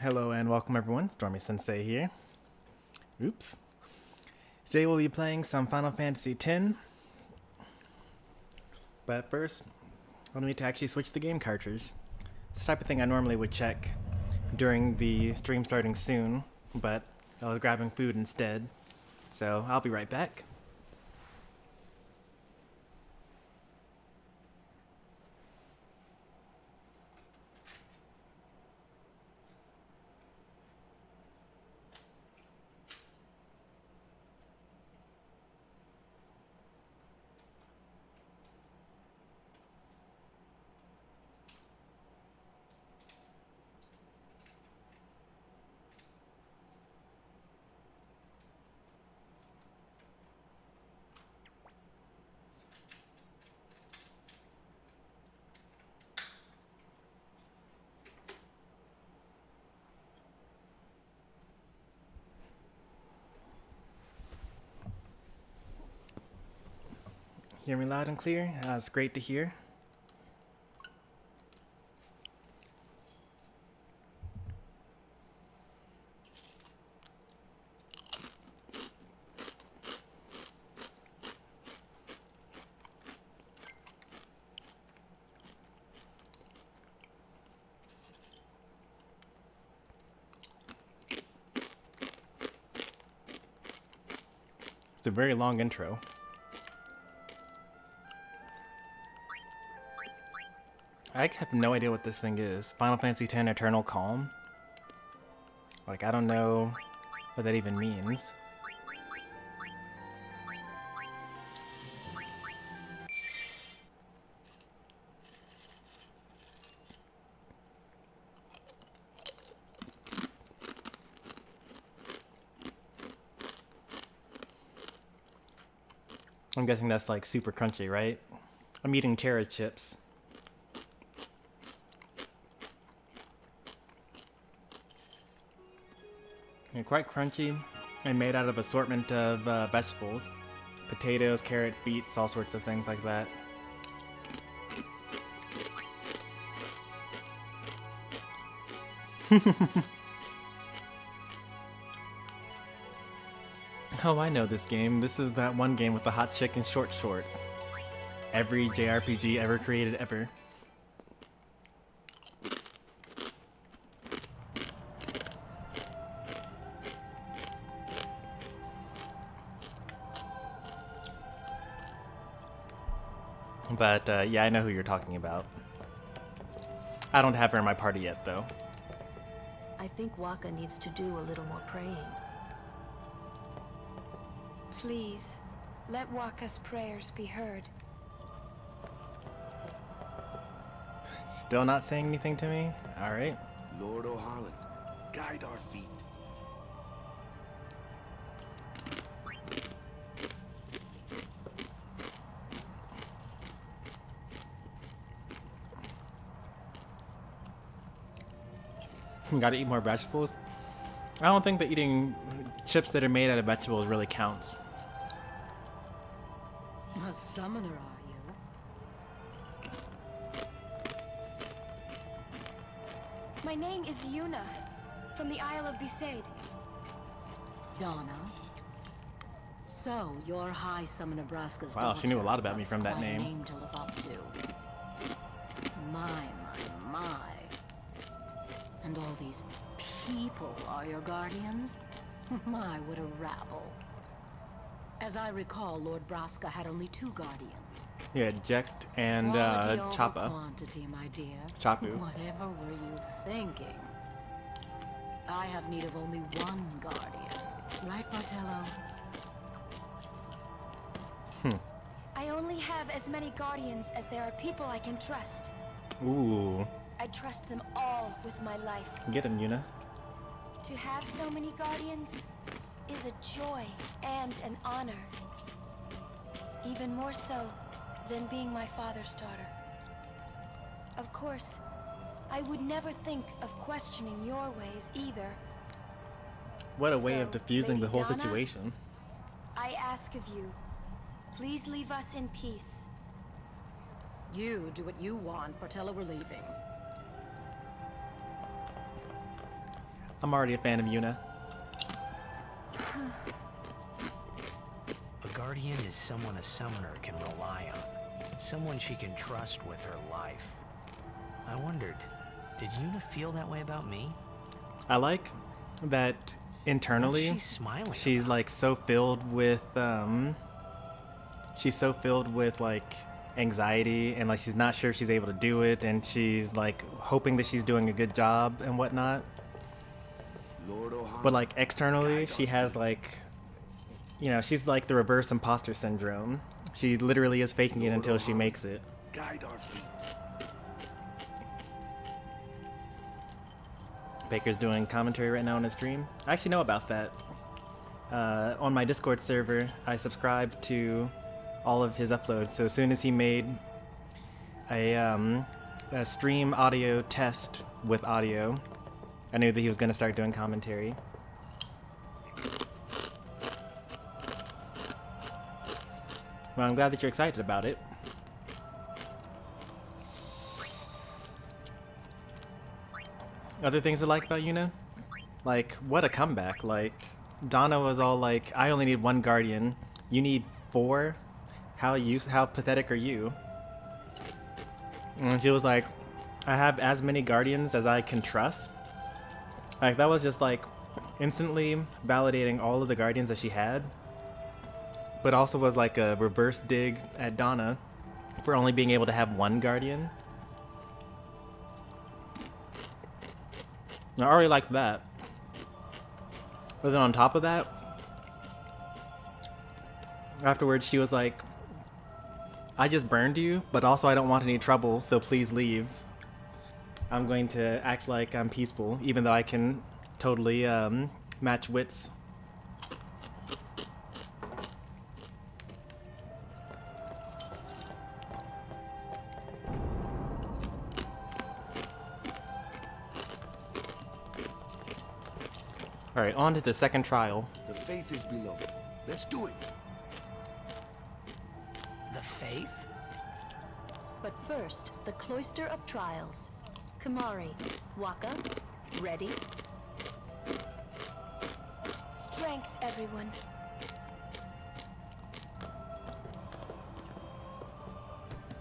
Hello and welcome everyone, Stormy Sensei here. Oops. Today we'll be playing some Final Fantasy X. But first, I'll need to actually switch the game cartridge. It's the type of thing I normally would check during the stream starting soon, but I was grabbing food instead. So I'll be right back. Hear me loud and clear? It's great to hear. It's a very long intro. I have no idea what this thing is. Final Fantasy X Eternal Calm? Like, I don't know what that even means. I'm guessing that's like super crunchy, right? I'm eating Terra chips. They're quite crunchy and made out of assortment of vegetables. Potatoes, carrots, beets, all sorts of things like that. Oh, I know this game. This is that one game with the hot chick in short shorts. Every JRPG ever created ever. But yeah, I know who you're talking about. I don't have her in my party yet, though. I think Waka needs to do a little more praying. Please, let Waka's prayers be heard. Still not saying anything to me? Alright. Lord O'Holland, guide our feet. Gotta eat more vegetables? I don't think that eating chips that are made out of vegetables really counts. A summoner, are you? My name is Yuna, from the Isle of Besaid. Donna. So, you're High Summoner Braska's Wow, daughter. she knew a lot about me That's from that quite a name. name to live up to. My. And all these people are your guardians? My, what a rabble. As I recall, Lord Braska had only 2 guardians. Yeah, Jekt and Quality over Choppa. quantity, my dear. Choppu. Whatever were you thinking? I have need of only 1 guardian. Right, Bartello? I only have as many guardians as there are people I can trust. Ooh. I trust them all with my life. Get him, Yuna. To have so many guardians is a joy and an honor. Even more so than being my father's daughter. Of course, I would never think of questioning your ways either. What a way of So, diffusing the Lady whole Donna? situation. I ask of you, please leave us in peace. You do what you want, Bartello, we're leaving. I'm already a fan of Yuna. A guardian is someone a summoner can rely on. Someone she can trust with her life. I wondered, did Yuna feel that way about me? I like that internally She's smiling. she's like so filled with like anxiety, and like she's not sure if she's able to do it, and she's like hoping that she's doing a good job and whatnot. But like externally she has like, you know, she's like the reverse imposter syndrome. She literally is faking it until she makes it. Guide our feet. Baker's doing commentary right now on his stream. I actually know about that. On my Discord server, I subscribed to all of his uploads. So as soon as he made a stream audio test with audio, I knew that he was going to start doing commentary. Well, I'm glad that you're excited about it. Other things I like about Yuna? Like, what a comeback. Like, Donna was all like, I only need one guardian. You need 4? How pathetic are you? And she was like, I have as many guardians as I can trust. Like, that was just like instantly validating all of the guardians that she had. But also was like a reverse dig at Donna for only being able to have one guardian. I already liked that. But then on top of that, afterwards she was like, I just burned you, but also I don't want any trouble, so please leave. I'm going to act like I'm peaceful, even though I can totally match wits. Alright, on to the second trial. The faith is below. Let's do it. The faith? But first, the Cloister of Trials. Kamari, Waka, ready? Strength, everyone.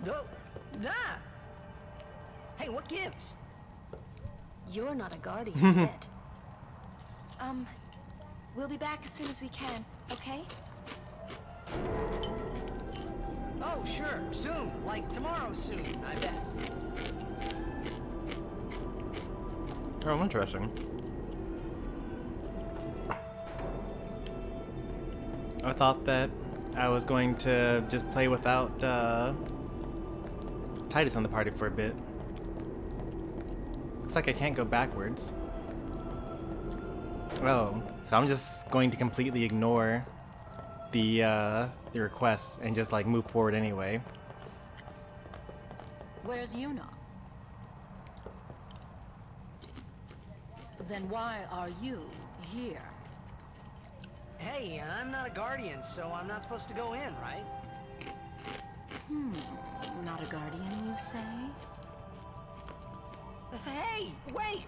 No. Ah! Hey, what gives? You're not a guardian yet. We'll be back as soon as we can, okay? Oh, sure. Soon. Like tomorrow soon, I bet. Oh, interesting. I thought that I was going to just play without Tidus on the party for a bit. Looks like I can't go backwards. Oh, so I'm just going to completely ignore the requests and just like move forward anyway. Where's Yuna? Then why are you here? Hey, I'm not a guardian, so I'm not supposed to go in, right? Not a guardian, you say? Hey, wait!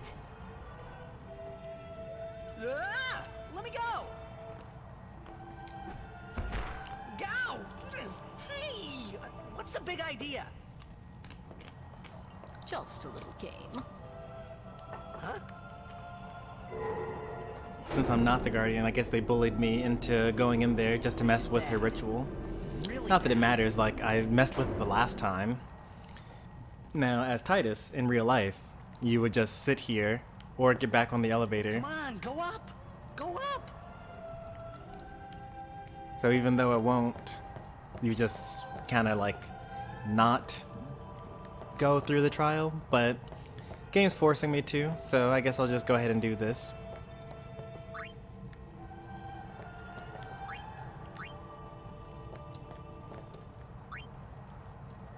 Ah! Let me go! Go! Hey! What's the big idea? Just a little game. Huh? Since I'm not the guardian, I guess they bullied me into going in there just to mess with her ritual. Really Not that it bad. matters, like I messed with it the last time. Now, as Tidus, in real life, you would just sit here or get back on the elevator. Come on, go up! Go up! So even though it won't, you just kind of like not go through the trial, but game's forcing me to, so I guess I'll just go ahead and do this.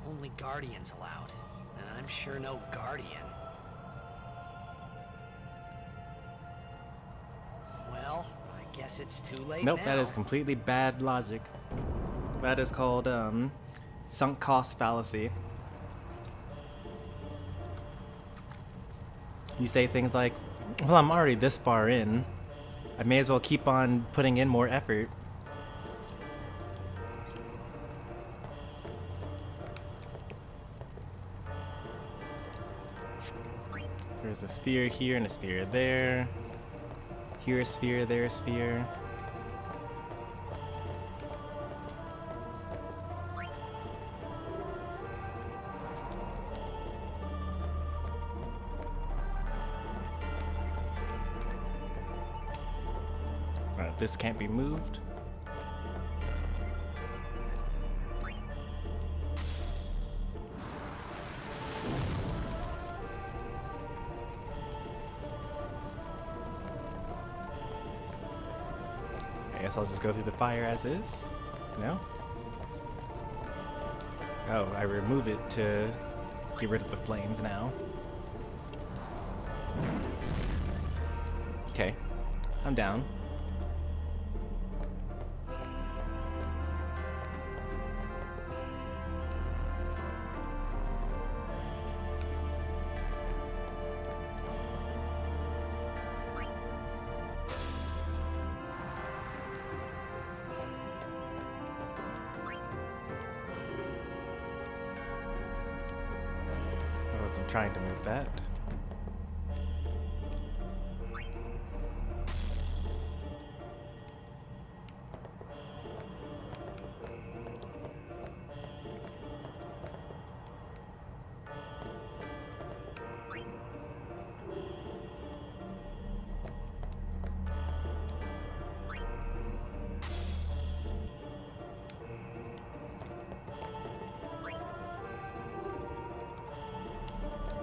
Only guardians allowed, and I'm sure no guardian. Well, I guess it's too late Nope, now. that is completely bad logic. That is called sunk cost fallacy. You say things like, Well, I'm already this far in. I may as well keep on putting in more effort. There's a sphere here and a sphere there. Here a sphere, there a sphere. Alright, this can't be moved. I guess I'll just go through the fire as is. No? Oh, I remove it to get rid of the flames now. Okay, I'm down. I'm trying to move that.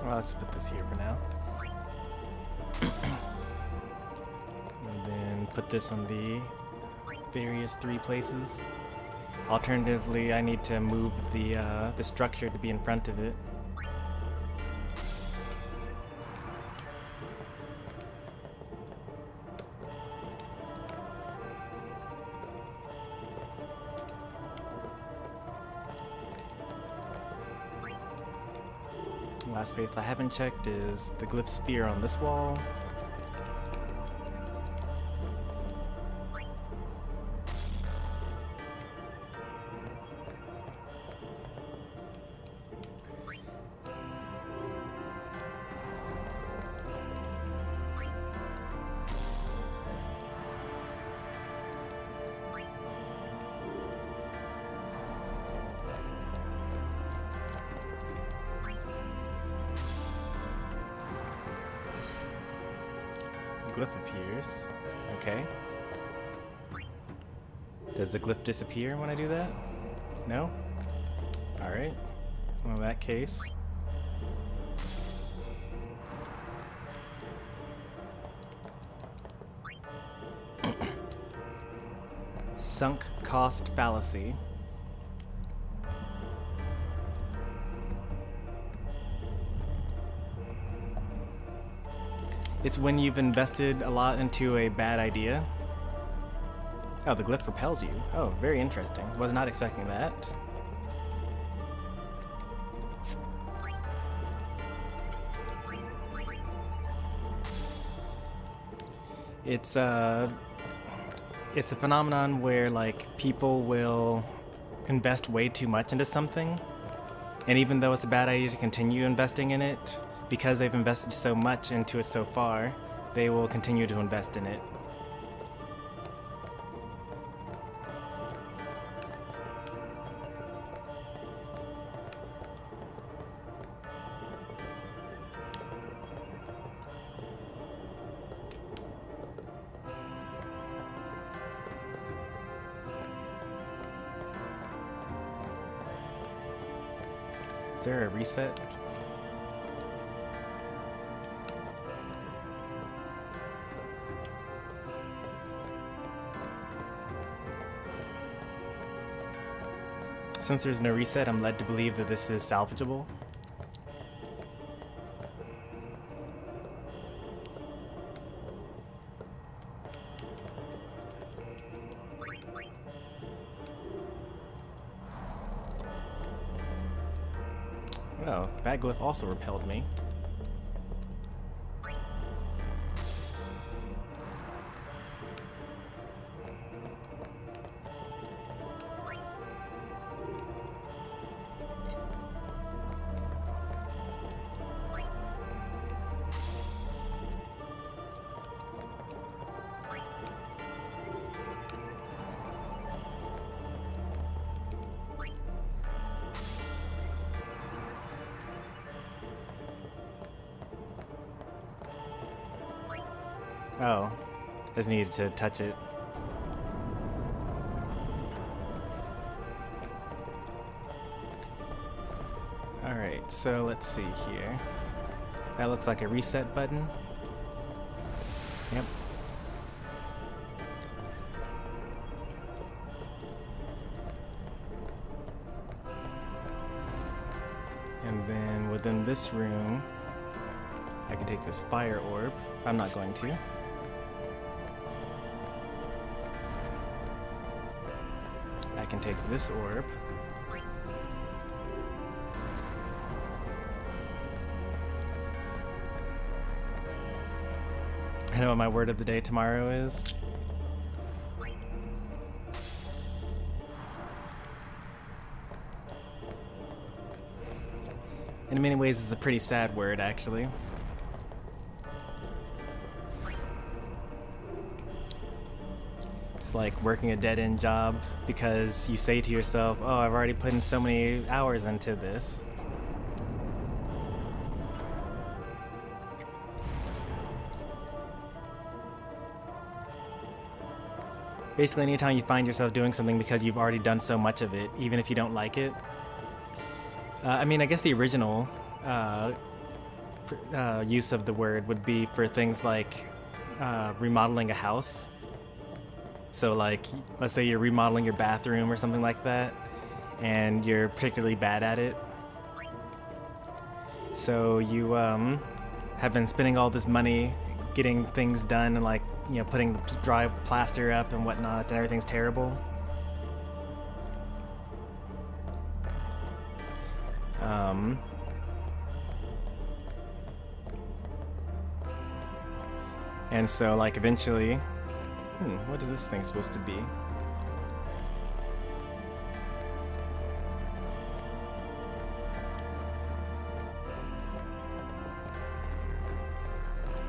Well, I'll just put this here for now. And then put this on the various 3 places. Alternatively, I need to move the structure to be in front of it. Last place I haven't checked is the glyph sphere on this wall. Glyph appears. Okay. Does the glyph disappear when I do that? No? Alright. Well, in that case. Sunk cost fallacy. It's when you've invested a lot into a bad idea. Oh, the glyph repels you. Oh, very interesting. Was not expecting that. It's a phenomenon where like people will invest way too much into something, and even though it's a bad idea to continue investing in it, because they've invested so much into it so far, they will continue to invest in it. Is there a reset? Since there's no reset, I'm led to believe that this is salvageable. Oh, that glyph also repelled me. Oh, just needed to touch it. Alright, so let's see here. That looks like a reset button. Yep. And then within this room, I can take this fire orb. I'm not going to. I can take this orb. I know what my word of the day tomorrow is. In many ways, it's a pretty sad word, actually. It's like working a dead-end job because you say to yourself, oh, I've already put in so many hours into this. Basically, anytime you find yourself doing something because you've already done so much of it, even if you don't like it. I mean, I guess the original use of the word would be for things like remodeling a house. So like, let's say you're remodeling your bathroom or something like that, and you're particularly bad at it. So you have been spending all this money getting things done and, like, you know, putting the dry plaster up and whatnot, and everything's terrible. And so, like, eventually, what is this thing supposed to be?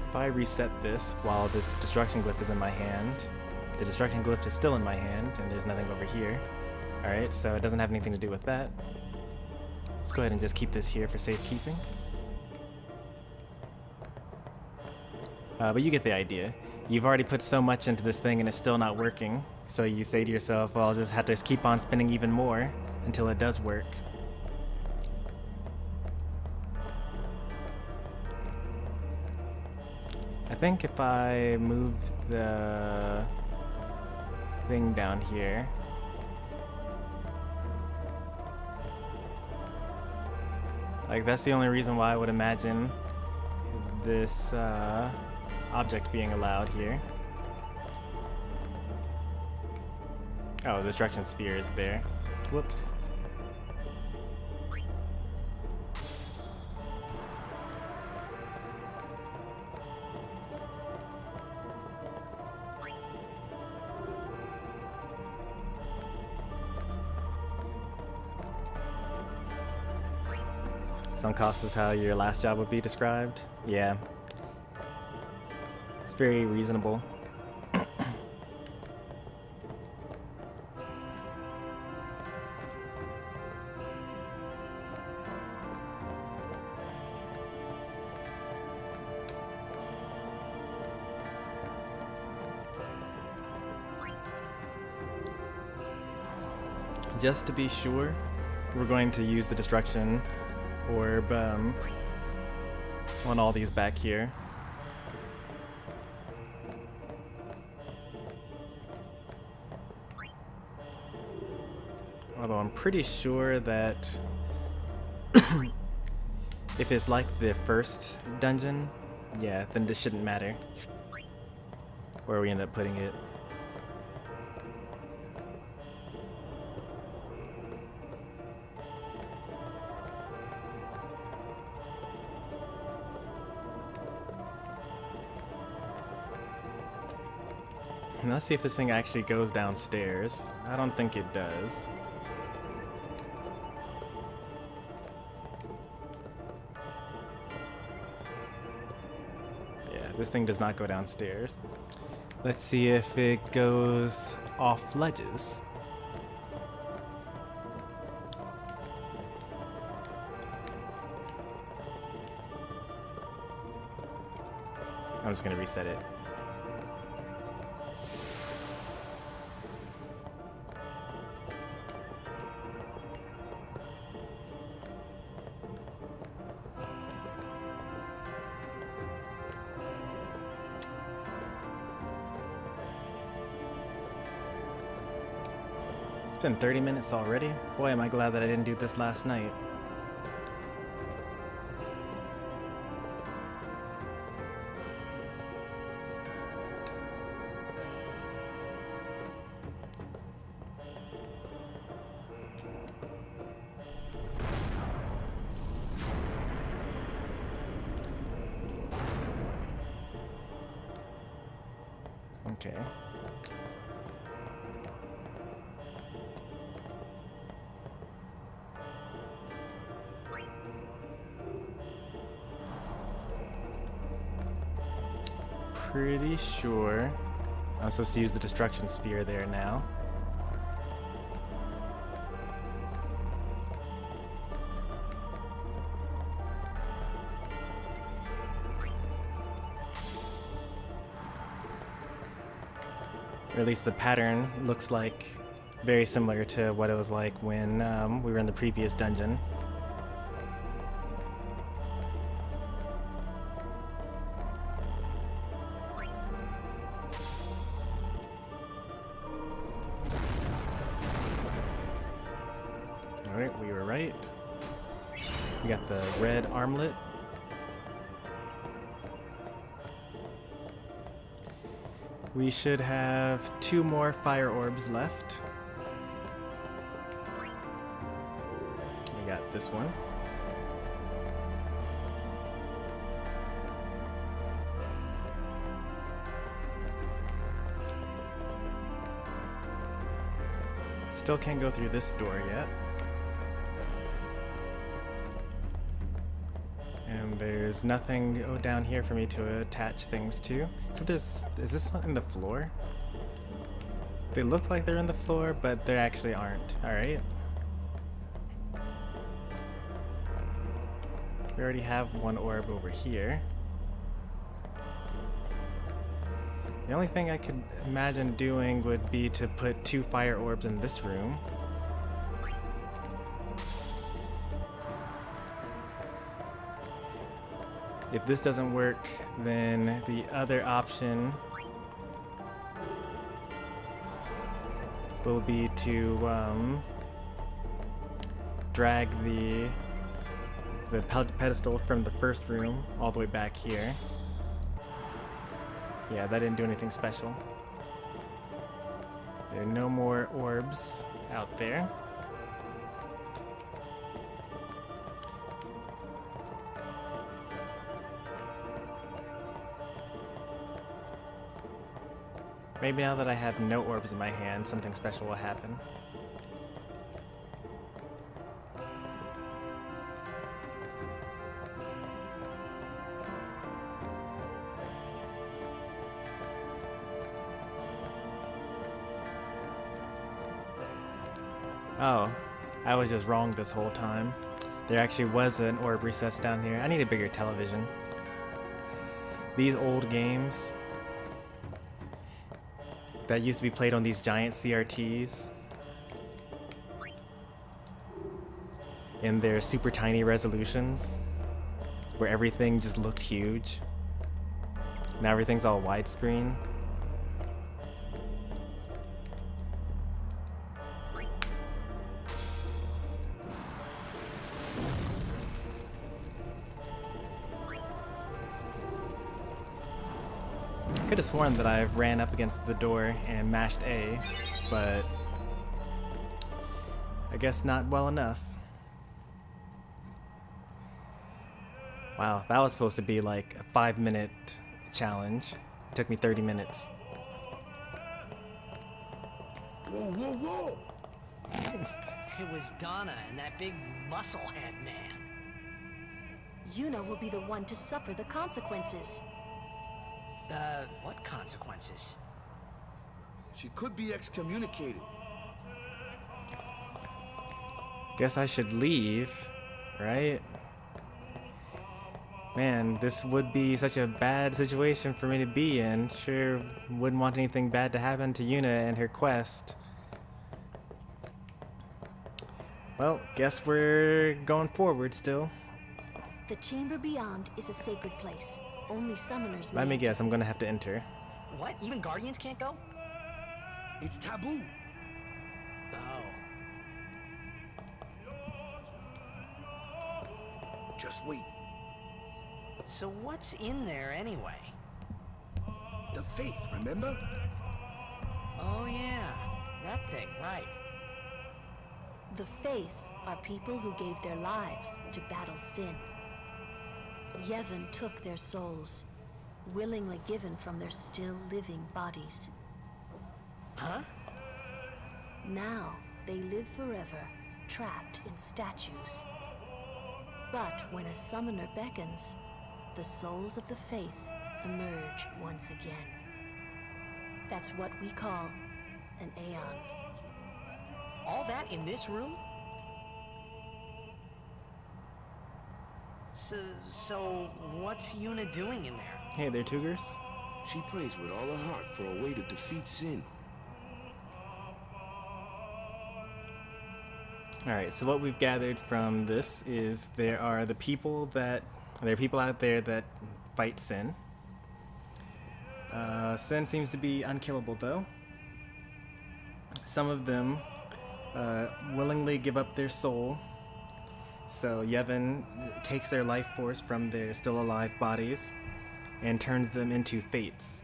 If I reset this while this destruction glyph is in my hand, the destruction glyph is still in my hand, and there's nothing over here. Alright, so it doesn't have anything to do with that. Let's go ahead and just keep this here for safekeeping. But you get the idea. You've already put so much into this thing and it's still not working, so you say to yourself, well, I'll just have to keep on spending even more until it does work. I think if I move the thing down here, like, that's the only reason why I would imagine this object being allowed here. Oh, the destruction sphere is there. Whoops. Sunk cost is how your last job would be described? Yeah. It's very reasonable. Just to be sure, we're going to use the destruction orb on all these back here. Although I'm pretty sure that if it's like the first dungeon, yeah, then this shouldn't matter where we end up putting it. And let's see if this thing actually goes downstairs. I don't think it does. Yeah, this thing does not go downstairs. Let's see if it goes off ledges. I'm just gonna reset it. been 30 minutes already? Boy, am I glad that I didn't do this last night. Okay. Pretty sure I'm supposed to use the destruction sphere there now. Or at least the pattern looks like very similar to what it was like when we were in the previous dungeon. Alright, we were right. We got the red armlet. We should have 2 more fire orbs left. We got this one. Still can't go through this door yet. And there's nothing down here for me to attach things to. So is this in the floor? They look like they're in the floor, but they actually aren't. Alright. We already have 1 orb over here. The only thing I could imagine doing would be to put 2 fire orbs in this room. If this doesn't work, then the other option will be to drag the pedestal from the first room all the way back here. Yeah, that didn't do anything special. There are no more orbs out there. Maybe now that I have no orbs in my hand, something special will happen. Oh, I was just wrong this whole time. There actually was an orb recessed down here. I need a bigger television. These old games that used to be played on these giant CRTs in their super tiny resolutions where everything just looked huge. Now everything's all widescreen. I could have sworn that I ran up against the door and mashed A, but I guess not well enough. Wow, that was supposed to be like a 5-minute challenge. It took me 30 minutes. Whoa, whoa, whoa! It was Donna and that big musclehead man. Yuna will be the one to suffer the consequences. What consequences? She could be excommunicated. Guess I should leave, right? Man, this would be such a bad situation for me to be in. Sure wouldn't want anything bad to happen to Yuna and her quest. Well, guess we're going forward still. The chamber beyond is a sacred place. Only summoners may Let me enter. guess, I'm gonna have to enter. What? Even Guardians can't go? It's taboo. Oh. Just wait. So what's in there anyway? The faith, remember? Oh yeah, that thing, right. The Faith are people who gave their lives to battle sin. Yevon took their souls, willingly given from their still living bodies. Huh? Now they live forever, trapped in statues. But when a summoner beckons, the souls of the Faith emerge once again. That's what we call an Aeon. All that in this room? So what's Yuna doing in there? Hey there, Tugers. She prays with all her heart for a way to defeat sin. Alright, so what we've gathered from this is there are people out there that fight sin. Sin seems to be unkillable though. Some of them willingly give up their soul. So Yevon takes their life force from their still alive bodies and turns them into fates.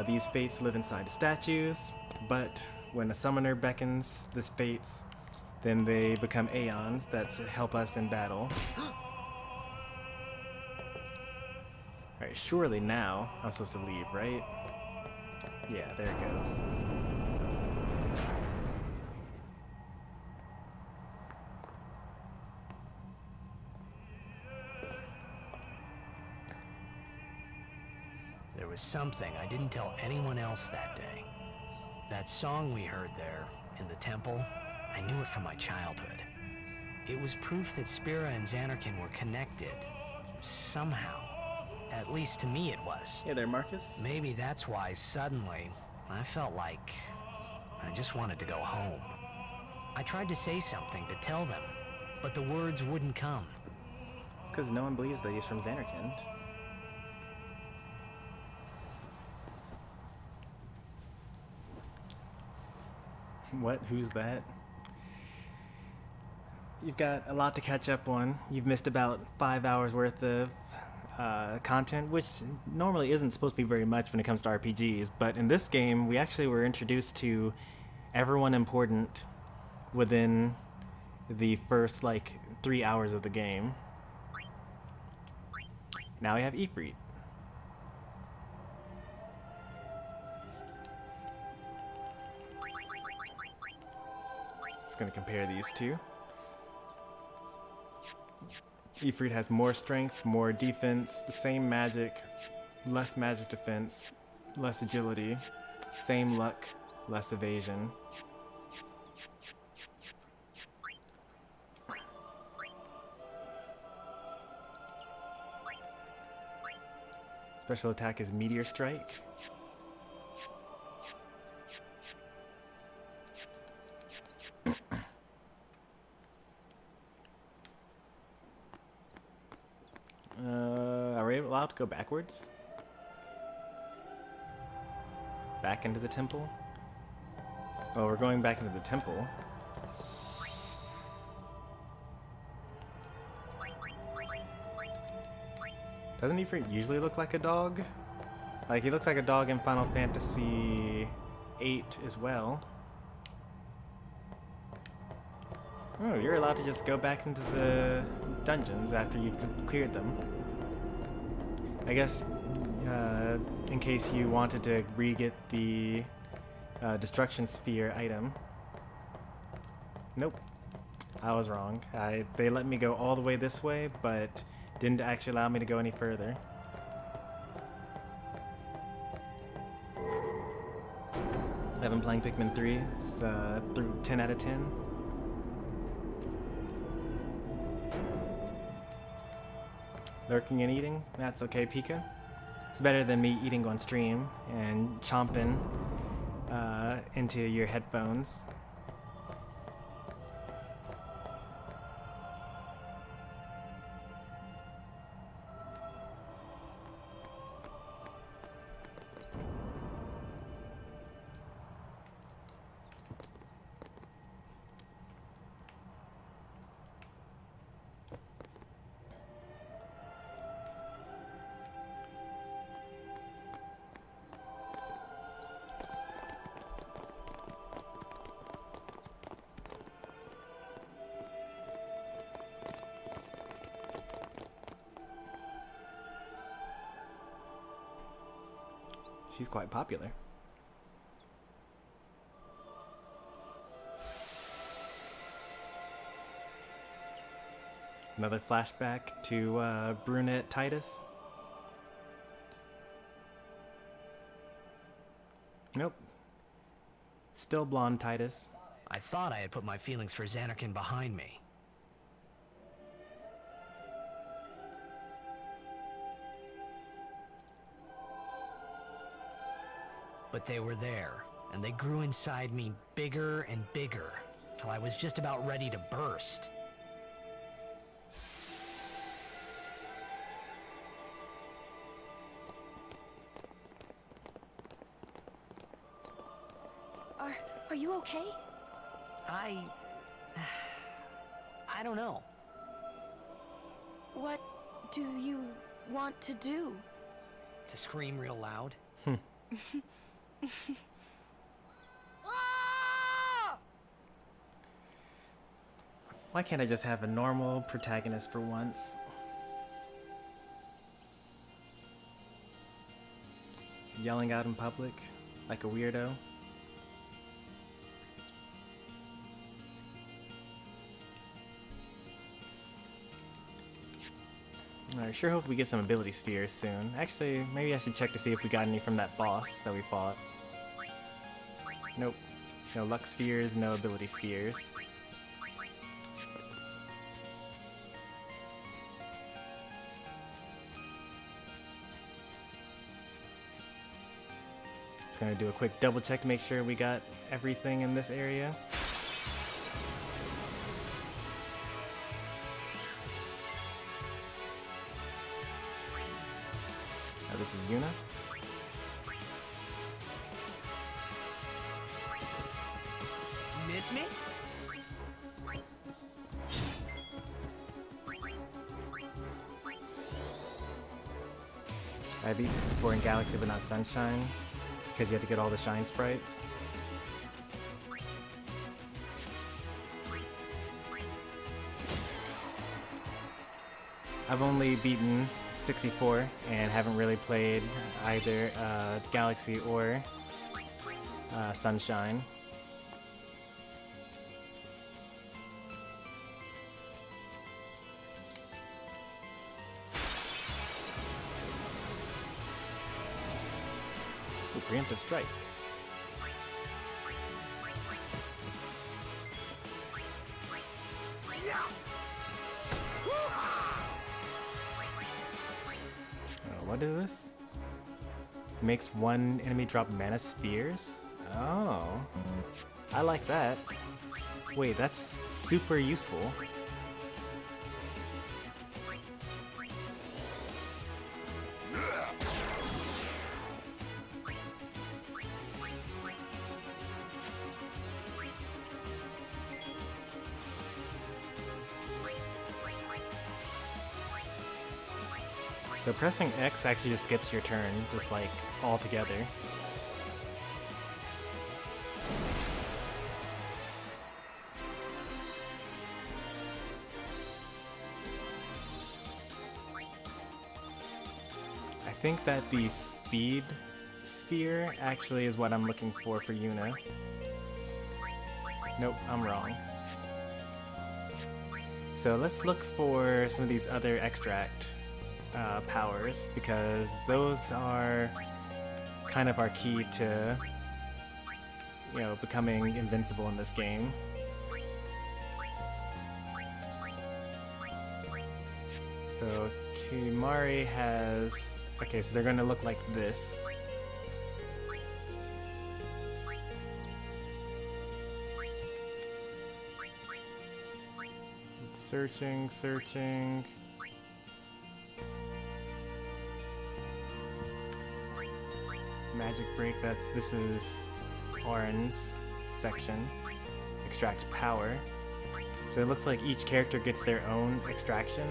These fates live inside statues, but when a summoner beckons these fates, then they become Aeons that help us in battle. Alright, surely now I'm supposed to leave, right? Yeah, there it goes. There was something I didn't tell anyone else that day. That song we heard there, in the temple, I knew it from my childhood. It was proof that Spira and Xanarkin were connected. Somehow. At least to me it was. Hey there, Marcus. Maybe that's why suddenly, I felt like I just wanted to go home. I tried to say something to tell them, but the words wouldn't come. It's because no one believes that he's from Xanarkand. What? Who's that? You've got a lot to catch up on. You've missed about 5 hours worth of content, which normally isn't supposed to be very much when it comes to RPGs, but in this game we actually were introduced to everyone important within the first 3 hours of the game. Now we have Ifrit. It's going to compare these two. Ifrit has more strength, more defense, the same magic, less magic defense, less agility, same luck, less evasion. Special attack is Meteor Strike. Are we allowed to go backwards? Back into the temple? Oh, we're going back into the temple. Doesn't Ifrit usually look like a dog? He looks like a dog in Final Fantasy VIII as well. Oh, you're allowed to just go back into the dungeons after you've cleared them. I guess, in case you wanted to re-get the Destruction Sphere item. Nope. I was wrong. They let me go all the way this way, but didn't actually allow me to go any further. I've been playing Pikmin 3. It's through 10 out of 10. Lurking and eating? That's okay, Pika. It's better than me eating on stream and chomping into your headphones. She's quite popular. Another flashback to brunette Tidus. Nope. Still blonde Tidus. I thought I had put my feelings for Xanarkin behind me. But they were there, and they grew inside me bigger and bigger, till I was just about ready to burst. Are you okay? I don't know. What do you want to do? To scream real loud? Why can't I just have a normal protagonist for once? Just yelling out in public like a weirdo. I sure hope we get some ability spheres soon. Actually, maybe I should check to see if we got any from that boss that we fought. Nope. No luck spheres, no ability spheres. Just gonna do a quick double check to make sure we got everything in this area. This is Yuna. Miss me? I have E64 in Galaxy but not Sunshine, because you have to get all the shine sprites. I've only beaten 64 and haven't really played either Galaxy or Sunshine. Ooh, preemptive strike. What is this? Makes one enemy drop mana spheres? Oh. I like that. Wait, that's super useful. So pressing X actually just skips your turn, just like altogether. I think that the speed sphere actually is what I'm looking for Yuna. Nope, I'm wrong. So let's look for some of these other extract powers, because those are kind of our key to, you know, becoming invincible in this game. So Kimari has... okay, so they're gonna look like this. Searching. Magic break, this is Oren's section. Extract power. So it looks like each character gets their own extraction.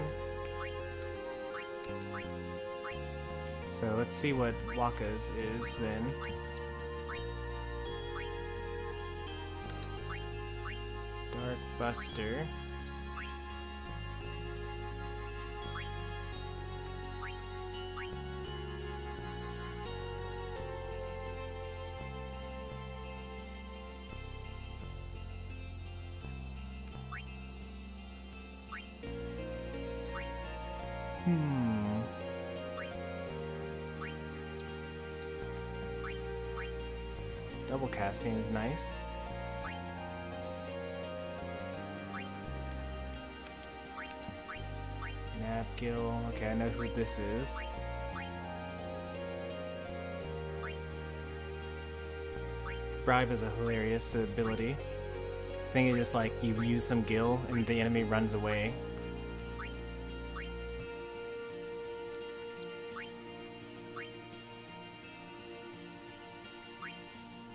So let's see what Waka's is then. Dark Buster. Double cast seems nice. Nabgil. Okay, I know who this is. Bribe is a hilarious ability. I think it's just like you use some gil and the enemy runs away.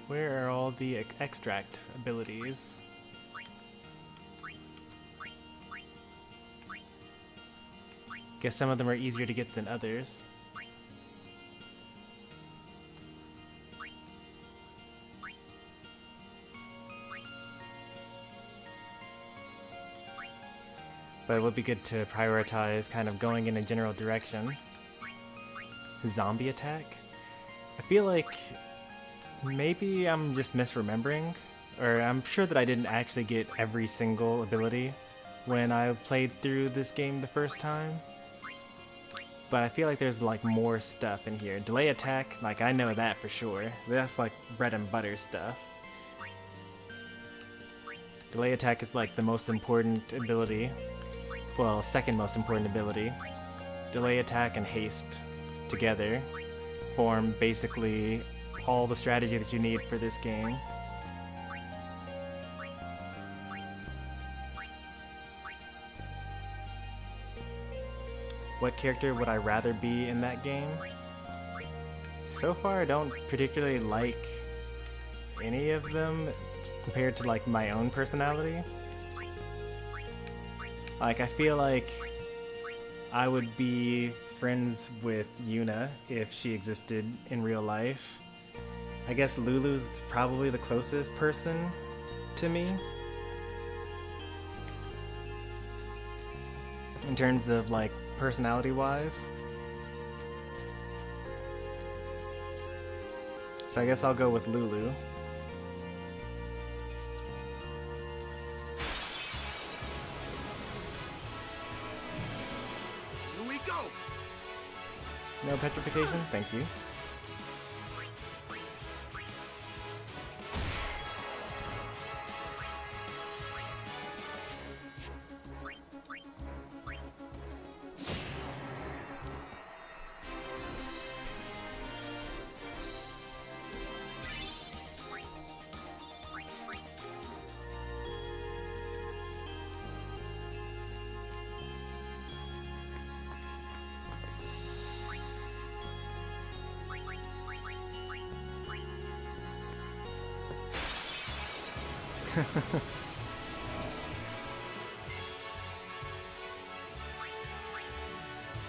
Where are all the extract abilities? Guess some of them are easier to get than others. But it would be good to prioritize kind of going in a general direction. Zombie attack? I feel like maybe I'm just misremembering, or I'm sure that I didn't actually get every single ability when I played through this game the first time. But I feel like there's like more stuff in here. Delay attack, like I know that for sure. That's like bread and butter stuff. Delay attack is like the most important ability. Well, second most important ability. Delay attack and haste together form basically all the strategy that you need for this game. What character would I rather be in that game? So far, I don't particularly like any of them compared to like my own personality. Like, I feel like I would be friends with Yuna if she existed in real life. I guess Lulu's probably the closest person to me in terms of like personality-wise. So I guess I'll go with Lulu. Here we go. No petrification? Thank you.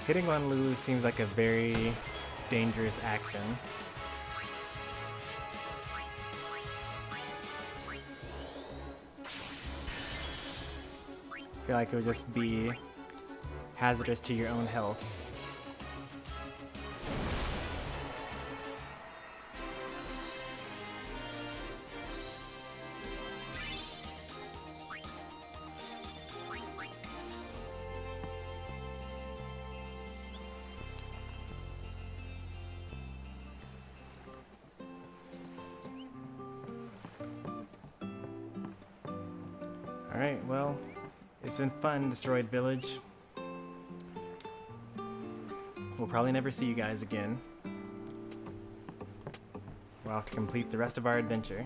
Hitting on Lulu seems like a very dangerous action. I feel like it would just be hazardous to your own health. Alright, well, it's been fun, Destroyed Village. We'll probably never see you guys again. We'll have to complete the rest of our adventure.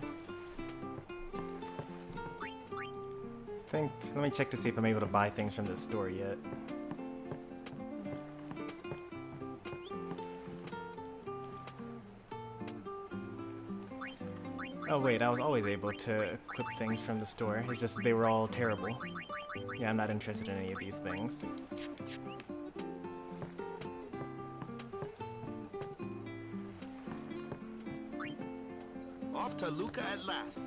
Let me check to see if I'm able to buy things from this store yet. Oh wait, I was always able to equip things from the store. It's just that they were all terrible. Yeah, I'm not interested in any of these things. Off to Luca at last.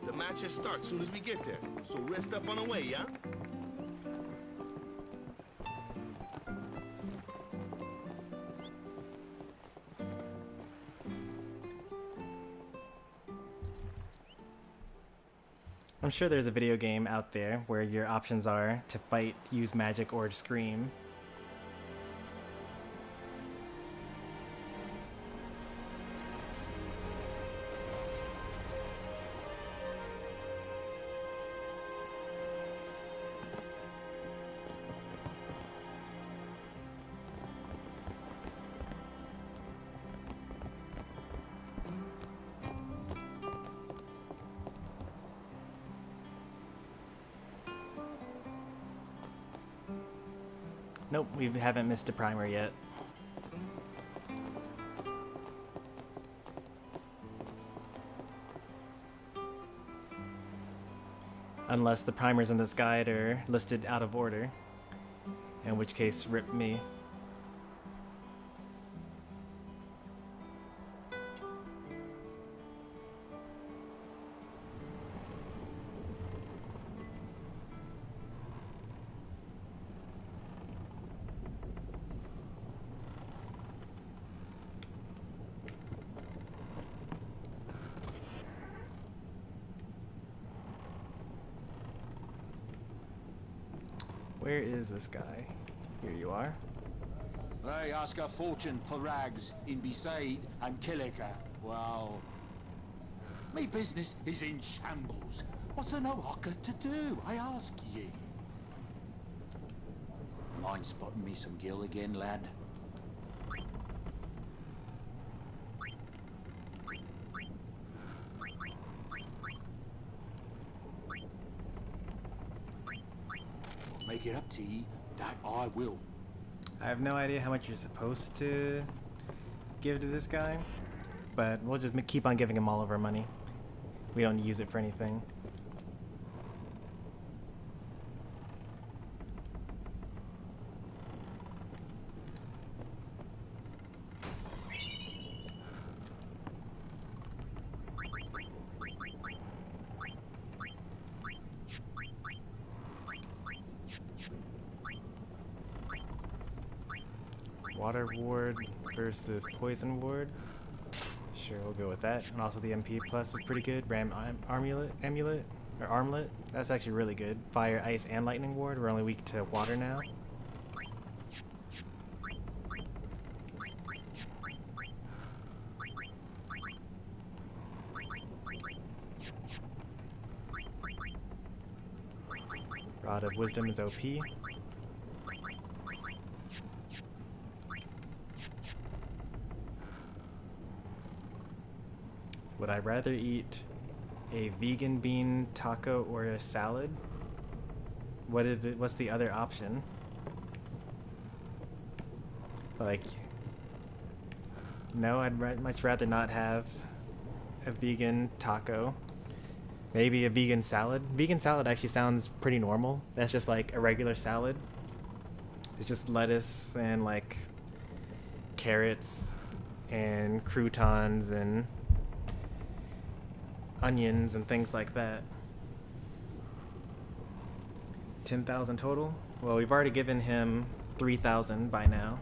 The matches start soon as we get there, so rest up on the way, yeah? I'm sure there's a video game out there where your options are to fight, use magic, or to scream. Nope, we haven't missed a primer yet. Unless the primers in this guide are listed out of order, in which case rip me. Where is this guy? Here you are. They ask a fortune for rags in Besaid and Killiker. Well, me business is in shambles. What's an Oaka to do, I ask ye? Mind spotting me some gill again, lad? Make it up to ye, that I will. I have no idea how much you're supposed to give to this guy, but we'll just keep on giving him all of our money. We don't use it for anything. Water ward versus poison ward. Sure, we'll go with that. And also the MP plus is pretty good. Ram amulet or armlet. That's actually really good. Fire, ice, and lightning ward. We're only weak to water now. Rod of Wisdom is OP. Would I rather eat a vegan bean taco or a salad? What's the other option? Like, no, I'd much rather not have a vegan taco. Maybe a vegan salad. Vegan salad actually sounds pretty normal. That's just like a regular salad. It's just lettuce and like carrots and croutons and onions and things like that. 10,000 total? Well, we've already given him 3,000 by now.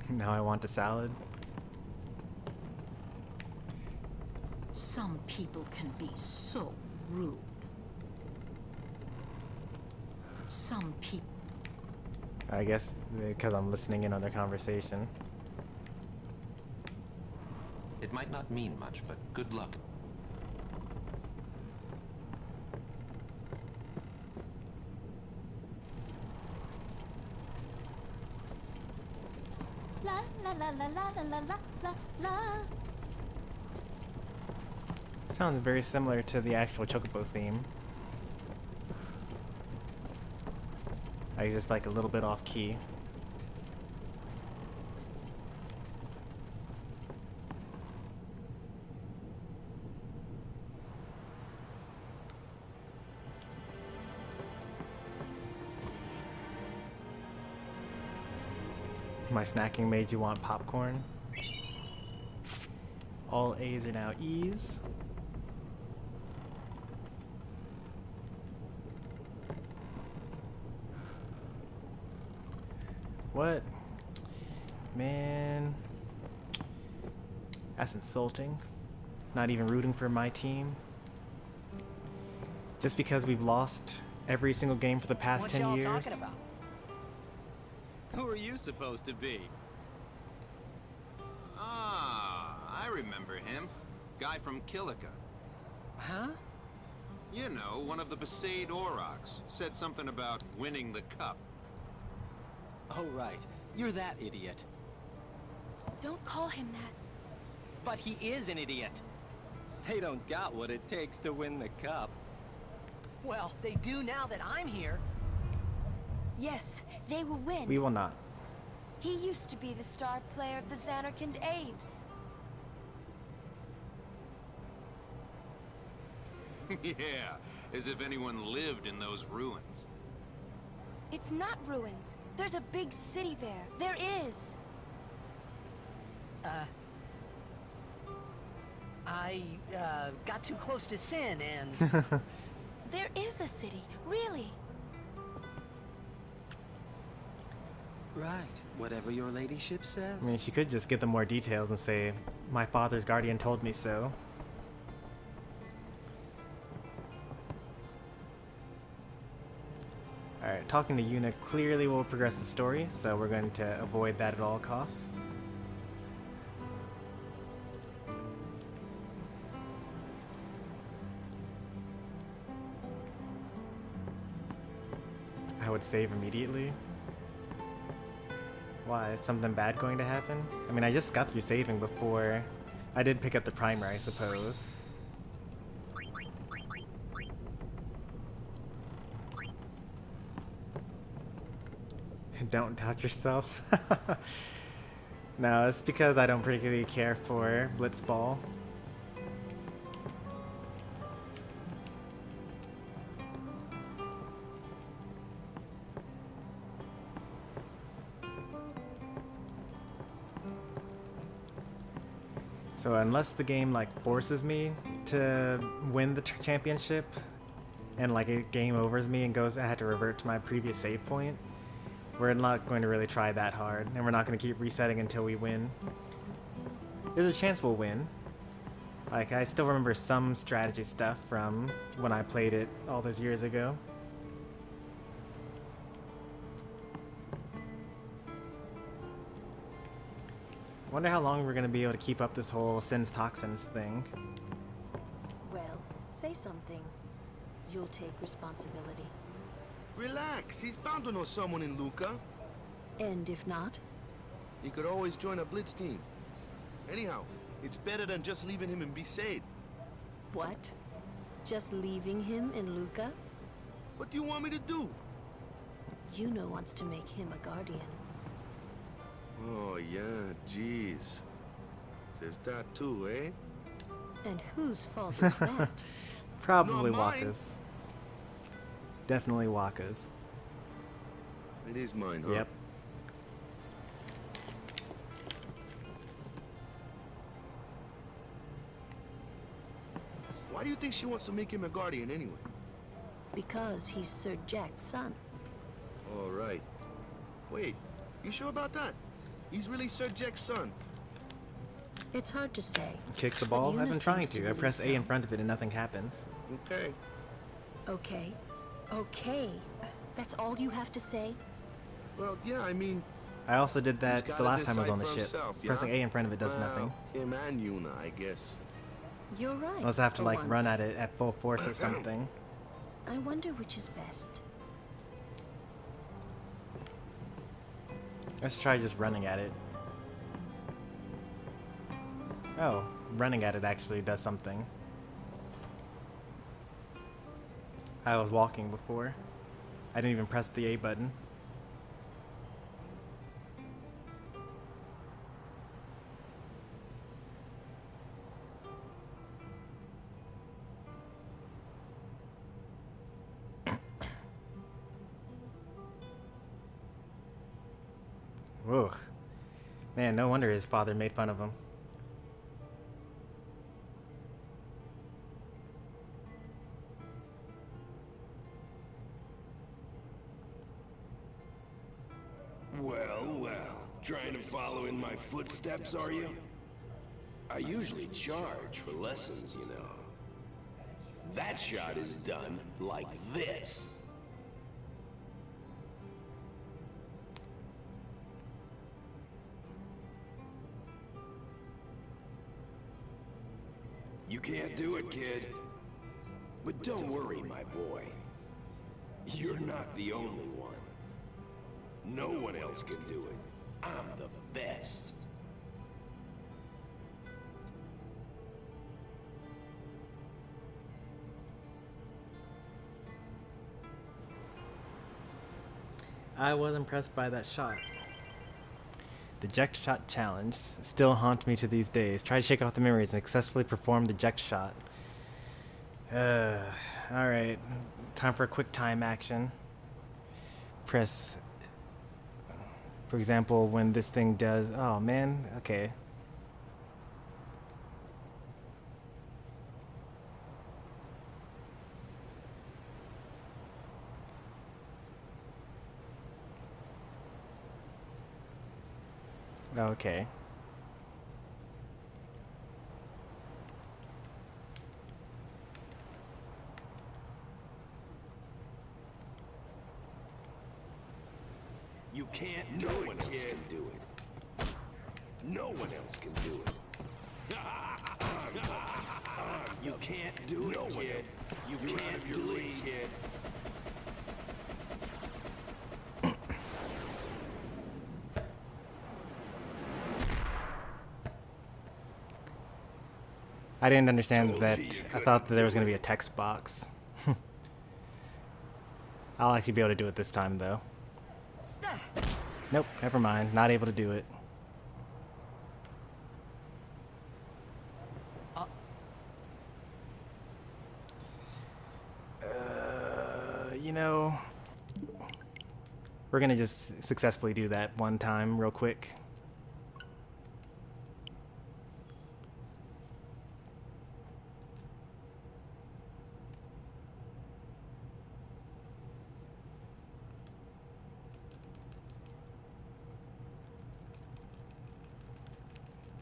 Now I want a salad. Some people can be so rude. Some people... I guess because I'm listening in on their conversation. It might not mean much, but good luck. La La la la la la la la la. Sounds very similar to the actual Chocobo theme. I just like a little bit off key. My snacking made you want popcorn. All A's are now E's. What? Man. That's insulting. Not even rooting for my team. Just because we've lost every single game for the past 10 years. What y'all talking about? Who are you supposed to be? Ah, I remember him. Guy from Kilika. Huh? You know, one of the Besaid Aurochs. Said something about winning the cup. Oh, right. You're that idiot. Don't call him that. But he is an idiot. They don't got what it takes to win the cup. Well, they do now that I'm here. Yes, they will win. We will not. He used to be the star player of the Xanarkand Apes. Yeah, as if anyone lived in those ruins. It's not ruins. There's a big city there. There is. I got too close to Sin and... There is a city, really. Right. Whatever your ladyship says. I mean, she could just get them more details and say, my father's guardian told me so. Alright, talking to Yuna clearly will progress the story, so we're going to avoid that at all costs. I would save immediately. Why? Is something bad going to happen? I mean, I just got through saving before. I did pick up the primer, I suppose. Don't doubt yourself. No, it's because I don't particularly care for Blitzball. So unless the game like forces me to win the championship and like it game overs me and goes I had to revert to my previous save point, we're not going to really try that hard, and we're not going to keep resetting until we win. There's a chance we'll win. Like, I still remember some strategy stuff from when I played it all those years ago. Wonder how long we're going to be able to keep up this whole Sin's Toxins thing. Well, say something. You'll take responsibility. Relax, he's bound to know someone in Luca. And if not? He could always join a Blitz team. Anyhow, it's better than just leaving him in Besaid. What? Just leaving him in Luca? What do you want me to do? Yuna wants to make him a guardian. Oh, yeah, jeez. There's that too, eh? And whose fault is that? Probably Not mine. Waka's. Definitely Waka's. It is mine, huh? Yep. Why do you think she wants to make him a guardian anyway? Because he's Sir Jack's son. All right. Wait, you sure about that? He's really Sir Jack's son. It's hard to say. Kick the ball? Yuna I've been trying seems to. I believe press A so. in front of it and nothing happens. Okay. Okay. Okay. That's all you have to say? Well, yeah, I mean... I also did he's that gotta the last time I was decide on the for ship. himself, yeah? Pressing A in front of it does Well, nothing. Him and Yuna, I guess. You're right. Unless I have to for like once. run at it at full force or something. I wonder which is best. Let's try just running at it. Oh, running at it actually does something. I was walking before. I didn't even press the A button. Ugh. Man, no wonder his father made fun of him. Well, trying to follow in my footsteps, are you? I usually charge for lessons, you know. That shot is done like this. You can't do it, kid. But don't worry, my boy. You're not the only one. No one else can do it. I'm the best. I was impressed by that shot. The Ject Shot Challenge still haunts me to these days. Try to shake off the memories and successfully perform the Ject Shot. Alright. Time for a quick time action. Press... For example, when this thing does... Oh, man. Okay. Okay. You can't do it, one else can do it. No one else can do it. You can't do it, kid. You can't do it, kid. I didn't understand that. I thought that there was going to be a text box. I'll actually be able to do it this time, though. Nope, never mind. Not able to do it. You know, we're going to just successfully do that one time real quick.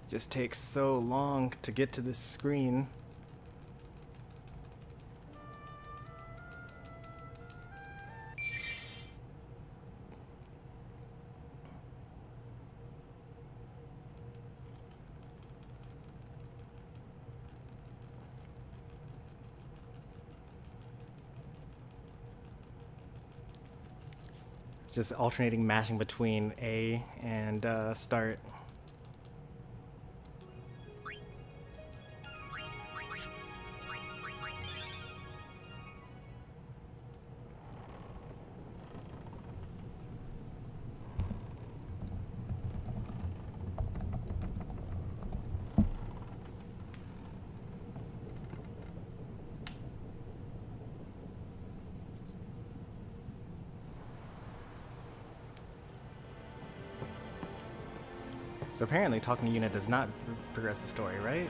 Just takes so long to get to this screen. Just alternating mashing between A and start. So apparently talking to Yuna does not progress the story, right?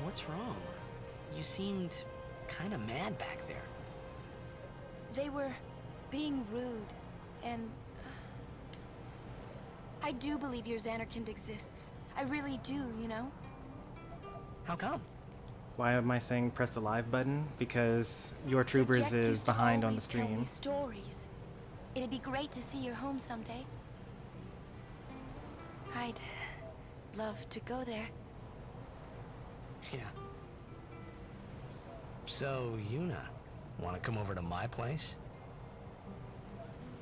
What's wrong? You seemed kind of mad back there. They were being rude, and... I do believe your Xanarkand exists. I really do, you know? How come? Why am I saying press the live button? Because your Troopers Subject is used to behind on the always tell stream. me stories. It'd be great to see your home someday. I'd love to go there. Yeah. So, Yuna, want to come over to my place?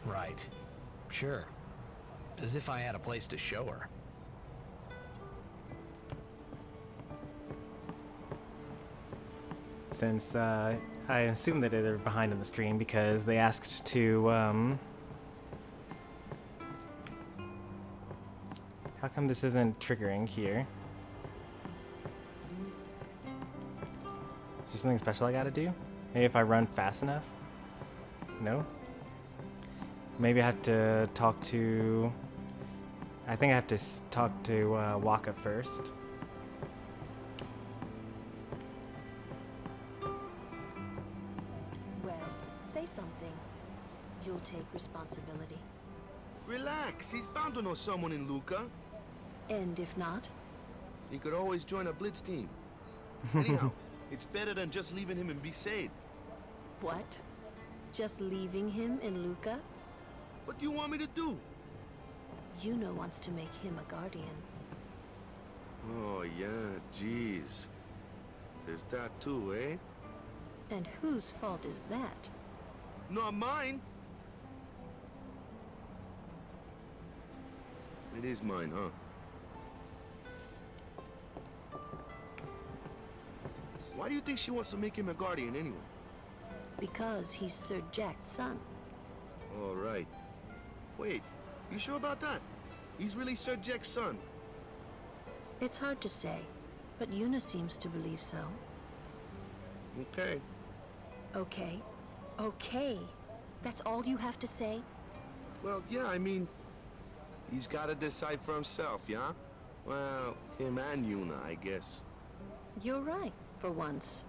Right. Sure. As if I had a place to show her. since I assume that they're behind in the stream because they asked to, how come this isn't triggering here? Is there something special I gotta do? Maybe if I run fast enough? No? Maybe I have to talk to... I think I have to talk to Waka first. Well, say something. You'll take responsibility. Relax, he's bound to know someone in Luca. And if not? He could always join a Blitz team. Anyhow, it's better than just leaving him in Besaid. What? Just leaving him in Luca? What do you want me to do? Yuna wants to make him a guardian. Oh, yeah, jeez. There's that too, eh? And whose fault is that? Not mine. It is mine, huh? Why do you think she wants to make him a guardian anyway? Because he's Sir Jack's son. All right. Wait, you sure about that? He's really Sir Jack's son. It's hard to say, but Yuna seems to believe so. Okay. Okay. Okay. That's all you have to say? Well, yeah, I mean, he's gotta decide for himself, yeah? Well, him and Yuna, I guess. You're right, for once.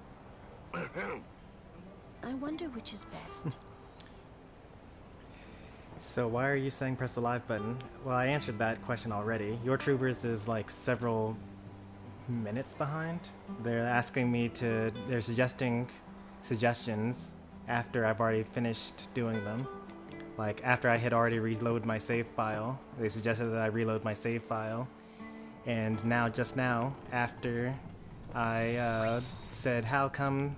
I wonder which is best. So why are you saying press the live button? Well, I answered that question already. Your Troopers is like several minutes behind. They're asking me to, they're suggesting suggestions after I've already finished doing them. Like after I had already reloaded my save file, they suggested that I reload my save file. And now, just now, after I said, how come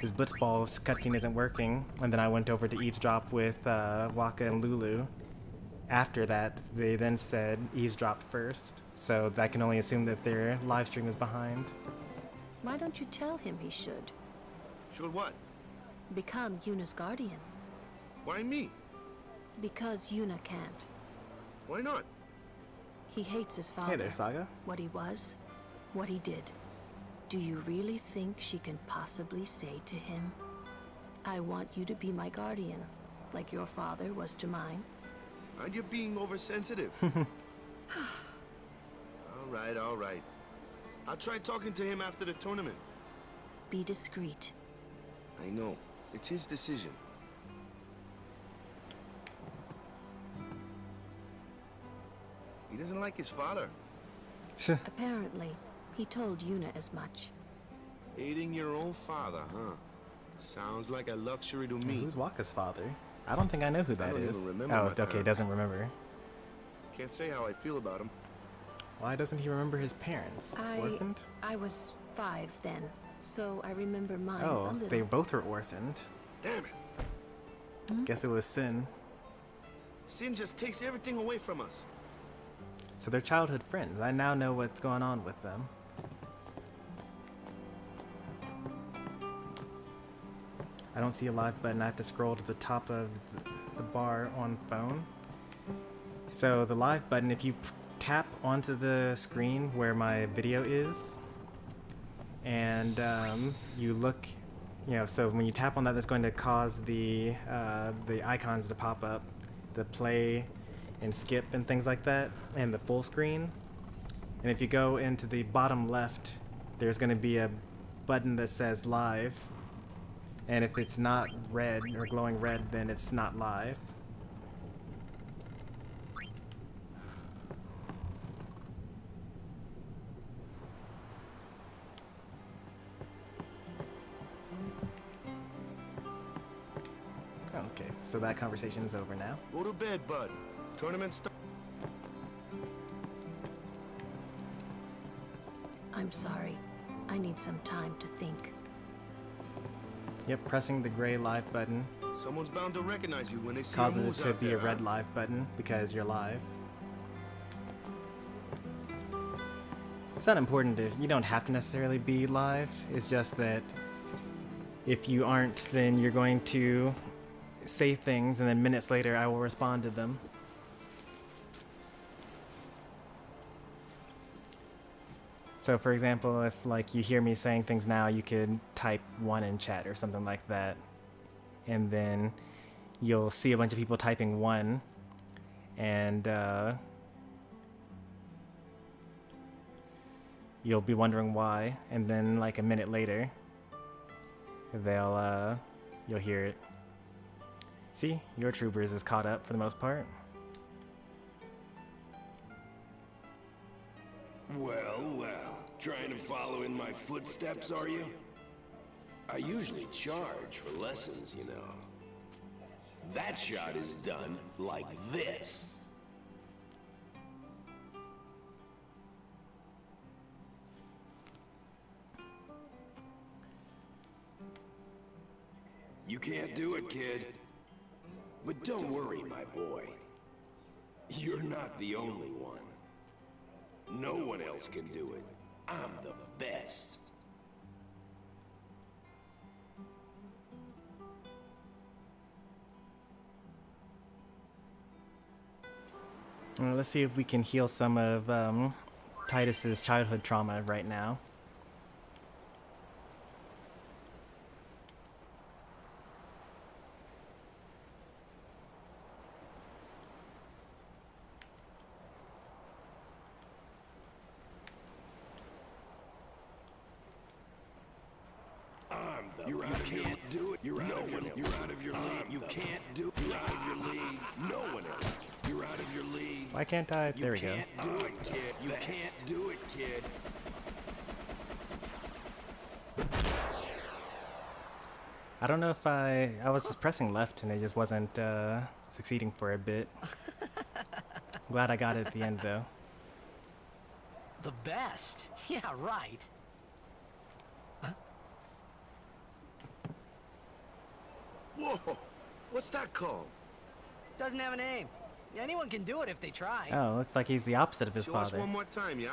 this Blitzball cutscene isn't working, and then I went over to eavesdrop with Waka and Lulu. After that, they then said eavesdrop first, so I can only assume that their live stream is behind. Why don't you tell him he should? Should what? Become Yuna's guardian. Why me? Because Yuna can't. Why not? He hates his father. Hey there, Saga. What he was, what he did. Do you really think she can possibly say to him, I want you to be my guardian, like your father was to mine? And you're being oversensitive. All right. I'll try talking to him after the tournament. Be discreet. I know. It's his decision. He doesn't like his father. Apparently, he told Yuna as much. Hating your own father, huh? Sounds like a luxury to me. Who's Waka's father? I don't think I know who that is. Even remember Oh, my okay, parents. doesn't remember. Can't say how I feel about him. Why doesn't he remember his parents? Orphaned? I was 5 then, so I remember mine a Oh, little. they both were orphaned. Damn it. Guess it was Sin. Sin just takes everything away from us. So they're childhood friends. I now know what's going on with them. I don't see a live button. I have to scroll to the top of the bar on phone. So the live button, if you tap onto the screen where my video is, and you look, so when you tap on that, that's going to cause the icons to pop up, the play and skip and things like that, and the full screen. And if you go into the bottom left, there's going to be a button that says live. And if it's not red or glowing red, then it's not live. Okay, so that conversation is over now. Go to bed, bud. Tournament starts. I'm sorry. I need some time to think. Yep, pressing the gray live button Someone's bound to recognize you when they see causes your it moves to out be there, a red huh? live button because you're live. It's not important if you don't have to necessarily be live. It's just that If you aren't, then you're going to say things, and then minutes later I will respond to them. So for example, if like you hear me saying things now, you could type 1 in chat or something like that. And then you'll see a bunch of people typing 1, and you'll be wondering why, and then like a minute later you'll hear it. See, your troopers is caught up for the most part. Well, well, trying to follow in my footsteps, are you? I usually charge for lessons, you know. That shot is done like this. You can't do it, kid. But don't worry, my boy. You're not the only one. No one else can do it. I'm the best. Well, let's see if we can heal some of Tidus's childhood trauma right now. You can't do it. You're out of your league. You can't do it. You're out of your league. No one else. You're out of your league. Why can't I? There we go. You can't do it, kid. You can't do it, kid. I don't know if I was just pressing left and it just wasn't succeeding for a bit. Glad I got it at the end though. The best? Yeah, right. Whoa! What's that called? Doesn't have a name. Anyone can do it if they try. Oh, looks like he's the opposite of his Show us father. one more time, yeah?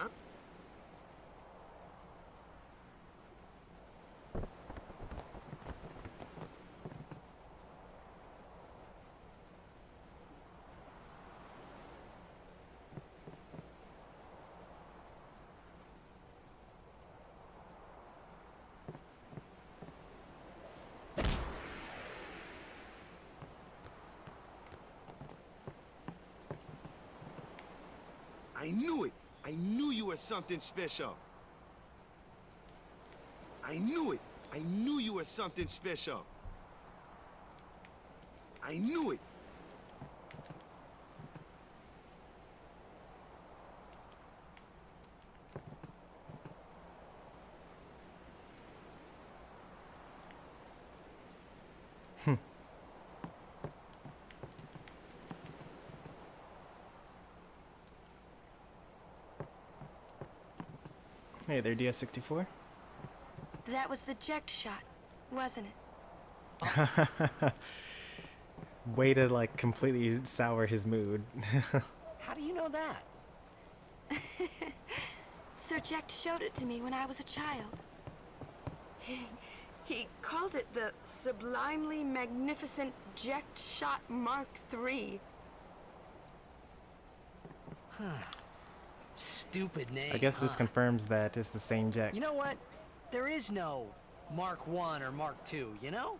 I knew it! I knew you were something special! I knew it! I knew you were something special! I knew it! Hey there, DS64. That was the eject shot, wasn't it? Way to like completely sour his mood. How do you know that? Sir Jekt showed it to me when I was a child. He called it the Sublimely Magnificent Jekt Shot Mark III. Stupid name. I guess this confirms that it's the same Jack. You know what? There is no Mark 1 or Mark 2, you know?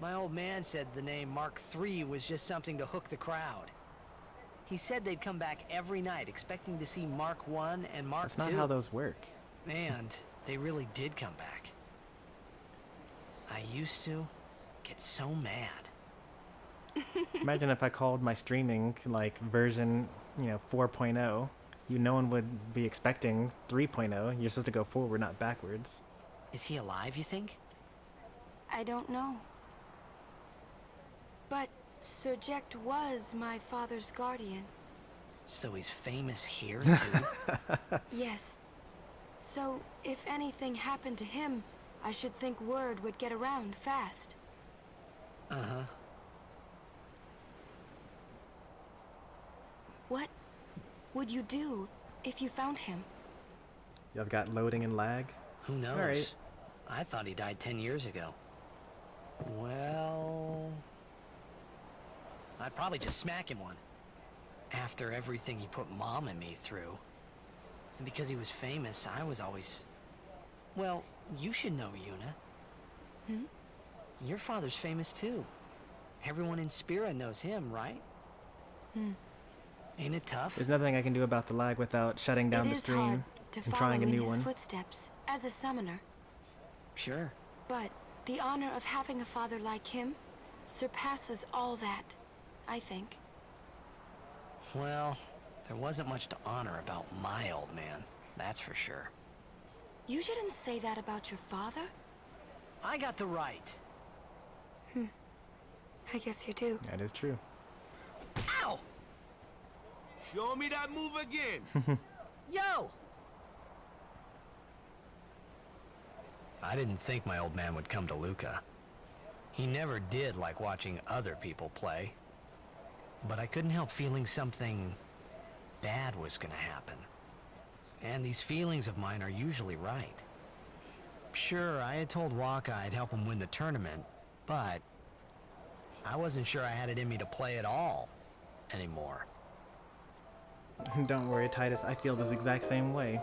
My old man said the name Mark 3 was just something to hook the crowd. He said they'd come back every night expecting to see Mark 1 and Mark 2. That's not how those work. And they really did come back. I used to get so mad. Imagine if I called my streaming like version, 4.0. No one would be expecting 3.0. You're supposed to go forward, not backwards. Is he alive, you think? I don't know. But Sir Jekt was my father's guardian. So he's famous here, too? Yes. So, if anything happened to him, I should think word would get around fast. Uh-huh. What would you do if you found him? Y'all got loading and lag? Who knows? All right. I thought he died 10 years ago. Well... I'd probably just smack him one. After everything he put Mom and me through. And because he was famous, I was always... Well, you should know, Yuna. Hmm? Your father's famous too. Everyone in Spira knows him, right? Hmm. Ain't it tough? There's nothing I can do about the lag without shutting down It the is stream hard to and follow trying a in new his one. footsteps as a summoner. Sure. But the honor of having a father like him surpasses all that, I think. Well, there wasn't much to honor about my old man, that's for sure. You shouldn't say that about your father. I got the right. I guess you do. That is true. Ow! Show me that move again. Yo! I didn't think my old man would come to Luca. He never did like watching other people play. But I couldn't help feeling something bad was gonna happen. And these feelings of mine are usually right. Sure, I had told Waka I'd help him win the tournament, but I wasn't sure I had it in me to play at all anymore. Don't worry, Tidus, I feel this exact same way.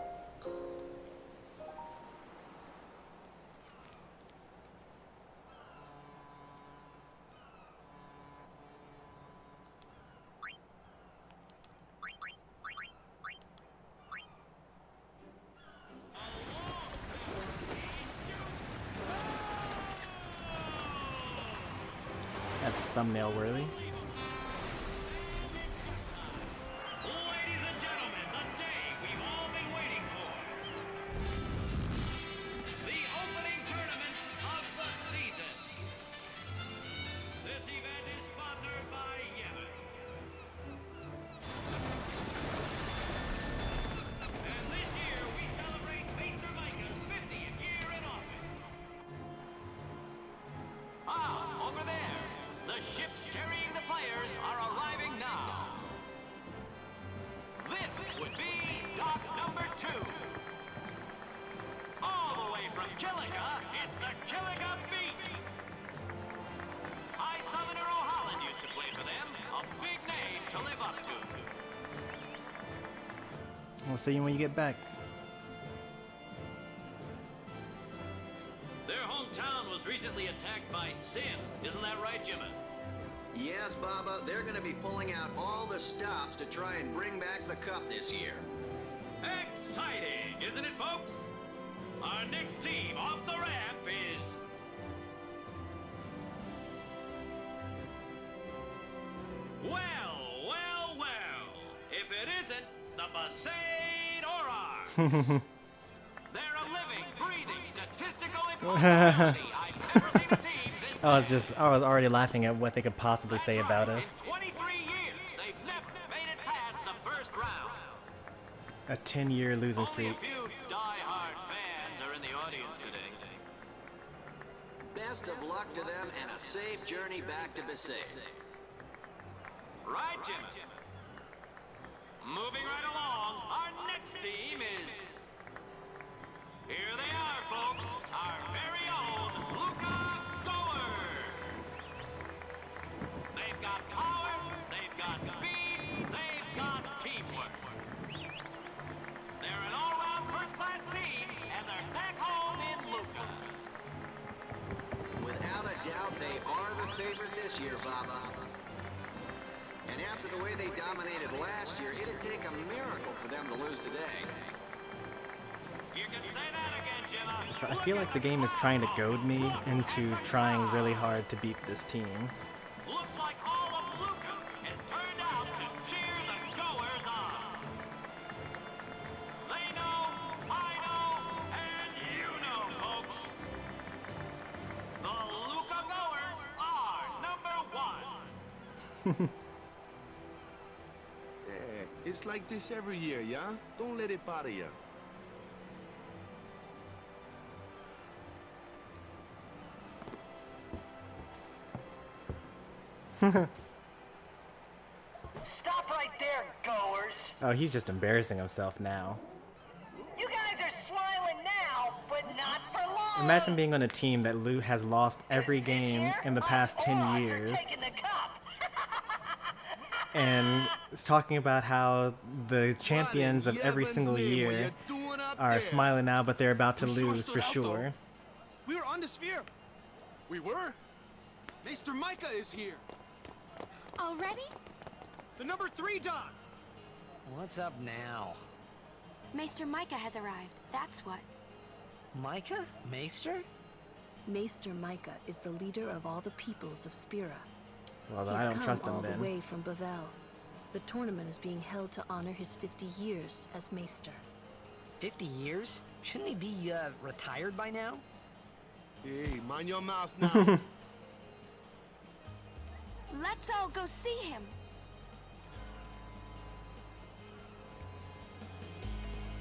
That's thumbnail worthy. Ladies and gentlemen, the day we've all been waiting for. The opening tournament of the season. This event is sponsored by Yeti. And this year we celebrate Mr. Micah's 50th year in office. Ah, over there. The ships carrying the players are arriving now. This would be dock number 2. All the way from Killica, it's the Killica Beasts. High Summoner O'Holland used to play for them. A big name to live up to. We'll see you when you get back. Their hometown was recently attacked by Sin. Isn't that right, Jimmy? Yes, Baba, they're going to be pulling out all the stops to try and bring back the cup this year. Exciting, isn't it, folks? Our next team off the ramp is... Well, well, well. If it isn't, the Besaid Aurochs. They're a living, breathing, statistical impossibility. I've never seen a team this I was already laughing at what they could possibly say about us. 23 years, they've never made it past the first round. A 10-year losing Only streak. a few die-hard fans are in the audience today. Best of luck to them and a safe journey back to Besaid. Right, Jim? Moving right along, our next team is... Here they are, folks. Our very own Luca Goers. They've got power, they've got speed, they've got teamwork. They're an all-round first-class team, and they're back home in Luca. Without a doubt, they are the favorite this year, Baba. And after the way they dominated last year, it'd take a miracle for them to lose today. You can say that again, Jimma. So I feel like the game is trying to goad me into trying really hard to beat this team. Looks like all of Luca has turned out to cheer the Goers on. They know, I know, and you know, folks. The Luca Goers are number 1. Yeah, it's like this every year, yeah? Don't let it bother you. Stop right there, goers! Oh, he's just embarrassing himself now. You guys are smiling now, but not for long! imagine being on a team that has lost every game in the past 10 years. And it's talking about how the champions of every single year are smiling now, but they're about to lose for sure. We were on the sphere. We were? Maester Micah is here. Already? The number 3 dog. What's up now? Maester Micah has arrived, that's what. Micah? Maester? Maester Micah is the leader of all the peoples of Spira. Well, then I don't trust him all then. the way from Bavel. The tournament is being held to honor his 50 years as Maester. 50 years? Shouldn't he be, retired by now? Hey, mind your mouth now. Let's all go see him.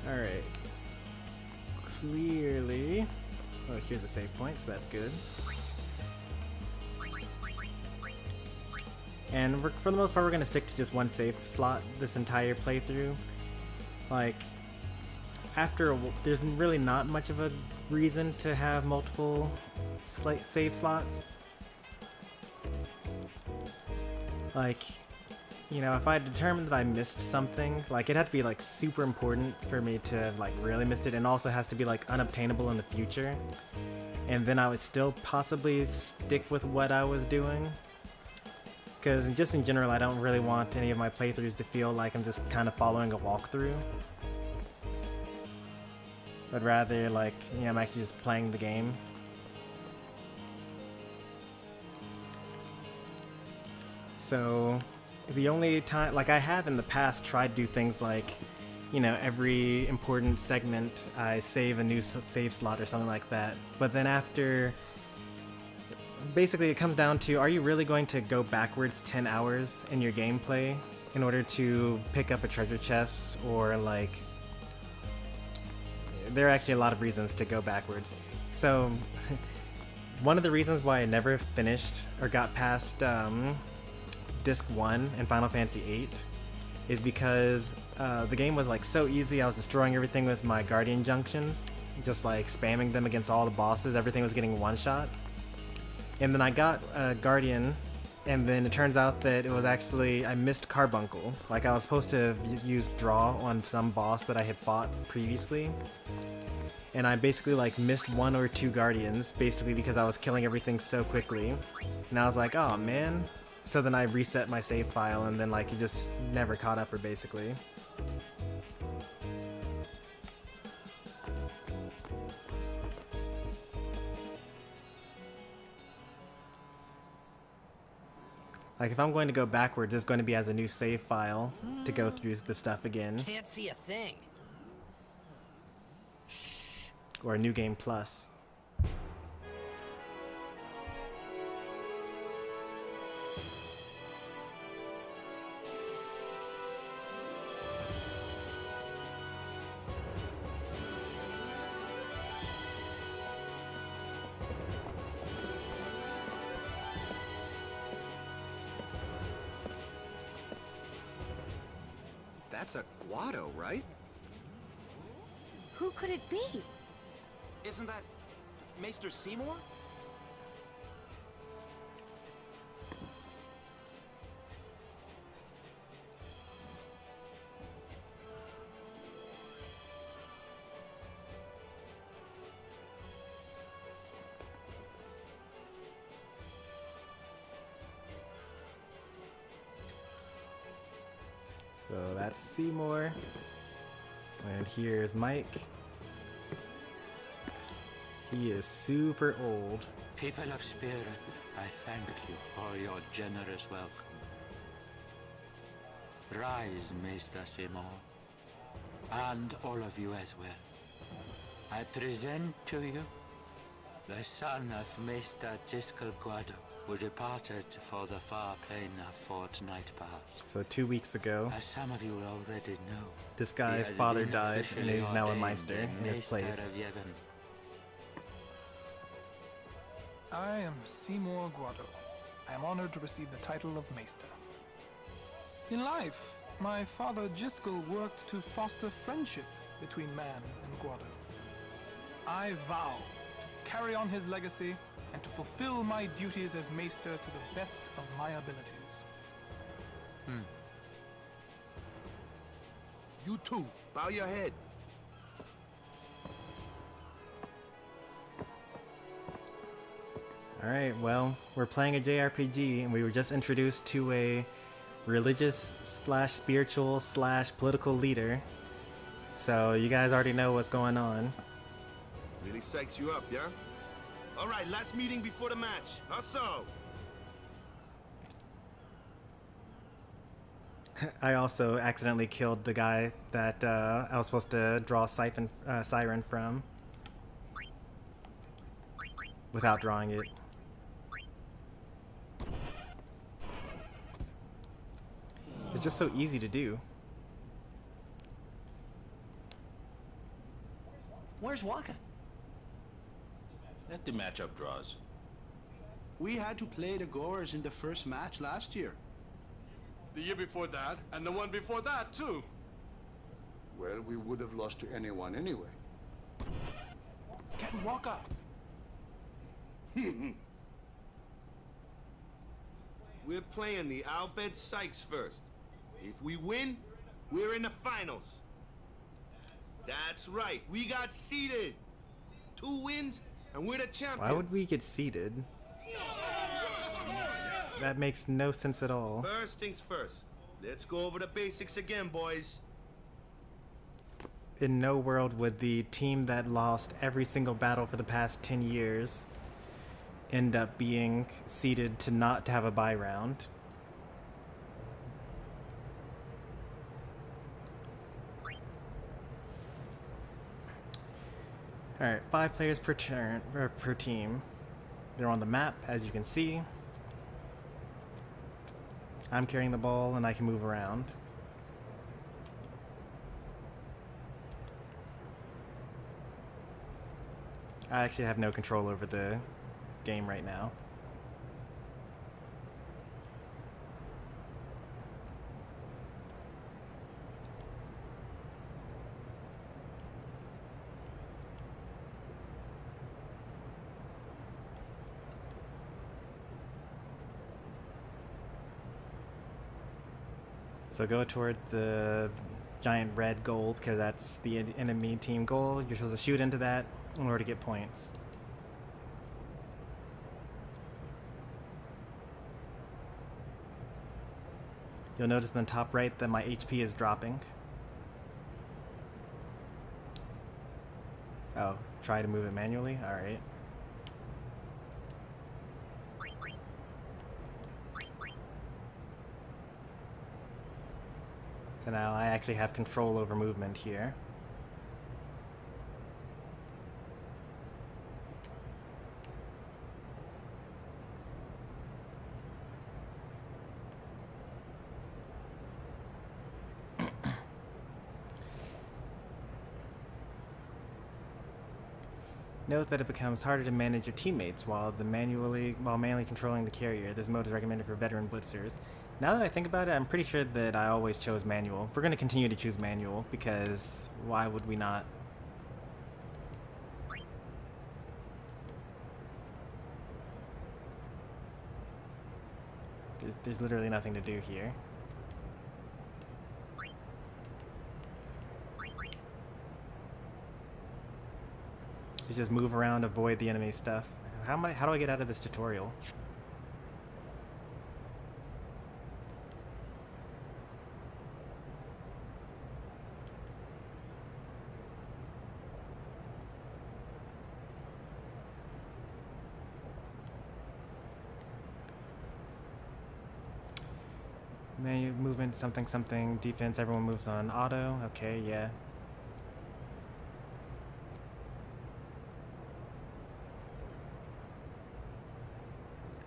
Alright. Clearly... Oh, here's a save point, so that's good. And for the most part, we're going to stick to just one save slot this entire playthrough. Like, there's really not much of a reason to have multiple save slots. Like, you know, if I determined that I missed something, like, it had to be, like, super important for me to have, like, really missed it, and also has to be, like, unobtainable in the future. And then I would still possibly stick with what I was doing. Because just in general, I don't really want any of my playthroughs to feel like I'm just kind of following a walkthrough. But rather, like, you know, I'm actually just playing the game. So, the only time, like, I have in the past tried to do things like, you know, every important segment I save a new save slot or something like that. But then after... Basically, it comes down to, are you really going to go backwards 10 hours in your gameplay in order to pick up a treasure chest, or, like... There are actually a lot of reasons to go backwards. So, one of the reasons why I never finished or got past Disc 1 in Final Fantasy VIII is because the game was, like, so easy. I was destroying everything with my Guardian Junctions, just, like, spamming them against all the bosses. Everything was getting one-shot. And then I got Guardian, and then it turns out that it was actually, I missed Carbuncle. Like, I was supposed to use Draw on some boss that I had fought previously. And I basically, like, missed 1 or 2 Guardians, basically because I was killing everything so quickly. And I was like, oh man. So then I reset my save file, and then, like, it just never caught up her, basically. Like, if I'm going to go backwards, it's going to be as a new save file to go through the stuff again. Can't see a thing. Or a new game plus. That's a Guado, right? Who could it be? Isn't that Maester Seymour? So that's Seymour. And here's Mike. He is super old. People of Spirit, I thank you for your generous welcome. Rise, Maester Seymour, and all of you as well. I present to you the son of Maester Giskel Guado, who departed for the far plain of Fort Nightpath. So 2 weeks ago, As some of you already know, this guy's father died, and he's now a Meister in his place. I am Seymour Guado. I am honored to receive the title of Maester. In life, my father Giskel worked to foster friendship between man and Guado. I vow to carry on his legacy, and to fulfill my duties as Maester to the best of my abilities. You too. Bow your head. Alright, well, we're playing a JRPG, and we were just introduced to a religious slash spiritual slash political leader. So you guys already know what's going on. Really psychs you up, yeah? All right, last meeting before the match. Hustle! I also accidentally killed the guy that I was supposed to draw Siren from without drawing it. It's just so easy to do. Where's Waka? Let the matchup draws. We had to play the Gorers in the first match last year. The year before that, and the one before that, too. Well, we would have lost to anyone anyway. Get Waka! We're playing the Albed Sykes first. If we win, we're in the finals. That's right, we got seeded. 2 wins, and we're the champions. Why would we get seeded? That makes no sense at all. First things first. Let's go over the basics again, boys. In no world would the team that lost every single battle for the past 10 years end up being seeded to not to have a bye round. Alright, 5 players per turn or per team. They're on the map, as you can see. I'm carrying the ball and I can move around. I actually have no control over the game right now. So go towards the giant red goal because that's the enemy team goal. You're supposed to shoot into that in order to get points. You'll notice in the top right that my HP is dropping. Oh, try to move it manually? Alright. So now I actually have control over movement here. Note that it becomes harder to manage your teammates while manually controlling the carrier. This mode is recommended for veteran blitzers. Now that I think about it, I'm pretty sure that I always chose manual. We're going to continue to choose manual because why would we not? There's literally nothing to do here. You just move around, avoid the enemy stuff. How do I get out of this tutorial? Menu movement, something, defense, everyone moves on auto. Okay, yeah.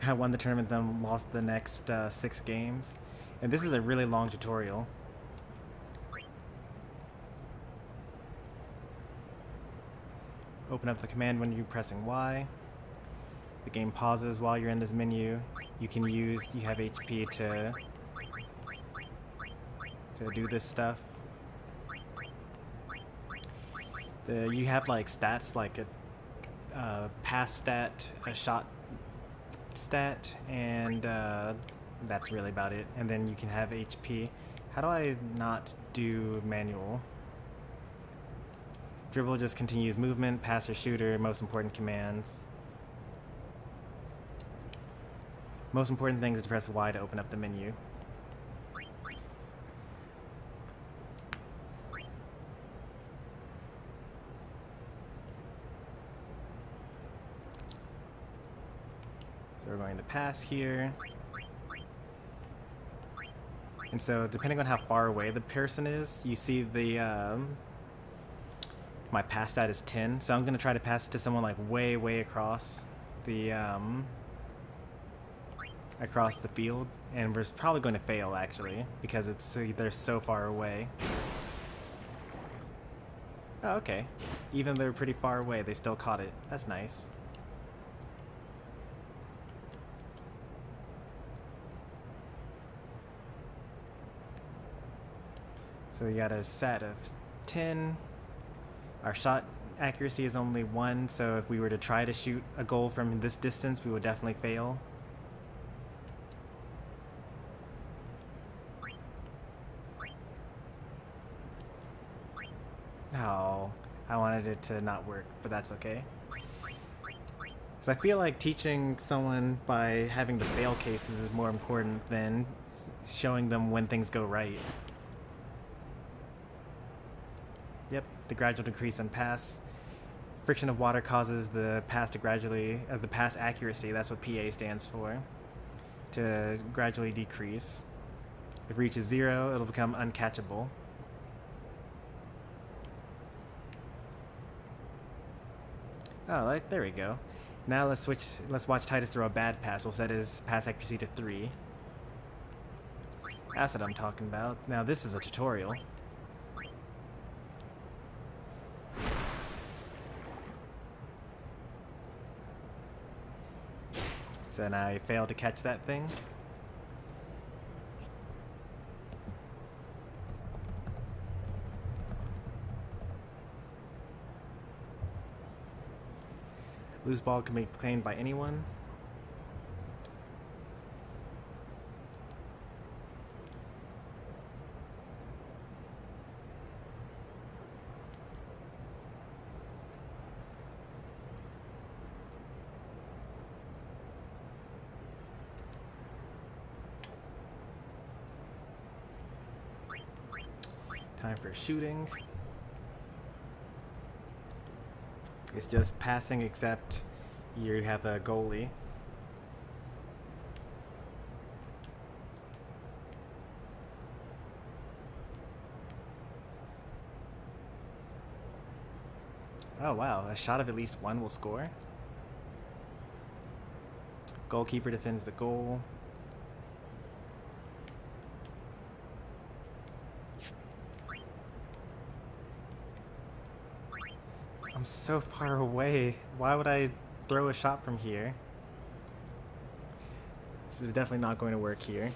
I won the tournament, then lost the next 6 games. And this is a really long tutorial. Open up the command when you're pressing Y. The game pauses while you're in this menu. You have HP to do this stuff. You have like stats like pass stat, a shot stat, and that's really about it. And then you can have HP. How do I not do manual? Dribble just continues movement, pass or shooter, most important commands. Most important thing is to press Y to open up the menu. So we're going to pass here. And so depending on how far away the person is, you see the my pass stat is 10, so I'm going to try to pass it to someone like way across the field, and we're probably going to fail actually because they're so far away. Oh, okay. Even though they're pretty far away, they still caught it. That's nice. So we got a stat of 10. Our shot accuracy is only 1, so if we were to try to shoot a goal from this distance, we would definitely fail. Oh, I wanted it to not work, but that's okay. So I feel like teaching someone by having the fail cases is more important than showing them when things go right. Yep, the gradual decrease in pass. Friction of water causes the pass to the pass accuracy, that's what PA stands for, to gradually decrease. If it reaches 0, it'll become uncatchable. Oh, there we go. Now let's watch Tidus throw a bad pass. We'll set his pass accuracy to 3. That's what I'm talking about. Now this is a tutorial. So now I failed to catch that thing. Loose ball can be claimed by anyone. Time for shooting. It's just passing, except you have a goalie. Oh wow, a shot of at least 1 will score. Goalkeeper defends the goal. I'm so far away. Why would I throw a shot from here? This is definitely not going to work here.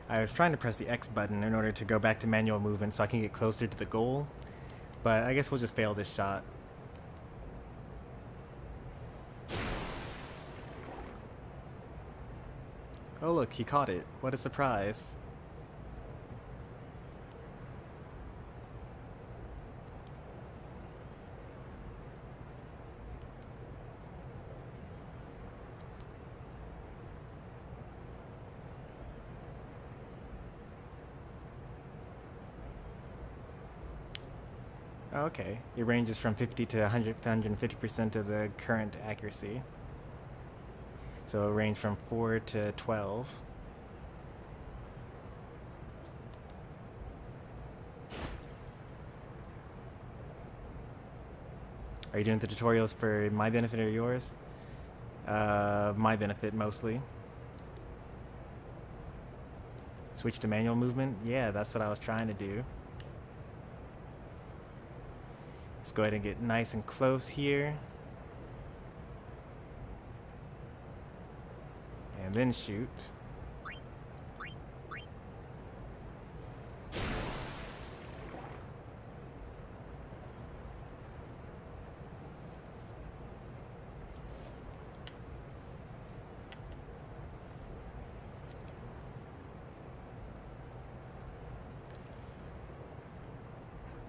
I was trying to press the X button in order to go back to manual movement so I can get closer to the goal, but I guess we'll just fail this shot. Oh look, he caught it. What a surprise. Okay, it ranges from 50 to 150% of the current accuracy. So it'll range from 4 to 12. Are you doing the tutorials for my benefit or yours? My benefit mostly. Switch to manual movement? Yeah, that's what I was trying to do. Let's go ahead and get nice and close here. And then shoot.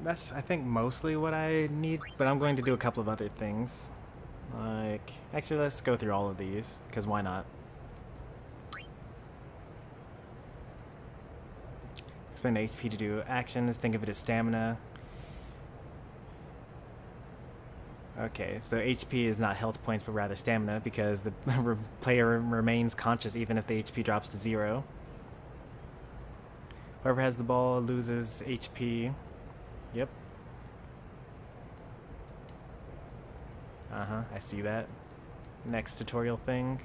That's, I think, mostly what I need, but I'm going to do a couple of other things. Like, actually, let's go through all of these, because why not? Spend HP to do actions, think of it as stamina. Okay, so HP is not health points, but rather stamina, because the player remains conscious even if the HP drops to 0. Whoever has the ball loses HP. Yep. Uh-huh, I see that. Next tutorial thing.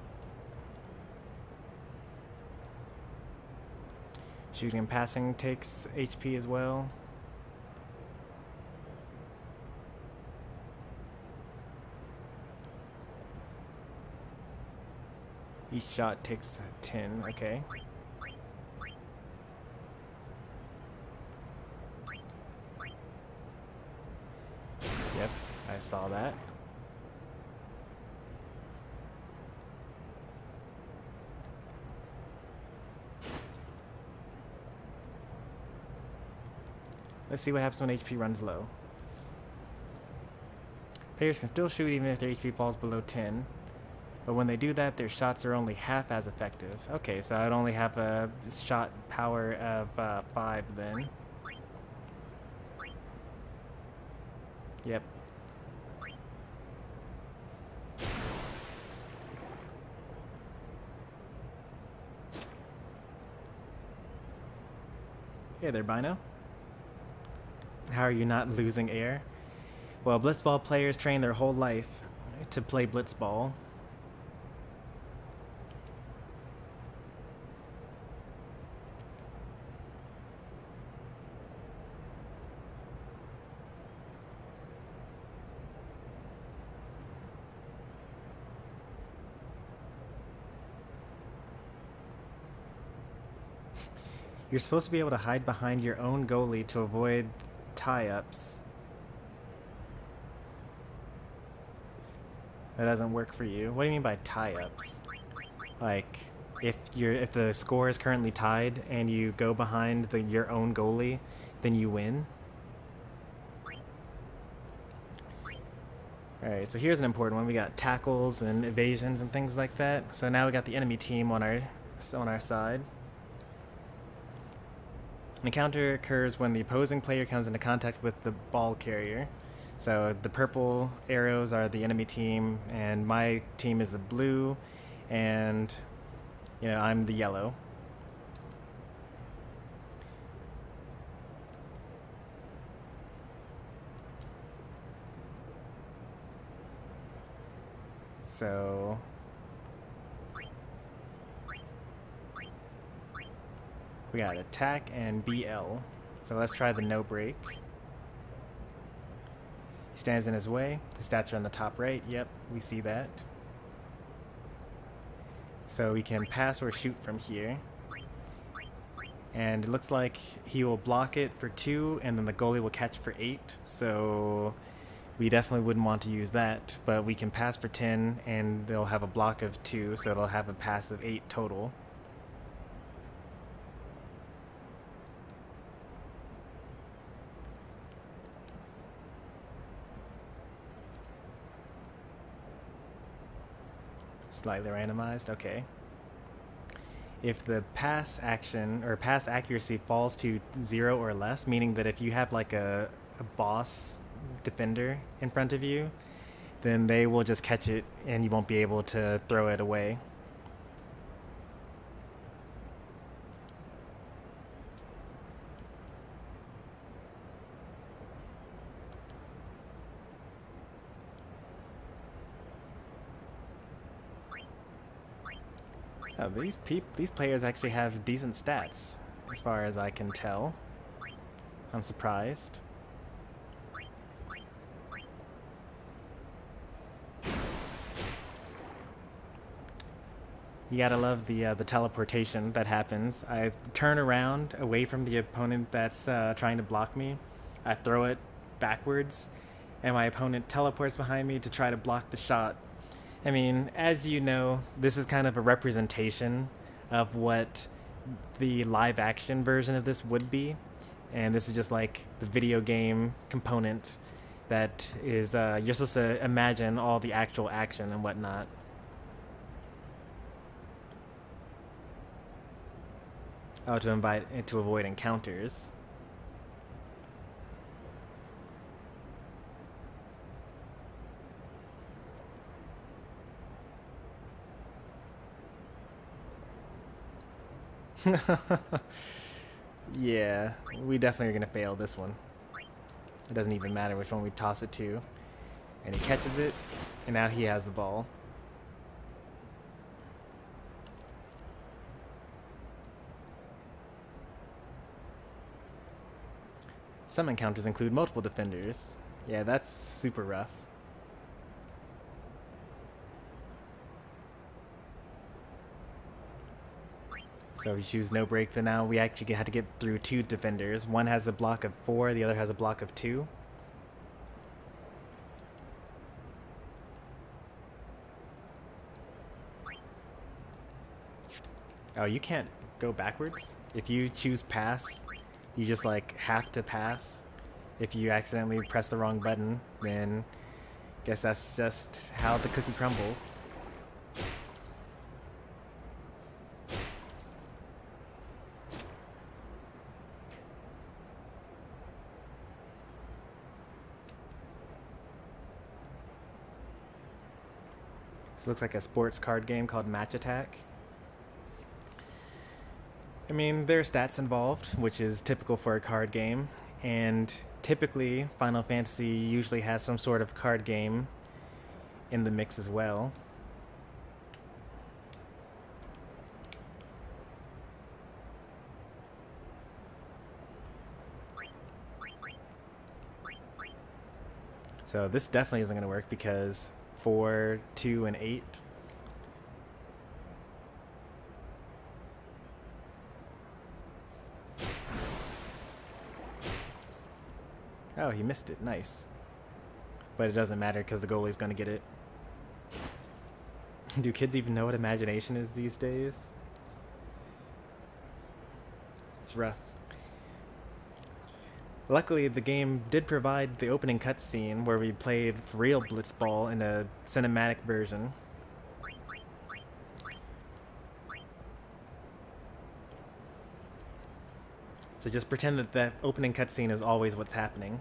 Shooting and passing takes HP as well. Each shot takes 10, okay. Yep, I saw that. Let's see what happens when HP runs low. Players can still shoot even if their HP falls below 10. But when they do that, their shots are only half as effective. Okay, so I'd only have a shot power of 5 then. Yep. Hey there, Bino. How are you not losing air? Well, Blitzball players train their whole life to play Blitzball. You're supposed to be able to hide behind your own goalie to avoid tie-ups. That doesn't work for you. What do you mean by tie-ups? Like, if the score is currently tied and you go behind your own goalie, then you win? Alright, so here's an important one. We got tackles and evasions and things like that. So now we got the enemy team on our side. An encounter occurs when the opposing player comes into contact with the ball carrier. So the purple arrows are the enemy team, and my team is the blue, and I'm the yellow. So we got attack and BL. So let's try the no break. He stands in his way. The stats are on the top right. Yep, we see that. So we can pass or shoot from here. And it looks like he will block it for 2, and then the goalie will catch for 8. So we definitely wouldn't want to use that. But we can pass for 10, and they'll have a block of 2, so it'll have a pass of 8 total. Slightly randomized, okay. If the pass action or pass accuracy falls to 0 or less, meaning that if you have like a boss defender in front of you, then they will just catch it and you won't be able to throw it away. Oh, these players actually have decent stats, as far as I can tell. I'm surprised. You gotta love the teleportation that happens. I turn around away from the opponent that's trying to block me. I throw it backwards, and my opponent teleports behind me to try to block the shot. I mean, as you know, this is kind of a representation of what the live action version of this would be. and this is just like the video game component that is you're supposed to imagine all the actual action and whatnot. Oh, to avoid encounters. Yeah, we definitely are gonna fail this one. It doesn't even matter which one we toss it to. And he catches it, and now he has the ball. Some encounters include multiple defenders. Yeah, that's super rough. So if you choose no break, then now we actually had to get through 2 defenders. One has a block of 4, the other has a block of 2. Oh, you can't go backwards? If you choose pass, you just like have to pass. If you accidentally press the wrong button, then guess that's just how the cookie crumbles. This looks like a sports card game called Match Attack. I mean, there are stats involved, which is typical for a card game, and typically Final Fantasy usually has some sort of card game in the mix as well. So this definitely isn't going to work because 4, 2, and 8. Oh, he missed it. Nice. But it doesn't matter because the goalie's going to get it. Do kids even know what imagination is these days? It's rough. Luckily, the game did provide the opening cutscene where we played real Blitzball in a cinematic version. So just pretend that that opening cutscene is always what's happening.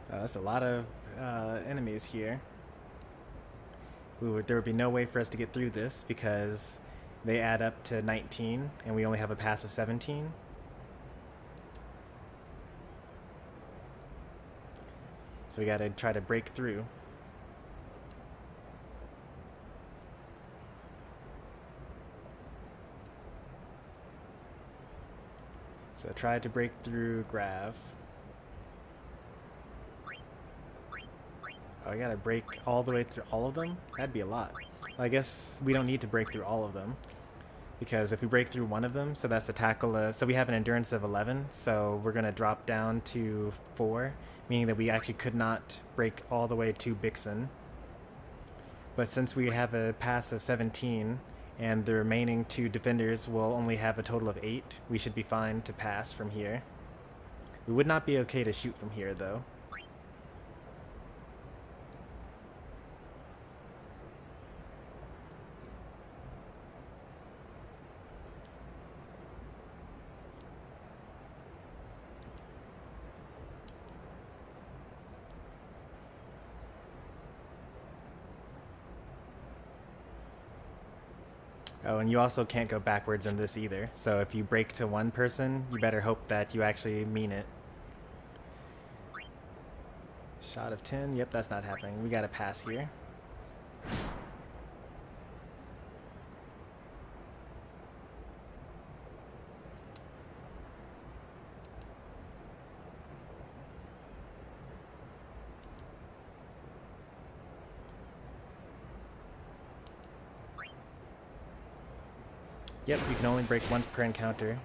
That's a lot of enemies here. There would be no way for us to get through this because they add up to 19 and we only have a pass of 17. So we gotta try to break through. So try to break through Grav. Oh, I gotta break all the way through all of them? That'd be a lot. Well, I guess we don't need to break through all of them. Because if we break through one of them, so that's a tackle, so we have an endurance of 11, so we're gonna drop down to 4, meaning that we actually could not break all the way to Bixen. But since we have a pass of 17, and the remaining 2 defenders will only have a total of 8, we should be fine to pass from here. We would not be okay to shoot from here, though. Oh, and you also can't go backwards in this either. So if you break to one person, you better hope that you actually mean it. Shot of 10. Yep, that's not happening. We gotta pass here. Yep, you can only break once per encounter.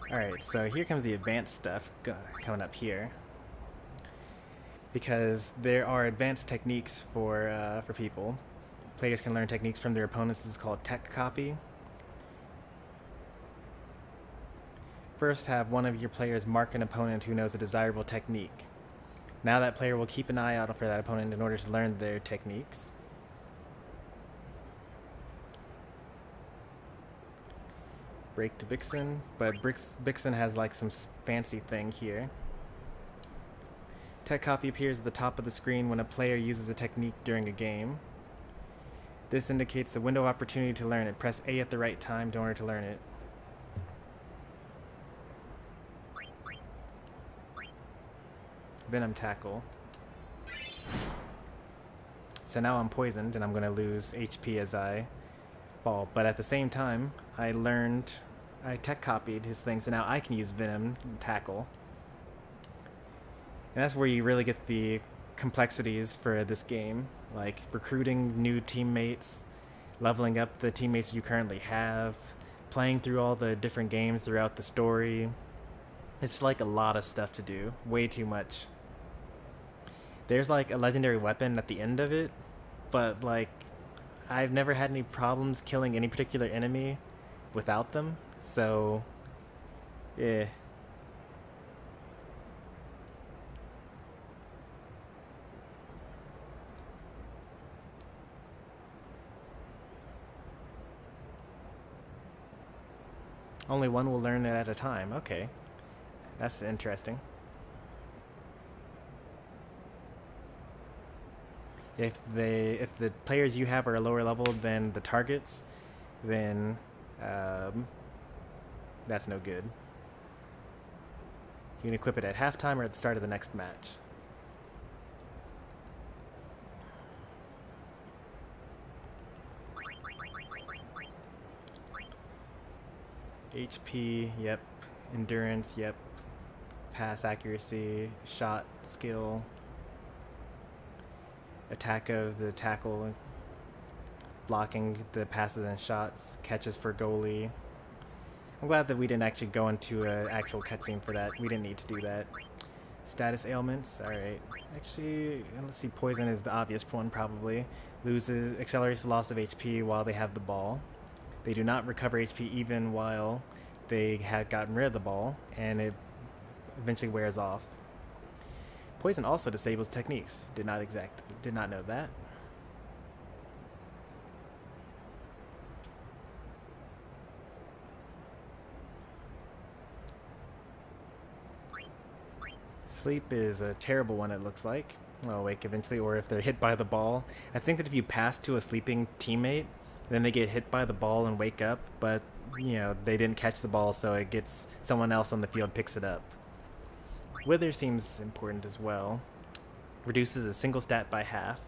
Alright, so here comes the advanced stuff coming up here. Because there are advanced techniques for people. Players can learn techniques from their opponents. This is called tech copy. First, have one of your players mark an opponent who knows a desirable technique. Now that player will keep an eye out for that opponent in order to learn their techniques. Break to Bixen, but Bixen has like some fancy thing here. Tech copy appears at the top of the screen when a player uses a technique during a game. This indicates a window of opportunity to learn it. Press A at the right time in order to learn it. Venom Tackle. So now I'm poisoned and I'm going to lose HP as I fall. But at the same time, I tech copied his thing, so now I can use Venom Tackle. And that's where you really get the complexities for this game, like recruiting new teammates, leveling up the teammates you currently have, playing through all the different games throughout the story. It's like a lot of stuff to do, way too much. There's like a legendary weapon at the end of it, but like I've never had any problems killing any particular enemy without them, so yeah. Only one will learn it at a time. Okay. That's interesting. If the players you have are lower level than the targets, then that's no good. You can equip it at halftime or at the start of the next match. HP, yep. Endurance, yep. Pass accuracy, shot skill. Attack of the tackle, blocking the passes and shots, catches for goalie. I'm glad that we didn't actually go into an actual cutscene for that. We didn't need to do that. Status ailments, alright. Actually, let's see, poison is the obvious one probably. Accelerates the loss of HP while they have the ball. They do not recover HP even while they had gotten rid of the ball, and it eventually wears off. Poison also disables techniques. Did not know that. Sleep is a terrible one, it looks like. They'll wake eventually, or if they're hit by the ball. I think that if you pass to a sleeping teammate, then they get hit by the ball and wake up, but you know, they didn't catch the ball, so it gets someone else on the field picks it up. Wither seems important as well. Reduces a single stat by half.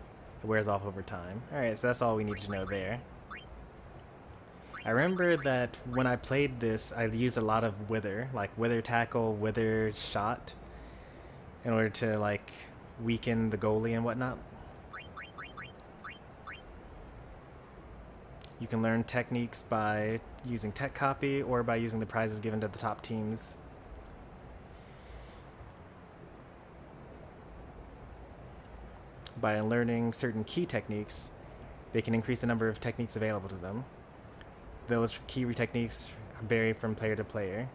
It wears off over time. Alright, so that's all we need to know there. I remember that when I played this, I used a lot of Wither, like Wither Tackle, Wither Shot, in order to like weaken the goalie and whatnot. You can learn techniques by using tech copy or by using the prizes given to the top teams. By learning certain key techniques, they can increase the number of techniques available to them. Those key techniques vary from player to player.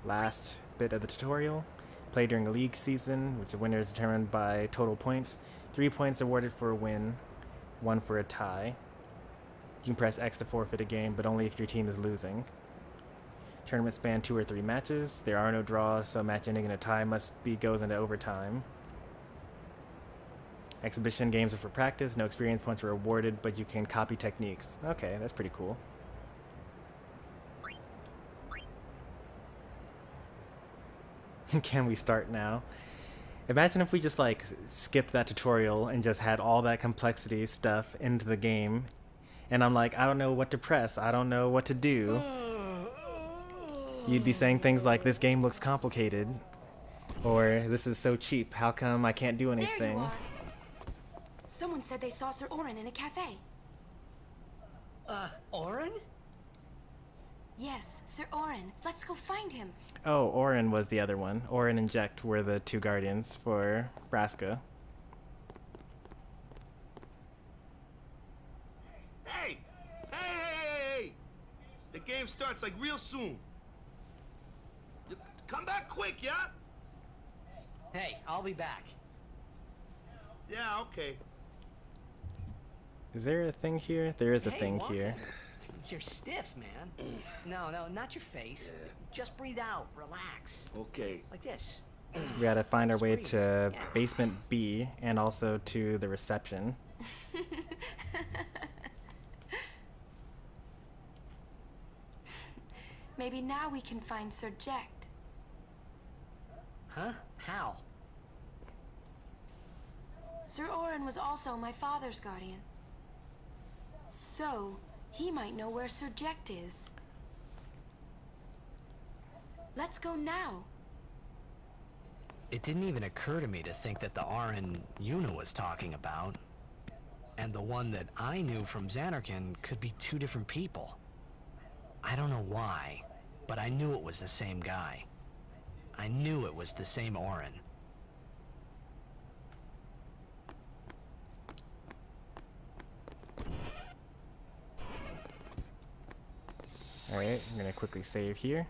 Last bit of the tutorial. Play during a league season, which the winner is determined by total points. 3 points awarded for a win, 1 for a tie. You can press X to forfeit a game, but only if your team is losing. Tournaments span 2 or 3 matches. There are no draws, so a match ending in a tie goes into overtime. Exhibition games are for practice. No experience points are awarded, but you can copy techniques. Okay, that's pretty cool. Can we start now? Imagine if we just like skipped that tutorial and just had all that complexity stuff into the game, and I'm like, I don't know what to press, I don't know what to do. You'd be saying things like, this game looks complicated, or this is so cheap, how come I can't do anything? There you are. Someone said they saw Sir Orin in a cafe. Orin? Yes, Sir Orin. Let's go find him. Oh, Orin was the other one. Orin and Jekt were the two guardians for Braska. Hey! Hey! The game starts like real soon. Come back quick, yeah? Hey, I'll be back. Yeah, okay. Is there a thing here? There is a Hey, thing walk here. it. You're stiff, man. No, not your face. Just breathe out. Relax. Okay. Like this. We gotta find our way breathe. to Yeah. basement B and also to the reception. Maybe now we can find Sir Jekt. Huh? How? Sir Orin was also my father's guardian. So, he might know where Sir Jekt is. Let's go now. It didn't even occur to me to think that the Orin Yuna was talking about, and the one that I knew from Xanarkin could be two different people. I don't know why, but I knew it was the same guy. I knew it was the same Orin. Alright, I'm gonna quickly save here.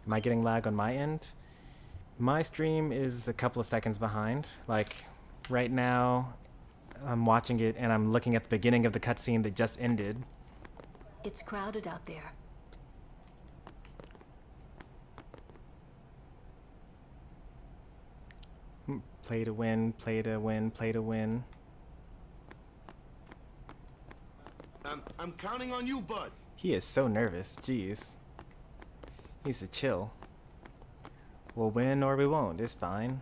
Am I getting lag on my end? My stream is a couple of seconds behind. Like, right now, I'm watching it and I'm looking at the beginning of the cutscene that just ended. It's crowded out there. Play to win, play to win, play to win. I'm counting on you, bud. He is so nervous, jeez. He needs to chill. We'll win or we won't, it's fine.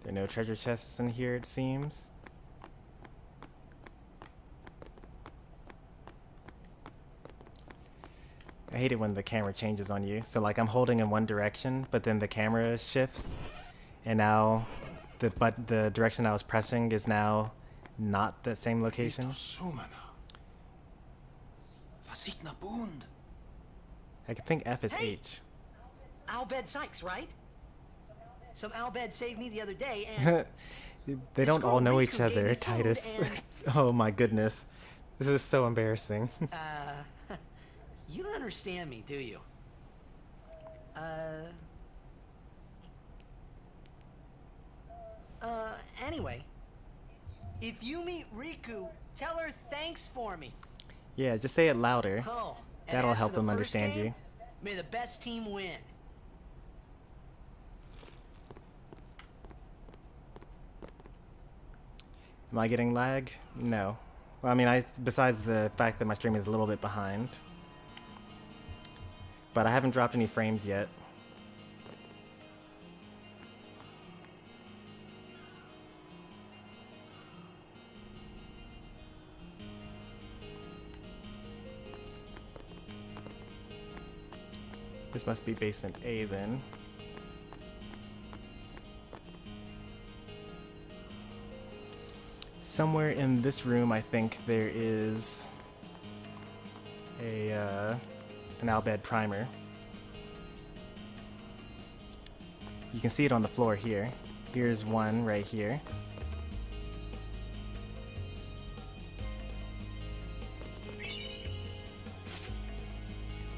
There are no treasure chests in here, it seems. I hate it when the camera changes on you. So like I'm holding in one direction, but then the camera shifts, and now the direction I was pressing is now not that same location. I think F is Hey! H. Albed Sykes, right? Some Albed saved me the other day, and They don't all know each Riku gave other, me food Tidus. Oh my goodness. This is so embarrassing. You don't understand me, do you? Anyway, if you meet Riku, tell her thanks for me. Yeah, just say it louder. Oh, and That'll as help for the them first understand game, you. May the best team win. Am I getting lag? No. Well, I mean, besides the fact that my stream is a little bit behind. But I haven't dropped any frames yet. This must be basement A then. Somewhere in this room, I think there is an Albed primer. You can see it on the floor here. Here's one right here.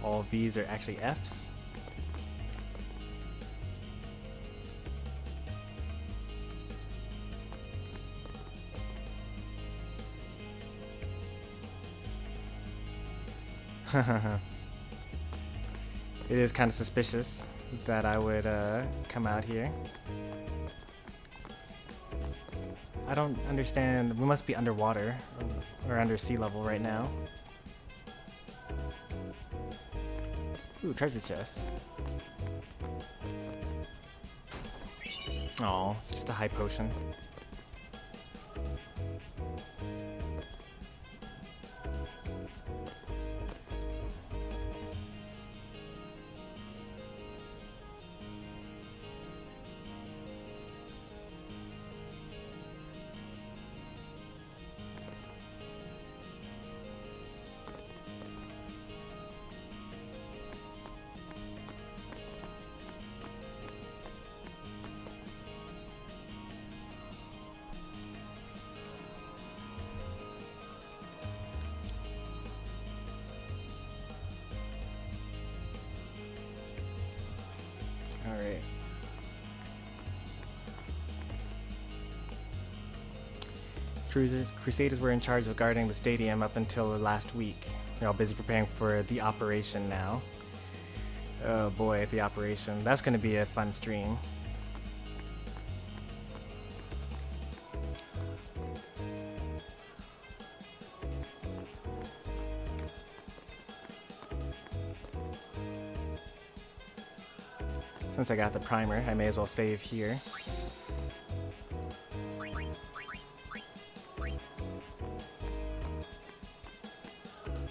All of these are actually Fs. It is kind of suspicious that I would come out here. I don't understand. We must be underwater or under sea level right now. Ooh, treasure chest. Oh, it's just a high potion. Crusaders were in charge of guarding the stadium up until last week. They're all busy preparing for the operation now. Oh boy, the operation. That's going to be a fun stream. Since I got the primer, I may as well save here.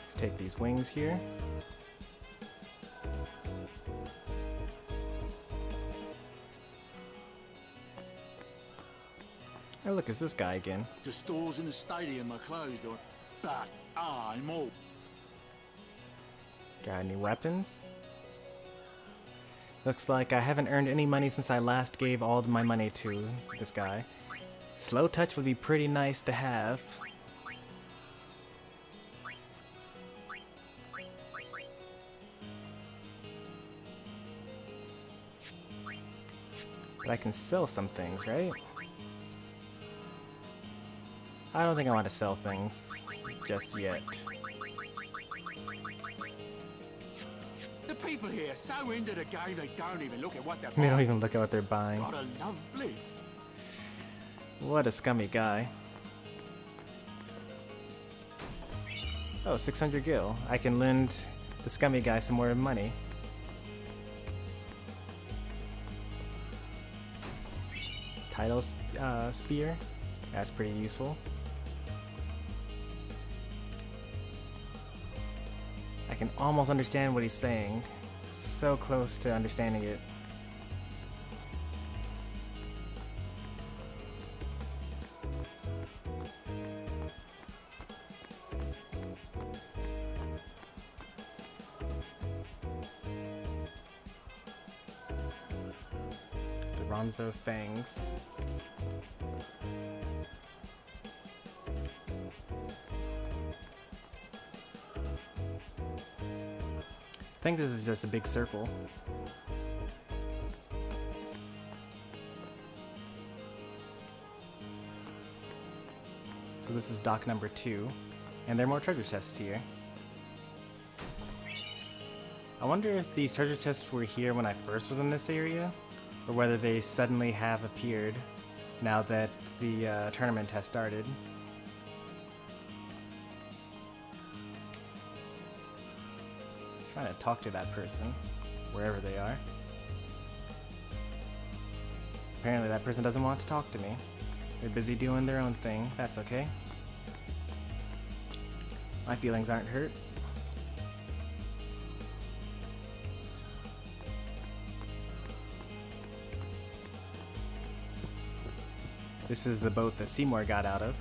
Let's take these wings here. Oh look, it's this guy again. The stores in the stadium are closed, but I'm all. Got any weapons? Looks like I haven't earned any money since I last gave all of my money to this guy. Slow touch would be pretty nice to have. But I can sell some things, right? I don't think I want to sell things just yet. The people here so into the game they don't even look at what they're They buying. don't even look at what they're buying. Gotta love Blitz. What a scummy guy. Oh, 600 gil. I can lend the scummy guy some more money. Tidus spear. That's pretty useful. I can almost understand what he's saying. So close to understanding it. The Ronzo fangs. I think this is just a big circle. So this is dock number 2, and there are more treasure chests here. I wonder if these treasure chests were here when I first was in this area, or whether they suddenly have appeared now that the tournament has started. Trying to talk to that person, wherever they are. Apparently that person doesn't want to talk to me. They're busy doing their own thing. That's okay. My feelings aren't hurt. This is the boat that Seymour got out of.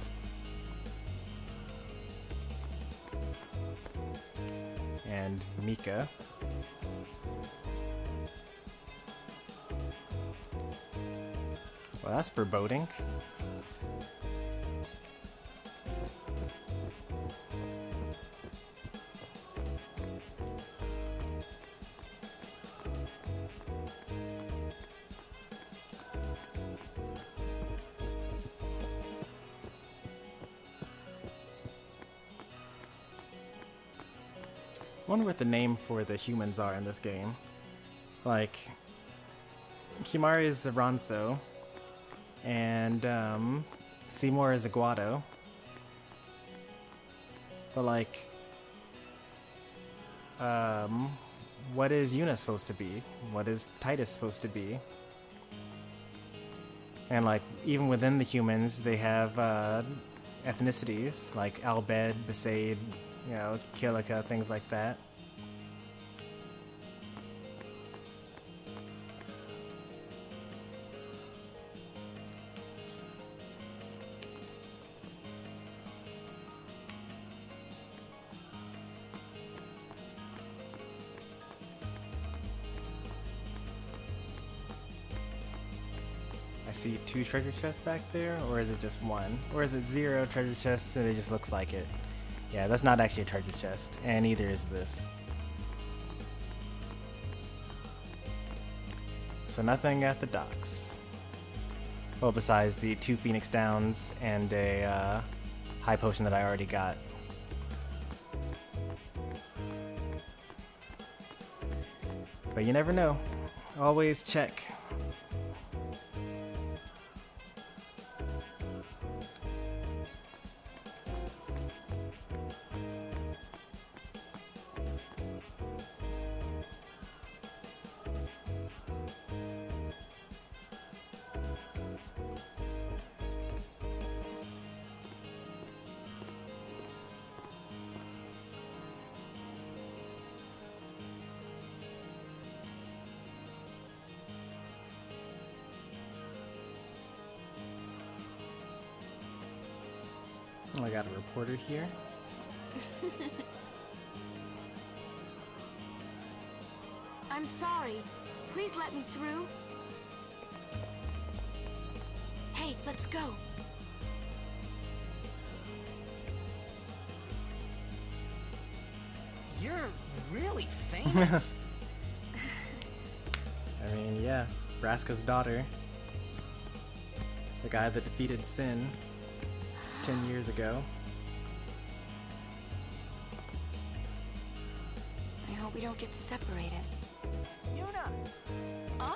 And Mika. Well, that's foreboding. I wonder what the name for the humans are in this game. Like, Kimari is the Ronso, and Seymour is a Guado. But like, what is Yuna supposed to be? What is Tidus supposed to be? And like, even within the humans, they have ethnicities like Albed, Besaid, you know, Kilika, things like that. I see 2 treasure chests back there, or is it just 1? Or is it 0 treasure chests and it just looks like it? Yeah, that's not actually a treasure chest, and neither is this. So nothing at the docks. Well, besides the 2 Phoenix Downs and a high potion that I already got. But you never know. Always check. Oh, I got a reporter here. I'm sorry. Please let me through. Hey, let's go. You're really famous. I mean, yeah, Braska's daughter. The guy that defeated Sin 10 years ago. I hope we don't get separated. Yuna! Huh?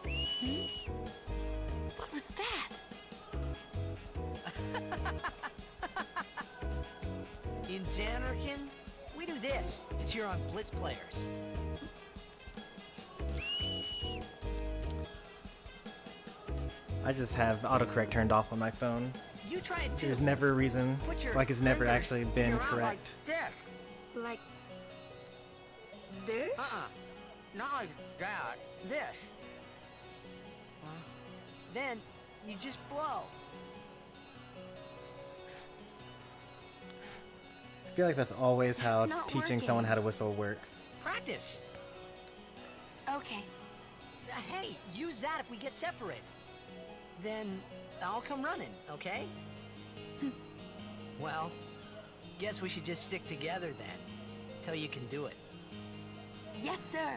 Hmm? What was that? In Xanarkin, we do this to cheer on Blitz players. I just have autocorrect turned off on my phone. You try it too. There's never a reason, like it's never fingers actually been around correct. Like this. Like this? Not like that. This. Then you just blow. I feel like that's always how not teaching working. someone how to whistle works. Practice. Okay. Hey, use that if we get separated. Then I'll come running, okay? Well, guess we should just stick together then, till you can do it. Yes, sir.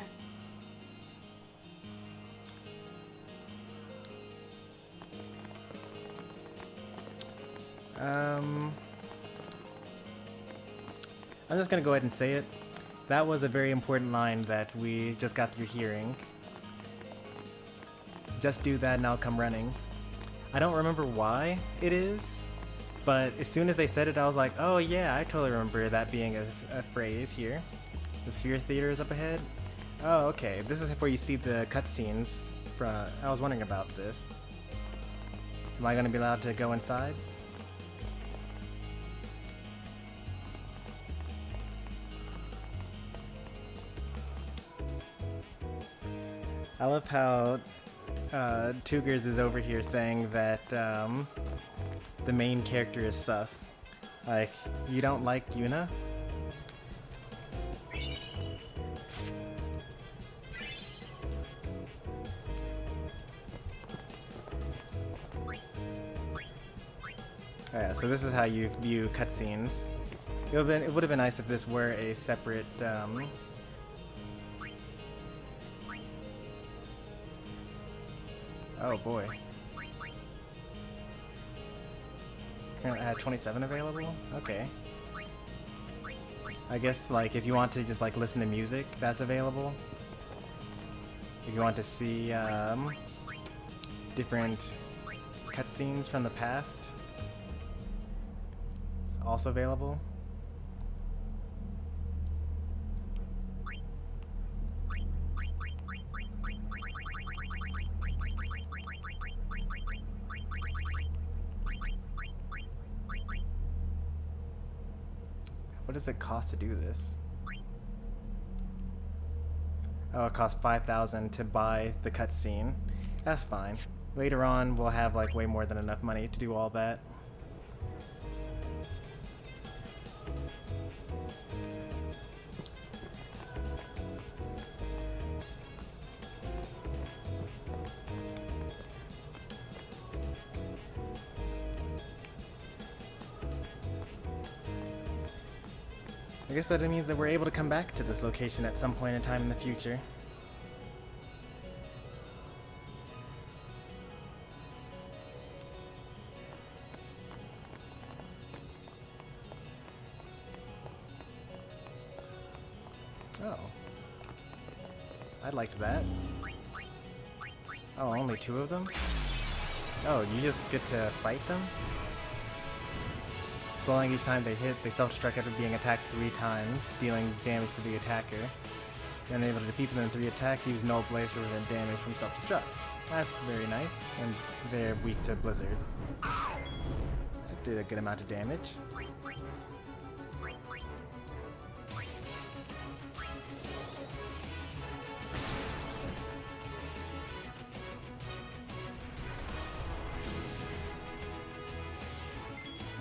I'm just gonna go ahead and say it. That was a very important line that we just got through hearing. Just do that and I'll come running. I don't remember why it is, but as soon as they said it, I was like, oh yeah, I totally remember that being a phrase here. The Sphere Theater is up ahead. Oh, okay. This is where you see the cutscenes. I was wondering about this. Am I going to be allowed to go inside? I love how Tugers is over here saying that the main character is sus. Like, you don't like Yuna? Alright, so this is how you view cutscenes. It would have been nice if this were a separate oh boy. Currently I have 27 available? Okay. I guess like if you want to just like listen to music, that's available. If you want to see different cutscenes from the past, it's also available. What does it cost to do this? Oh, it costs 5,000 to buy the cutscene. That's fine. Later on, we'll have like way more than enough money to do all that. I guess that means that we're able to come back to this location at some point in time in the future. Oh. I liked that. Oh, only 2 of them? Oh, you just get to fight them? Swelling each time they hit, they self-destruct after being attacked 3 times, dealing damage to the attacker. You're unable to defeat them in 3 attacks, use Null Blaze to prevent damage from self-destruct. That's very nice, and they're weak to Blizzard. That did a good amount of damage.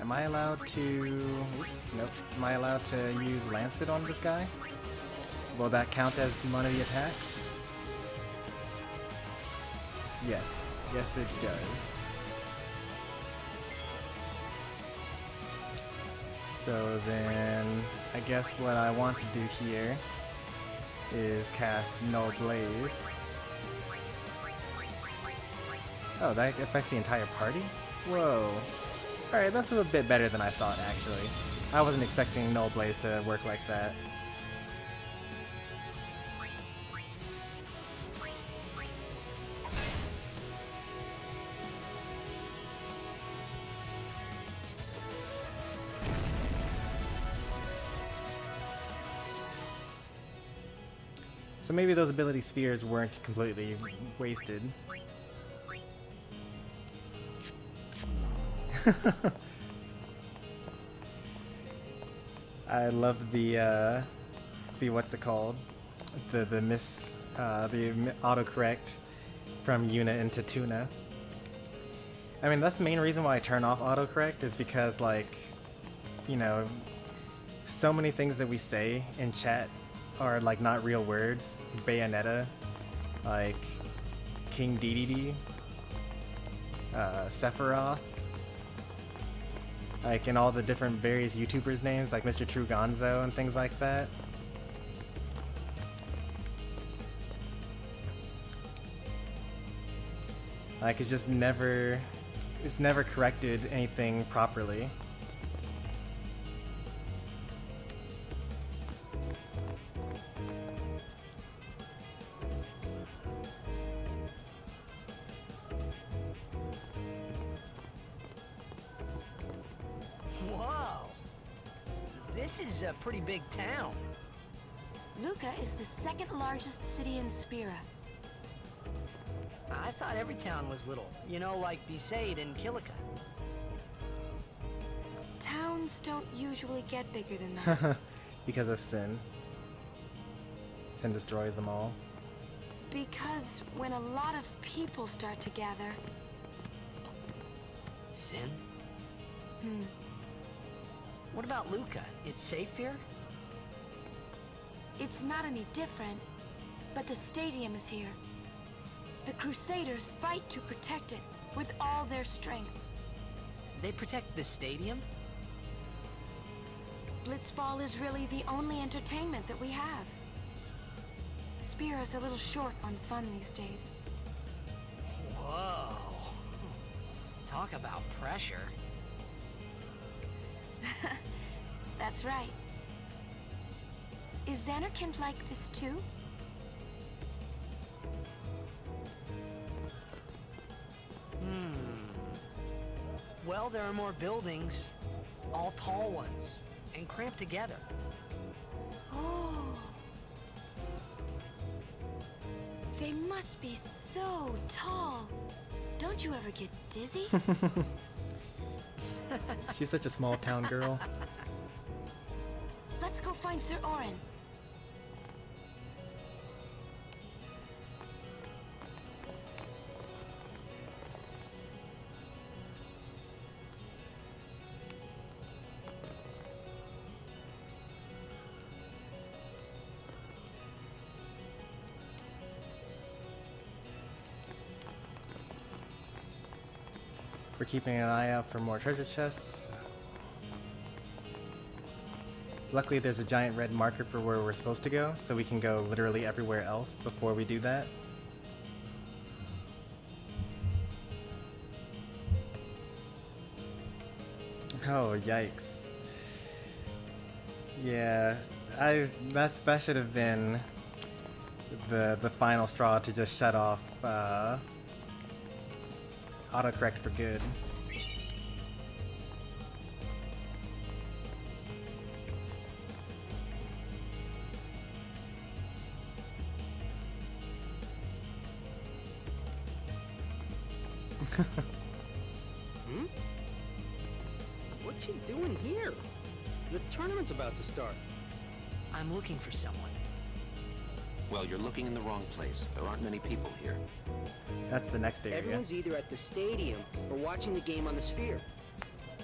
Am I allowed to... Oops, nope. Am I allowed to use Lancet on this guy? Will that count as one of the attacks? Yes. Yes, it does. So then, I guess what I want to do here is cast Null Blaze. Oh, that affects the entire party? Whoa. Alright, that's a little bit better than I thought, actually. I wasn't expecting Null Blaze to work like that. So maybe those ability spheres weren't completely wasted. I love the what's it called? The autocorrect from Yuna into Tuna. I mean, that's the main reason why I turn off autocorrect, is because, like, you know, so many things that we say in chat are like not real words. Bayonetta, like King Dedede, Sephiroth, like, and all the different various YouTubers' names, like Mr. True Gonzo and things like that. Like, it's never corrected anything properly. Whoa! This is a pretty big town. Luca is the 2nd largest city in Spira. I thought every town was little. You know, like Besaid and Kilika. Towns don't usually get bigger than that. Because of Sin. Sin destroys them all. Because when a lot of people start to gather... Sin? What about Luca? It's safe here? It's not any different, but the stadium is here. The Crusaders fight to protect it with all their strength. They protect the stadium? Blitzball is really the only entertainment that we have. Spira's a little short on fun these days. Whoa. Talk about pressure. That's right. Is Xanarkand like this too? Well, there are more buildings, all tall ones, and cramped together. Oh. They must be so tall. Don't you ever get dizzy? She's such a small town girl. Let's go find Sir Orin. We're keeping an eye out for more treasure chests. Luckily, there's a giant red marker for where we're supposed to go, so we can go literally everywhere else before we do that. Oh, yikes. Yeah, That should have been the final straw to just shut off autocorrect for good. Hmm? What you doing here? The tournament's about to start. I'm looking for someone. Well, you're looking in the wrong place. There aren't many people here. That's the next area. Everyone's either at the stadium or watching the game on the Sphere.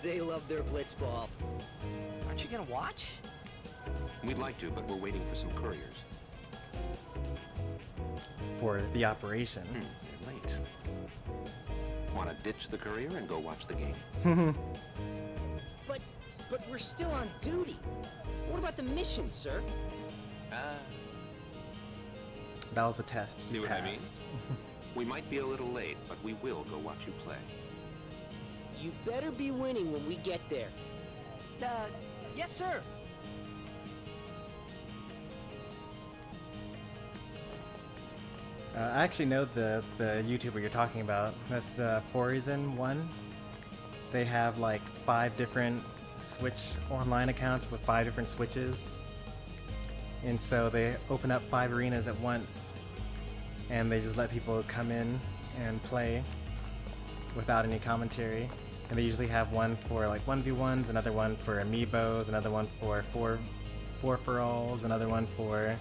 They love their Blitzball. Aren't you gonna watch? We'd like to, but we're waiting for some couriers. For the operation. They're late. Want to ditch the courier and go watch the game? But we're still on duty. What about the mission, sir? That was a test. See what I mean? We might be a little late, but we will go watch you play. You better be winning when we get there. Yes, sir. I actually know the YouTuber you're talking about. That's the Forizon one. They have like 5 different Switch online accounts with 5 different Switches. And so they open up 5 arenas at once. And they just let people come in and play without any commentary. And they usually have one for like 1v1s, another one for amiibos, another one for 4-for-alls, another one for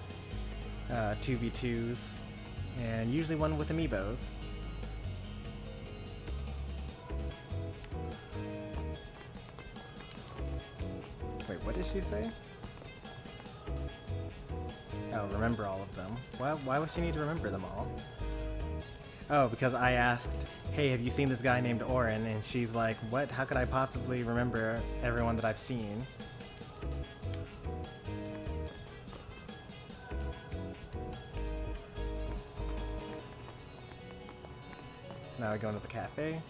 2v2s. And usually one with amiibos. Wait, what did she say? Oh, remember all of them. Why would she need to remember them all? Oh, because I asked, hey, have you seen this guy named Orin? And she's like, what? How could I possibly remember everyone that I've seen? So now we go into the cafe.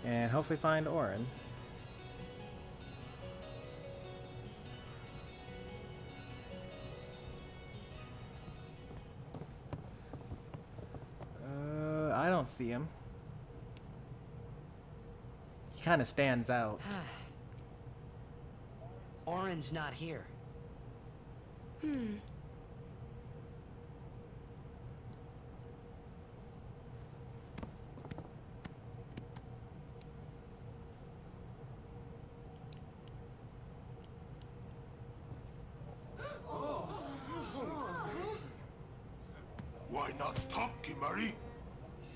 And hopefully find Orin. I don't see him. He kind of stands out. Orin's not here. Why not talk, Kimari?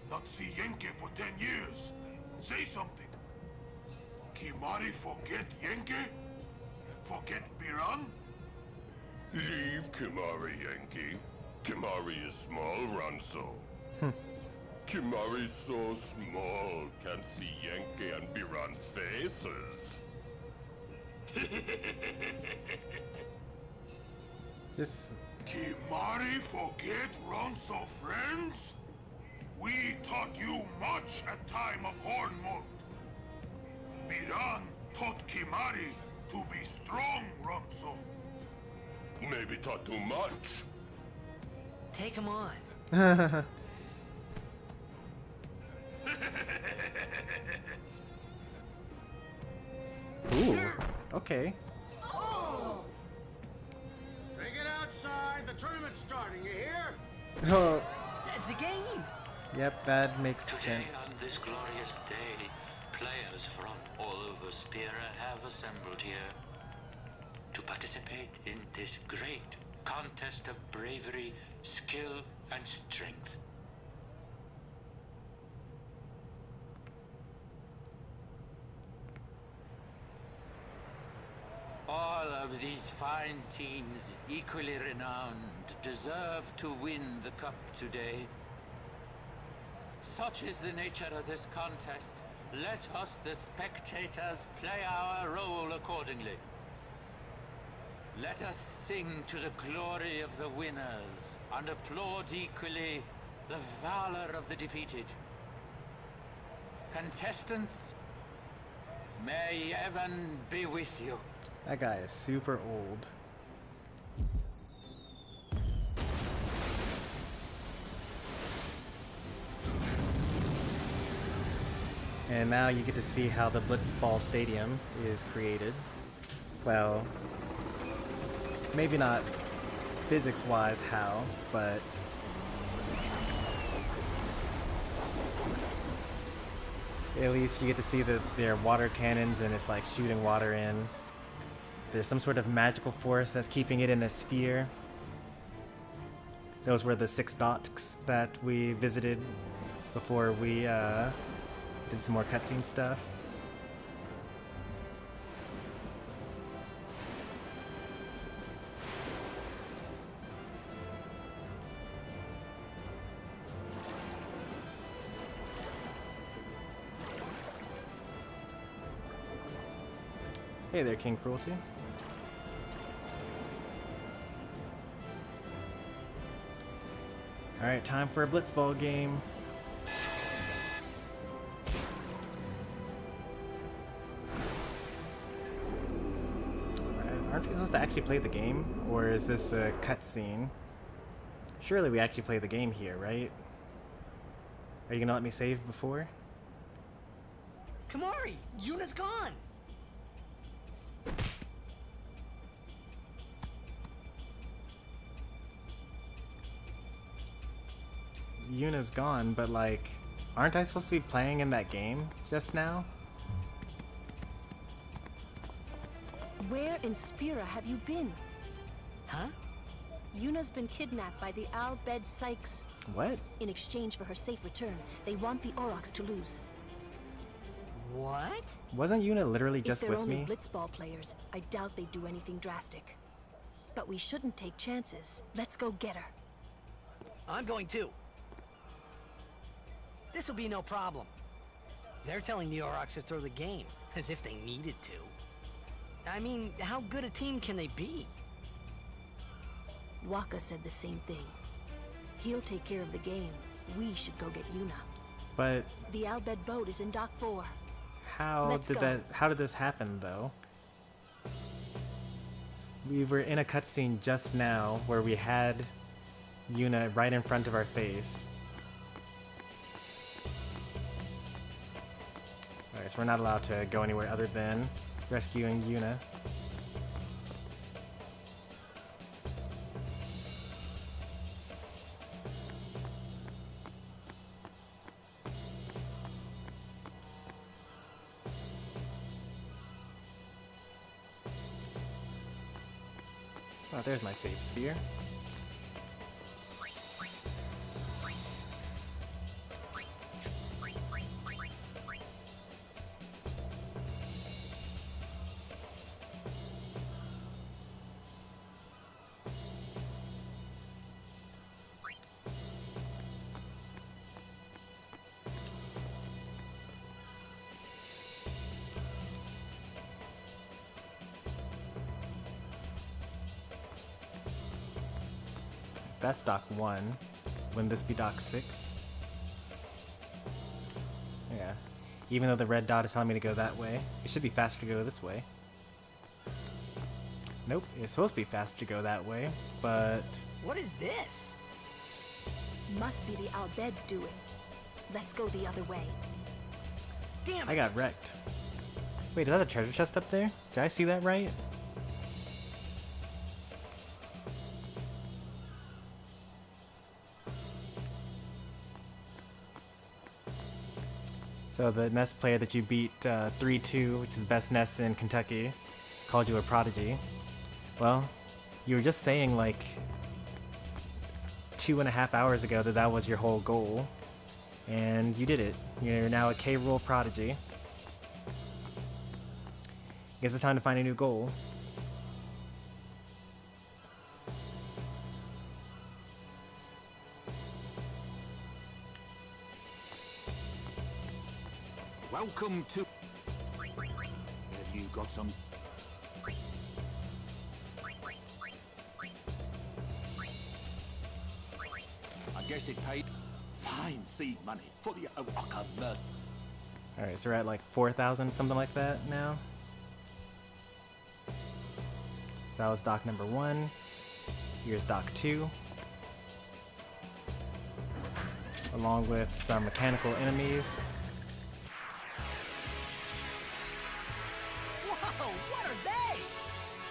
Not see Yenke for 10 years. Say something. Kimari forget Yenke? Forget Biran? Leave Kimari, Yenke. Kimari is small, Ranso. Kimari's so small, can't see Yenke and Biran's faces. Just... Kimari forget Ronso friends? We taught you much at time of Hornmold. Biran taught Kimari to be strong, Ronso. Maybe taught too much. Take him on. Ooh, okay. Bring it outside. The tournament's starting. You hear? Oh. The game. Yep, that makes Today, sense. on this glorious day, players from all over Spira have assembled here to participate in this great contest of bravery, skill, and strength. All of these fine teams, equally renowned, deserve to win the cup today. Such is the nature of this contest. Let us, the spectators, play our role accordingly. Let us sing to the glory of the winners and applaud equally the valor of the defeated. Contestants, May heaven be with you. That guy is super old. And now you get to see how the Blitzball Stadium is created. Well, maybe not physics-wise how, but at least you get to see that there are water cannons and it's like shooting water in. There's some sort of magical force that's keeping it in a sphere. Those were the 6 docks that we visited before we did some more cutscene stuff. Hey there, King Cruelty. Alright, time for a Blitzball game. Aren't we supposed to actually play the game? Or is this a cutscene? Surely we actually play the game here, right? Are you gonna let me save before? Kamari, Yuna's gone. Yuna's gone, but like, aren't I supposed to be playing in that game just now? Where in Spira have you been? Huh? Yuna's been kidnapped by the Al Bhed Sykes. What? In exchange for her safe return, they want the Aurochs to lose. What? Wasn't Yuna literally just if they're with only me? Blitzball players, I doubt they'd do anything drastic. But we shouldn't take chances. Let's go get her. I'm going too. This'll be no problem. They're telling the Aurochs to throw the game, as if they needed to. I mean, how good a team can they be? Waka said the same thing. He'll take care of the game. We should go get Yuna. But The Al Bhed boat is in Dock 4. how did this happen though? We were in a cutscene just now where we had Yuna right in front of our face. Alright, so we're not allowed to go anywhere other than rescuing Yuna. Oh, there's my save sphere. That's dock 1. Wouldn't this be dock 6? Yeah. Even though the red dot is telling me to go that way, it should be faster to go this way. Nope, it's supposed to be faster to go that way, but... What is this? Must be the Al Bhed's doing. Let's go the other way. Damn it! I got wrecked. Wait, is that a treasure chest up there? Did I see that right? So the NES player that you beat 3-2, which is the best NES in Kentucky, called you a prodigy. Well, you were just saying like 2.5 hours ago that that was your whole goal, and you did it. You're now a K-Rool prodigy. Guess it's time to find a new goal. Welcome to... Have you got some... I guess it paid fine seed money for the O'aka murder. Alright, so we're at like 4,000, something like that now. So that was dock number 1. Here's dock 2. Along with some mechanical enemies. Whoa, what are they?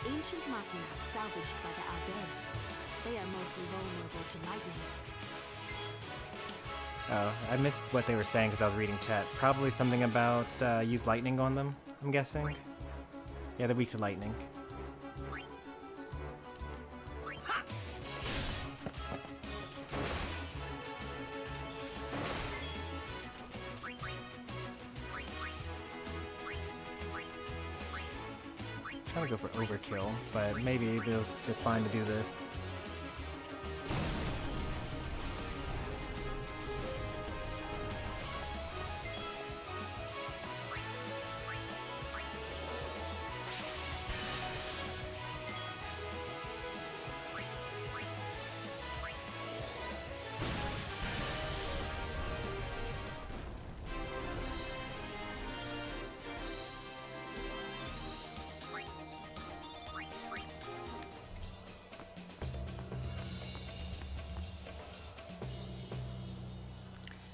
Ancient machina salvaged by the Al-Bed. They are mostly vulnerable to lightning. Oh, I missed what they were saying because I was reading chat. Probably something about use lightning on them, I'm guessing. Yeah, they're weak to lightning. Trying to go for overkill, but maybe it's just fine to do this.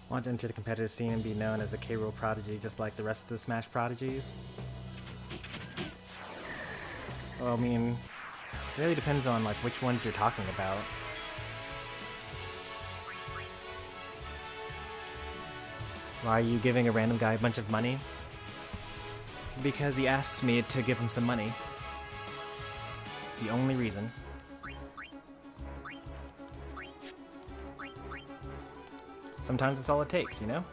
Want to enter the competitive scene and be known as a K-Rool prodigy just like the rest of the Smash prodigies? Well, I mean, it really depends on like which ones you're talking about. Why are you giving a random guy a bunch of money? Because he asked me to give him some money. It's the only reason. Sometimes it's all it takes, you know?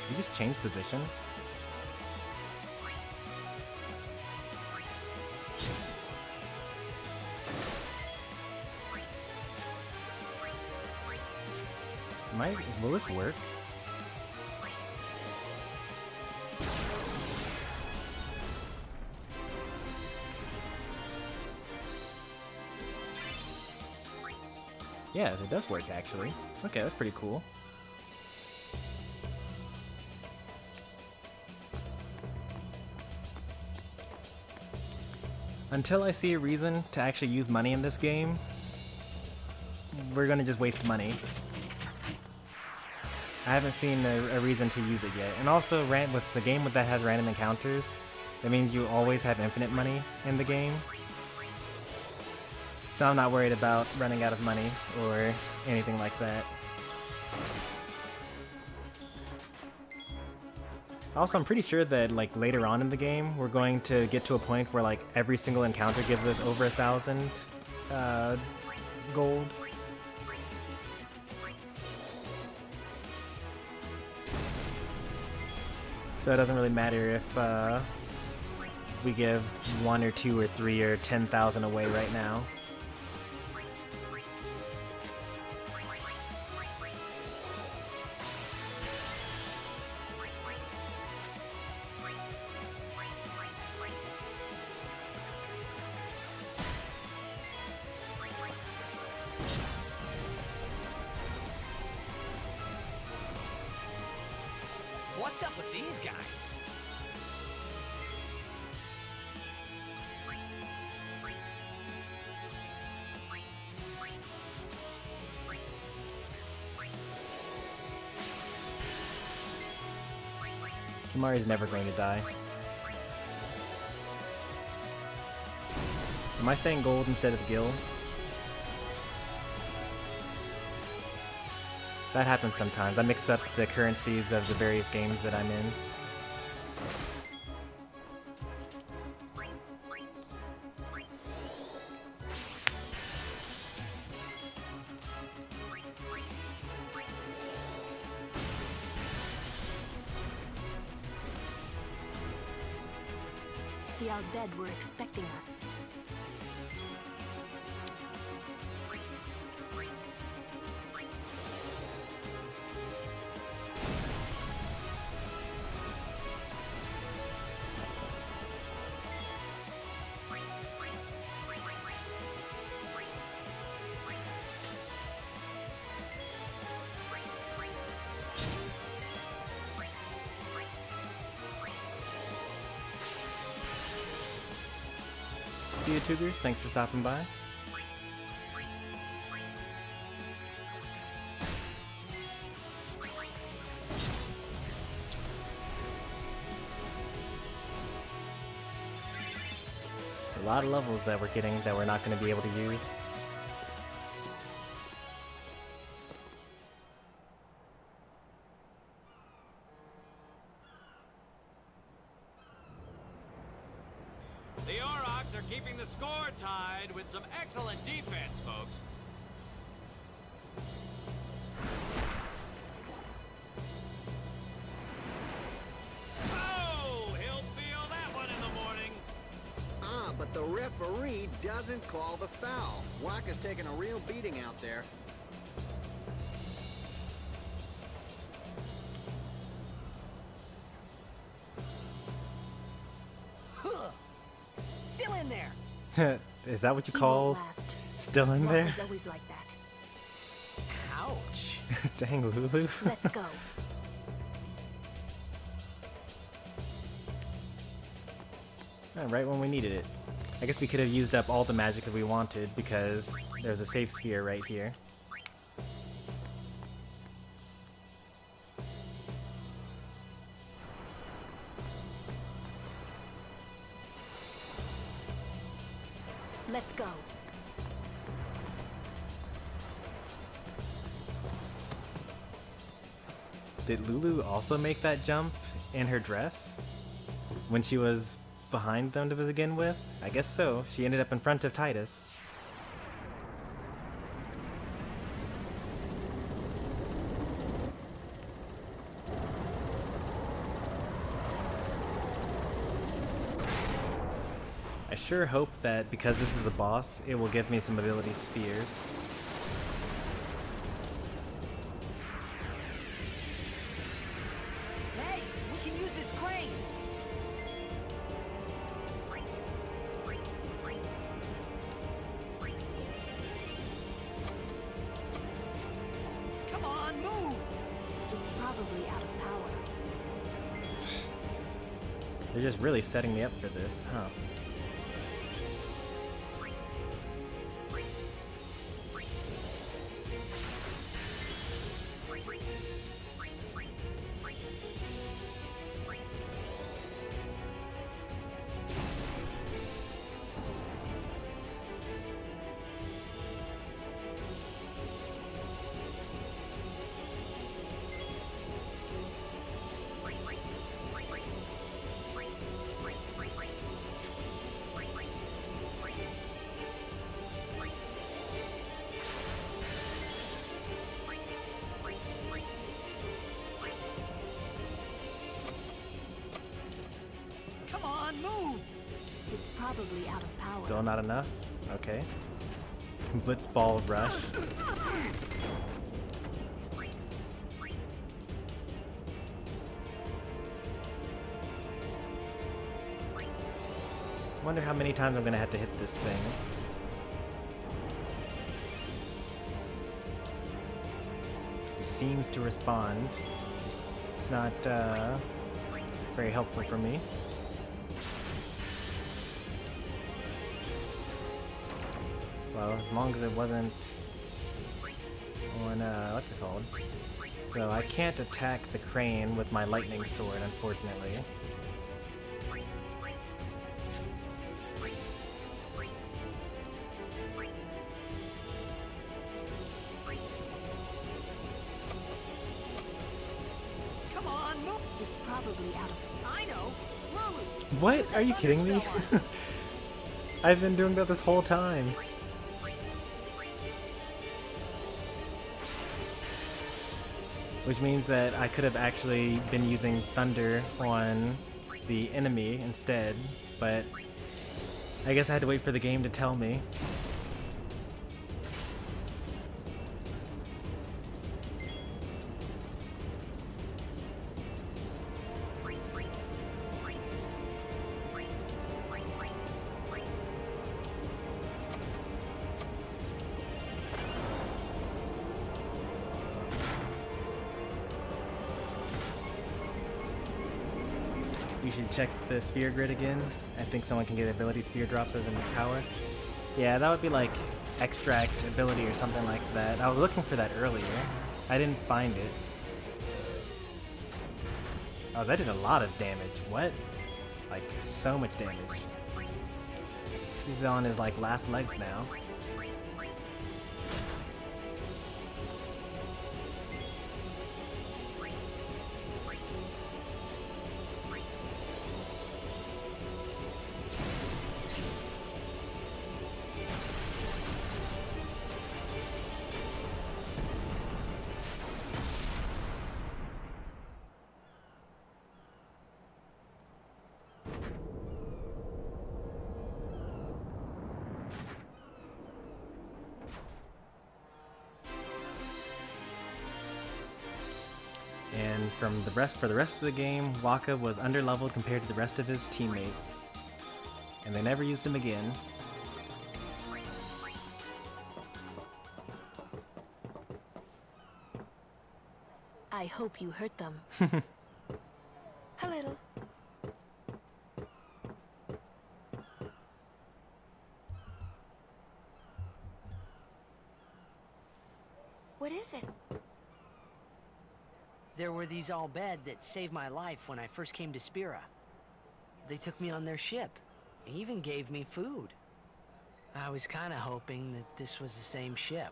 You just change positions? Will this work? Yeah, it does work actually. Okay, that's pretty cool. Until I see a reason to actually use money in this game, we're gonna just waste money. I haven't seen a reason to use it yet. And also, with the game that has random encounters, that means you always have infinite money in the game. So I'm not worried about running out of money or anything like that. Also, I'm pretty sure that like later on in the game, we're going to get to a point where like every single encounter gives us over 1,000 gold. So it doesn't really matter if we give 1 or 2 or 3 or 10,000 away right now. What's up with these guys? Kimari's never going to die. Am I saying gold instead of gil? That happens sometimes. I mix up the currencies of the various games that I'm in. The Al-Bed were expecting us. See you, Tubers. Thanks for stopping by. There's a lot of levels that we're getting that we're not going to be able to use. The Aurochs are keeping the score tied with some excellent defense, folks. Oh, he'll feel that one in the morning. Ah, but the referee doesn't call the foul. Waka's taking a real beating out there. Still in there. Is that what you call still in there? Waka's always like that. Ouch. Dang, Lulu. Let's go. Right when we needed it. I guess we could have used up all the magic that we wanted because there's a safe sphere right here. Let's go. Did Lulu also make that jump in her dress when she was behind them to begin with? I guess so. She ended up in front of Tidus. I sure hope that because this is a boss, it will give me some ability spheres. Hey, we can use this crane. Come on, move. It's probably out of power. They're just really setting me up for this, huh? Come on, move. It's probably out of power. Still not enough? Okay. Blitzball rush. Wonder how many times I'm gonna have to hit this thing. It seems to respond. It's not very helpful for me. Well, as long as it wasn't on, what's it called? So I can't attack the crane with my lightning sword, unfortunately. Come on, move. It's probably out of. I know. Lulu. What? Are you kidding me? I've been doing that this whole time. Which means that I could have actually been using thunder on the enemy instead, but I guess I had to wait for the game to tell me. you should check the sphere grid again. I think someone can get ability sphere drops as a power. Yeah, that would be like extract ability or something like that. I was looking for that earlier. I didn't find it. Oh, that did a lot of damage. What? Like, so much damage. He's on his, like, last legs now. And for the rest of the game, Waka was underleveled compared to the rest of his teammates. And they never used him again. I hope you hurt them. A little. What is it? There were these Al-Bhed that saved my life when I first came to Spira. They took me on their ship. They even gave me food. I was kind of hoping that this was the same ship.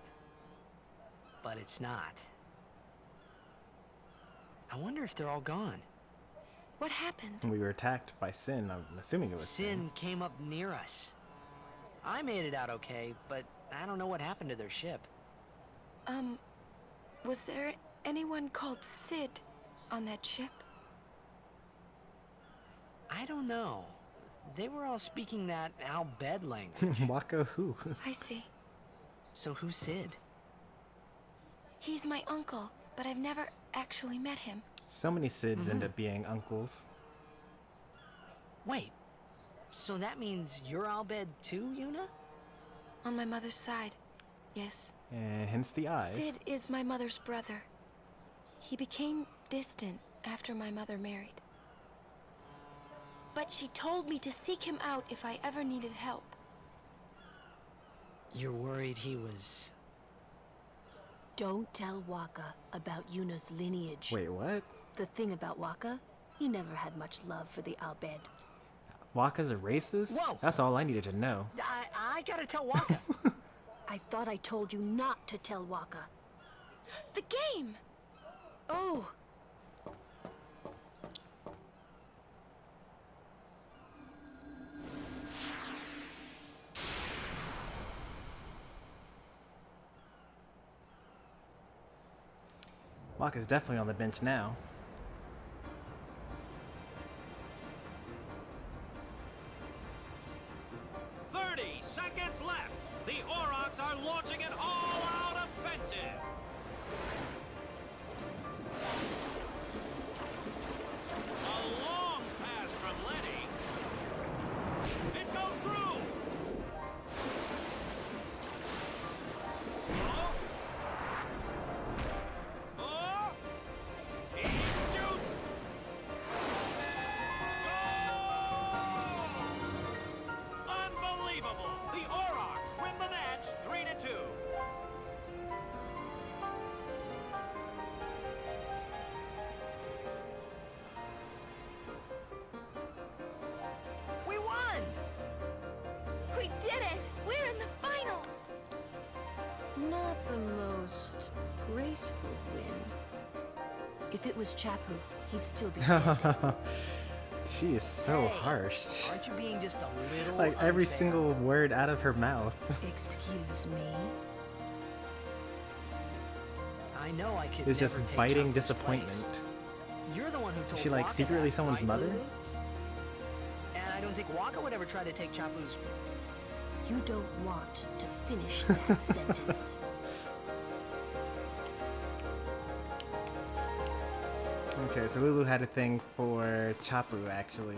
But it's not. I wonder if they're all gone. What happened? We were attacked by Sin. I'm assuming it was Sin. Sin came up near us. I made it out okay, but I don't know what happened to their ship. Was there anyone called Sid on that ship? I don't know. They were all speaking that Al-Bhed language. Waka who? I see. So who's Sid? He's my uncle, but I've never actually met him. So many Sids end up being uncles. Wait, so that means you're Al-Bhed too, Yuna? On my mother's side, yes. And hence the eyes. Sid is my mother's brother. He became distant after my mother married. But she told me to seek him out if I ever needed help. You're worried he was... Don't tell Waka about Yuna's lineage. Wait, what? The thing about Waka, he never had much love for the Al-Bhed. Waka's a racist? Whoa. That's all I needed to know. I gotta tell Waka. I thought I told you not to tell Waka. The game! Oh! Waka's definitely on the bench now. Seconds left. The Aurochs are launching an all-out offensive. A long pass from Lenny. It goes through. Oh. Oh. He shoots. Goal! Unbelievable. The Aurochs win the match 3-2. We won! We did it! We're in the finals! Not the most graceful win. If it was Chapu, he'd still be standing. She is so harsh. Aren't you being just a little Like every unfair? single word out of her mouth. Excuse me? I know I could It's never just take biting Chapu's disappointment. place. You're the one who told Is she like Waka secretly that, someone's right, mother? Lulu? And I don't think Waka would ever try to take Chapu's... You don't want to finish that sentence. Okay, so Lulu had a thing for Chapu, actually.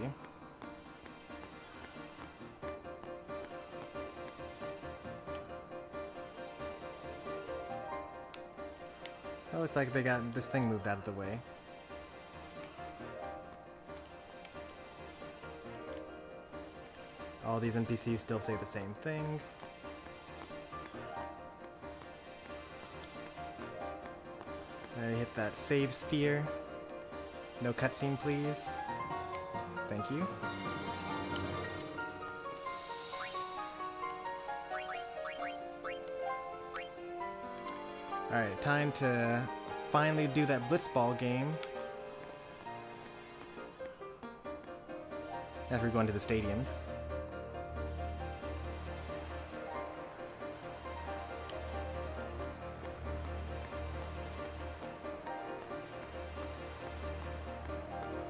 It looks like they got this thing moved out of the way. All these NPCs still say the same thing. I hit that save sphere. No cutscene, please. Thank you. Alright, time to finally do that Blitzball game. After we go into the stadiums.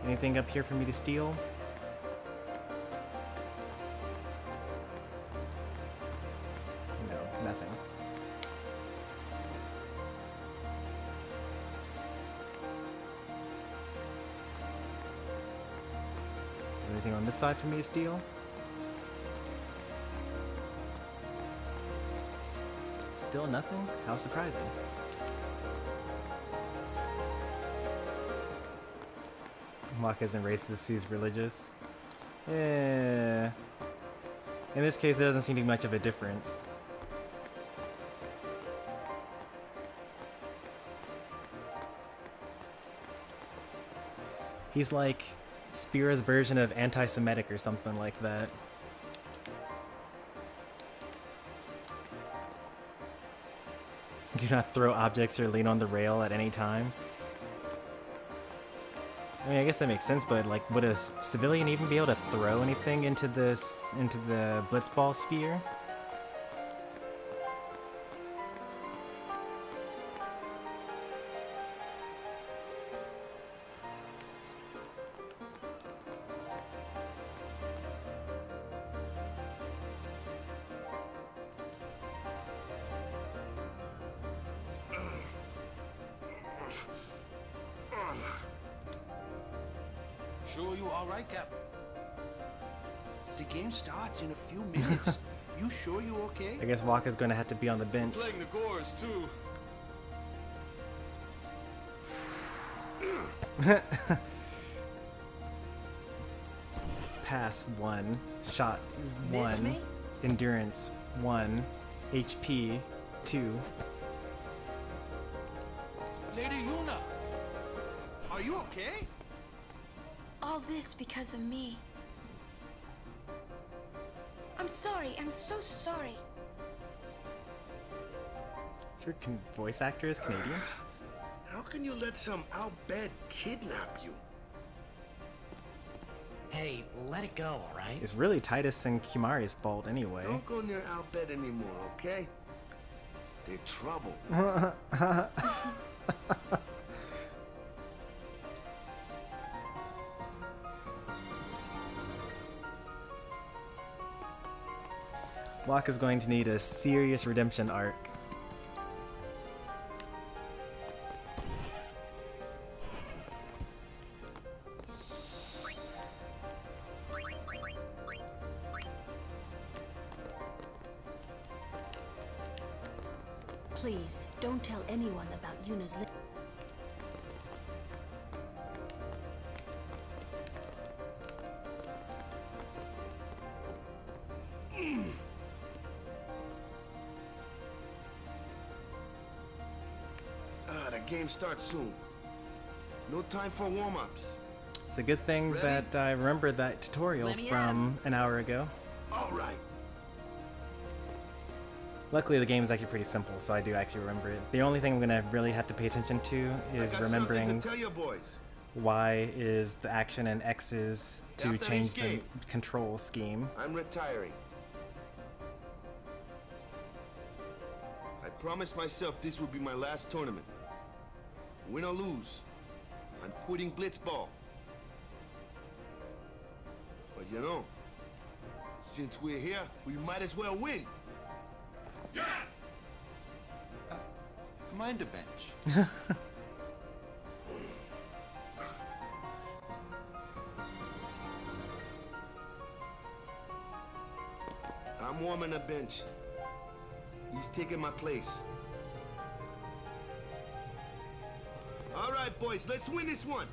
Anything up here for me to steal? No, nothing. Anything on this side for me to steal? Still nothing? How surprising. Mock isn't racist, he's religious. Yeah. In this case, there doesn't seem to be much of a difference. He's like Spira's version of anti-Semitic or something like that. Do not throw objects or lean on the rail at any time. I mean, I guess that makes sense, but like, would a civilian even be able to throw anything into the Blitzball sphere? Sure you all right, Cap? The game starts in a few minutes. You sure you okay? I guess Walker's gonna have to be on the bench. Playing the Gores too. Pass 1, shot is Miss 1, me? endurance 1, HP 2. Lady Yuna, are you okay? All this because of me. I'm sorry. I'm so sorry. Is your voice actor is Canadian? How can you let some outbed kidnap you? Hey, let it go, alright? It's really Tidus and Kimari's fault anyway. Don't go near outbed anymore, okay? They're trouble. Waka's going to need a serious redemption arc. Please, don't tell anyone about Yuna's The game starts soon. No time for warm-ups. It's a good thing that I remembered that tutorial from an hour ago. All right. Luckily, the game is actually pretty simple, so I do actually remember it. The only thing I'm gonna really have to pay attention to is remembering to tell you boys. Y is the action and X is to After change this the game, control scheme. I'm retiring. I promised myself this would be my last tournament. Win or lose, I'm quitting Blitzball. But you know, since we're here, we might as well win. Yeah! Mind a bench. I'm warming a bench. He's taking my place. All right, boys, let's win this one.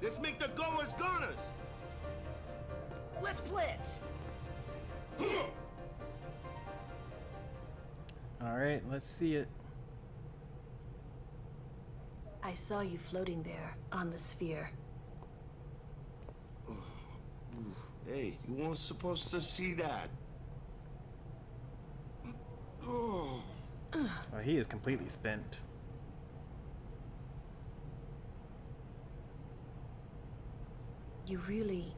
Let's make the goers goners. Let's blitz. Alright, let's see it. I saw you floating there on the sphere. Hey, you weren't supposed to see that. Oh. Oh, he is completely spent. You really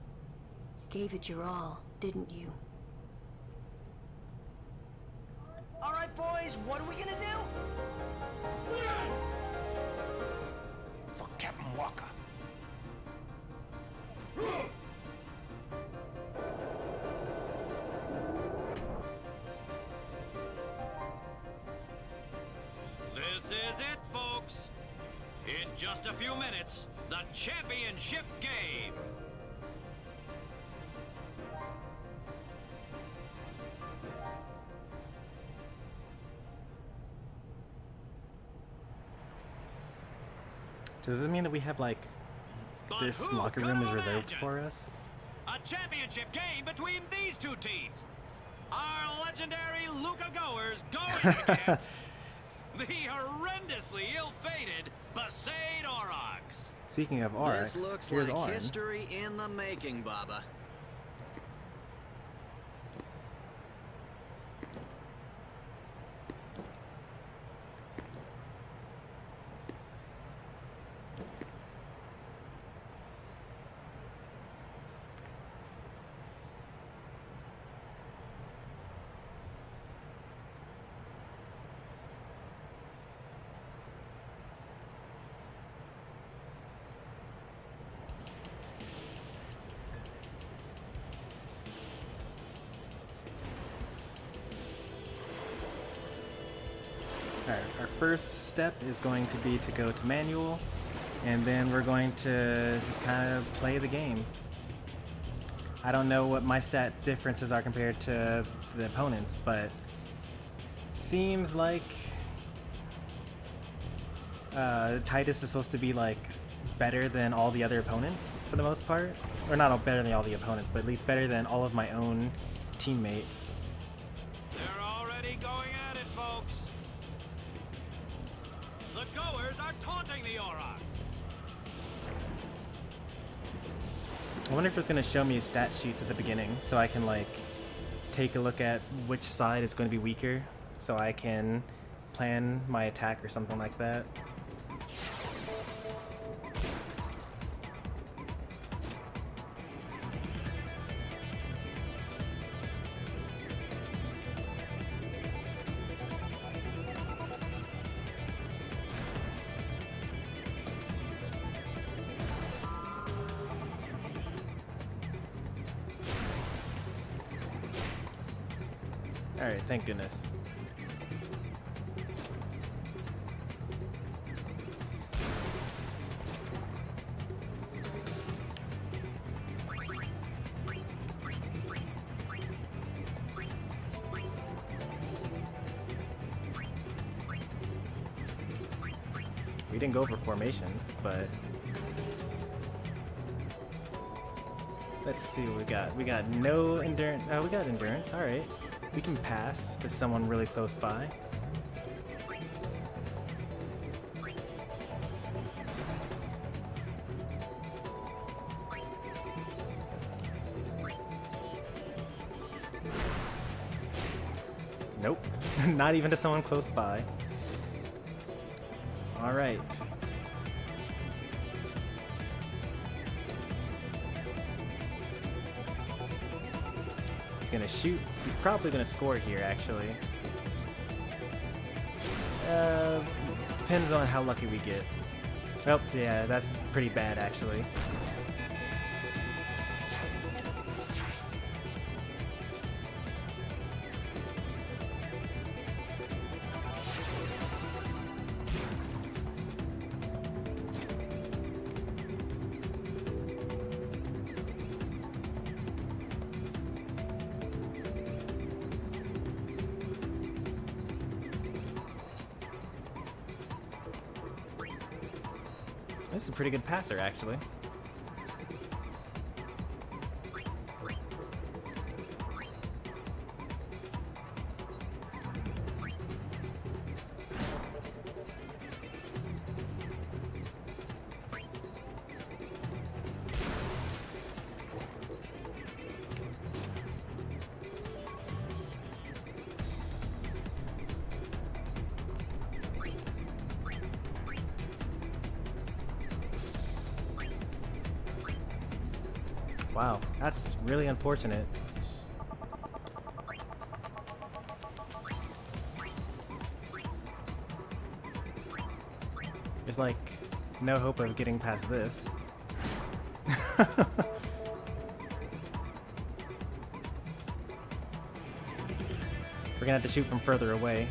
gave it your all, didn't you? All right, boys, what are we gonna do? For Captain Walker. This is it, folks. In just a few minutes, the championship game. Does this mean that we have like this locker room is reserved for us? A championship game between these two teams. Our legendary Luca goers going against the horrendously ill-fated Besaid Aurochs. Speaking of Aurochs, This looks here's like Auron. history in the making, Baba. Alright, our first step is going to be to go to manual, and then we're going to just kind of play the game. I don't know what my stat differences are compared to the opponents, but it seems like Tidus is supposed to be like better than all the other opponents for the most part. Or not all better than all the opponents, but at least better than all of my own teammates. They're already going at it, folks. The goers are taunting the Aurochs. I wonder if it's going to show me stat sheets at the beginning so I can like take a look at which side is going to be weaker so I can plan my attack or something like that. Alright, thank goodness. We didn't go for formations, but let's see what we got. We got no endurance. Oh, we got endurance. Alright. We can pass to someone really close by. Nope. Not even to someone close by. Alright. He's gonna shoot. He's probably gonna score here, actually. Depends on how lucky we get. Oh, yeah, that's pretty bad, actually. This is a pretty good passer, actually. Wow, that's really unfortunate. There's like no hope of getting past this. We're gonna have to shoot from further away.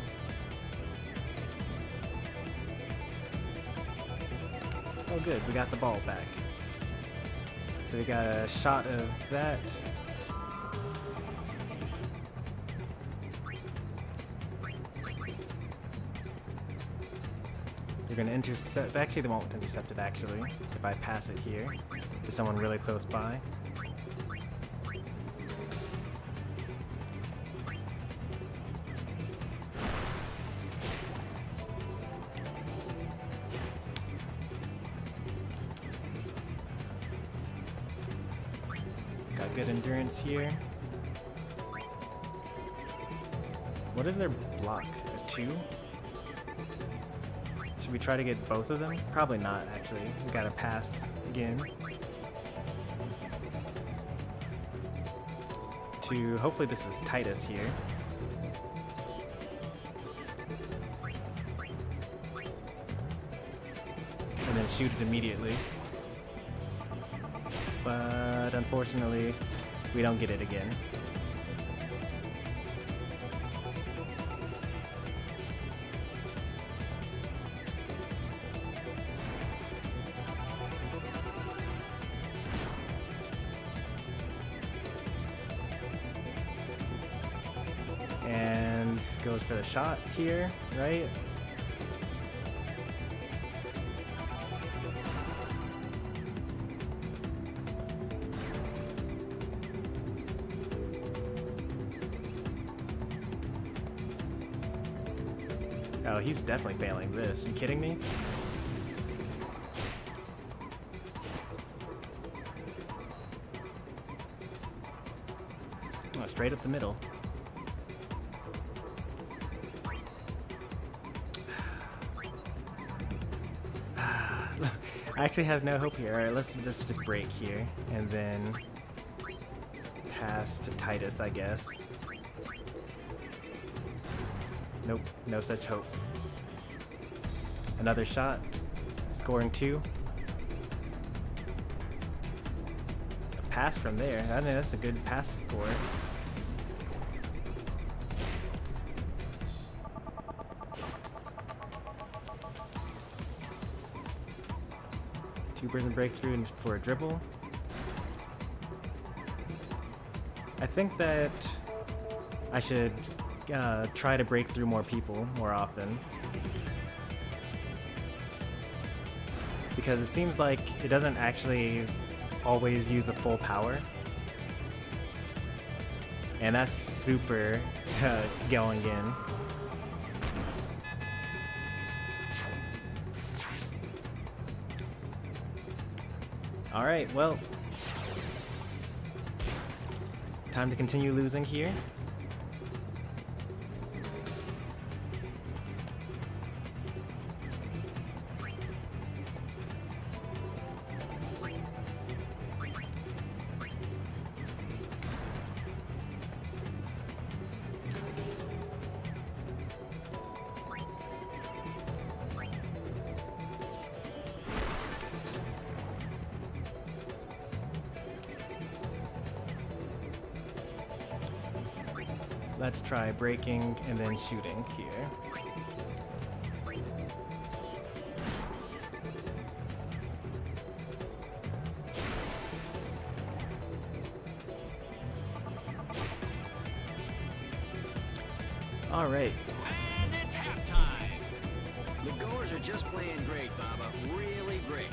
Oh good, we got the ball back. So we got a shot of that. They're gonna intercept, actually they won't intercept it actually, if I pass it here to someone really close by. Got good endurance here. What is their block? A 2? Should we try to get both of them? Probably not, actually. We gotta pass again. To, hopefully this is Tidus here. And then shoot it immediately. But unfortunately, we don't get it again. And goes for the shot here, right? Oh, he's definitely failing this. You kidding me? Oh, straight up the middle. I actually have no hope here. Alright, let's just break here and then pass to Tidus, I guess. Nope, no such hope. Another shot, scoring 2. A pass from there. I think that's a good pass score. Two-person breakthrough for a dribble. I think that I should try to break through more people more often. Because it seems like it doesn't actually always use the full power. And that's super going in. Alright, well, time to continue losing here. Let's try breaking and then shooting here. All right. And it's halftime. The goers are just playing great, Baba. Really great.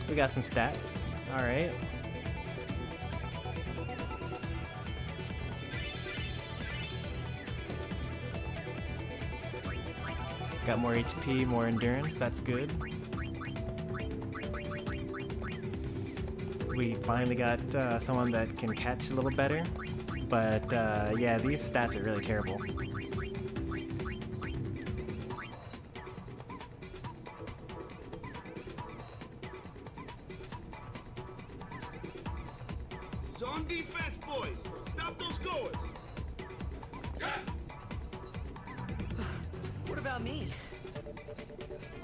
We got some stats. All right. Got more HP, more endurance. That's good. We finally got someone that can catch a little better. But yeah, these stats are really terrible. about me?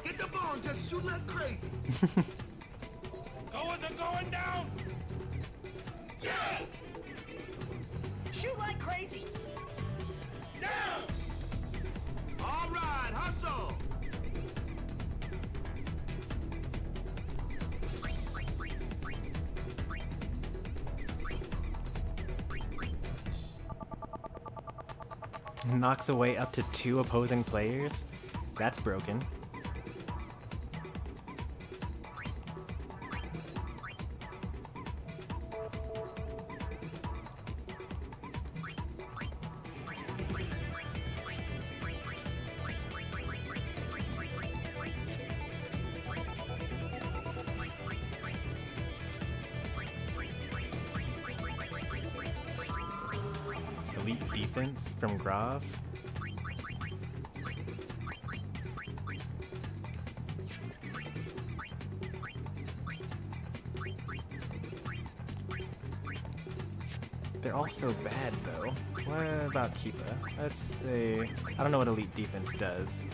Get the ball and just shoot like crazy. Goers are going down! Yeah! Shoot like crazy! Down! All right, hustle! Knocks away up to 2 opposing players? That's broken. Elite defense from Grov. They're all so bad though. What about Keepa? Let's say... I don't know what elite defense does.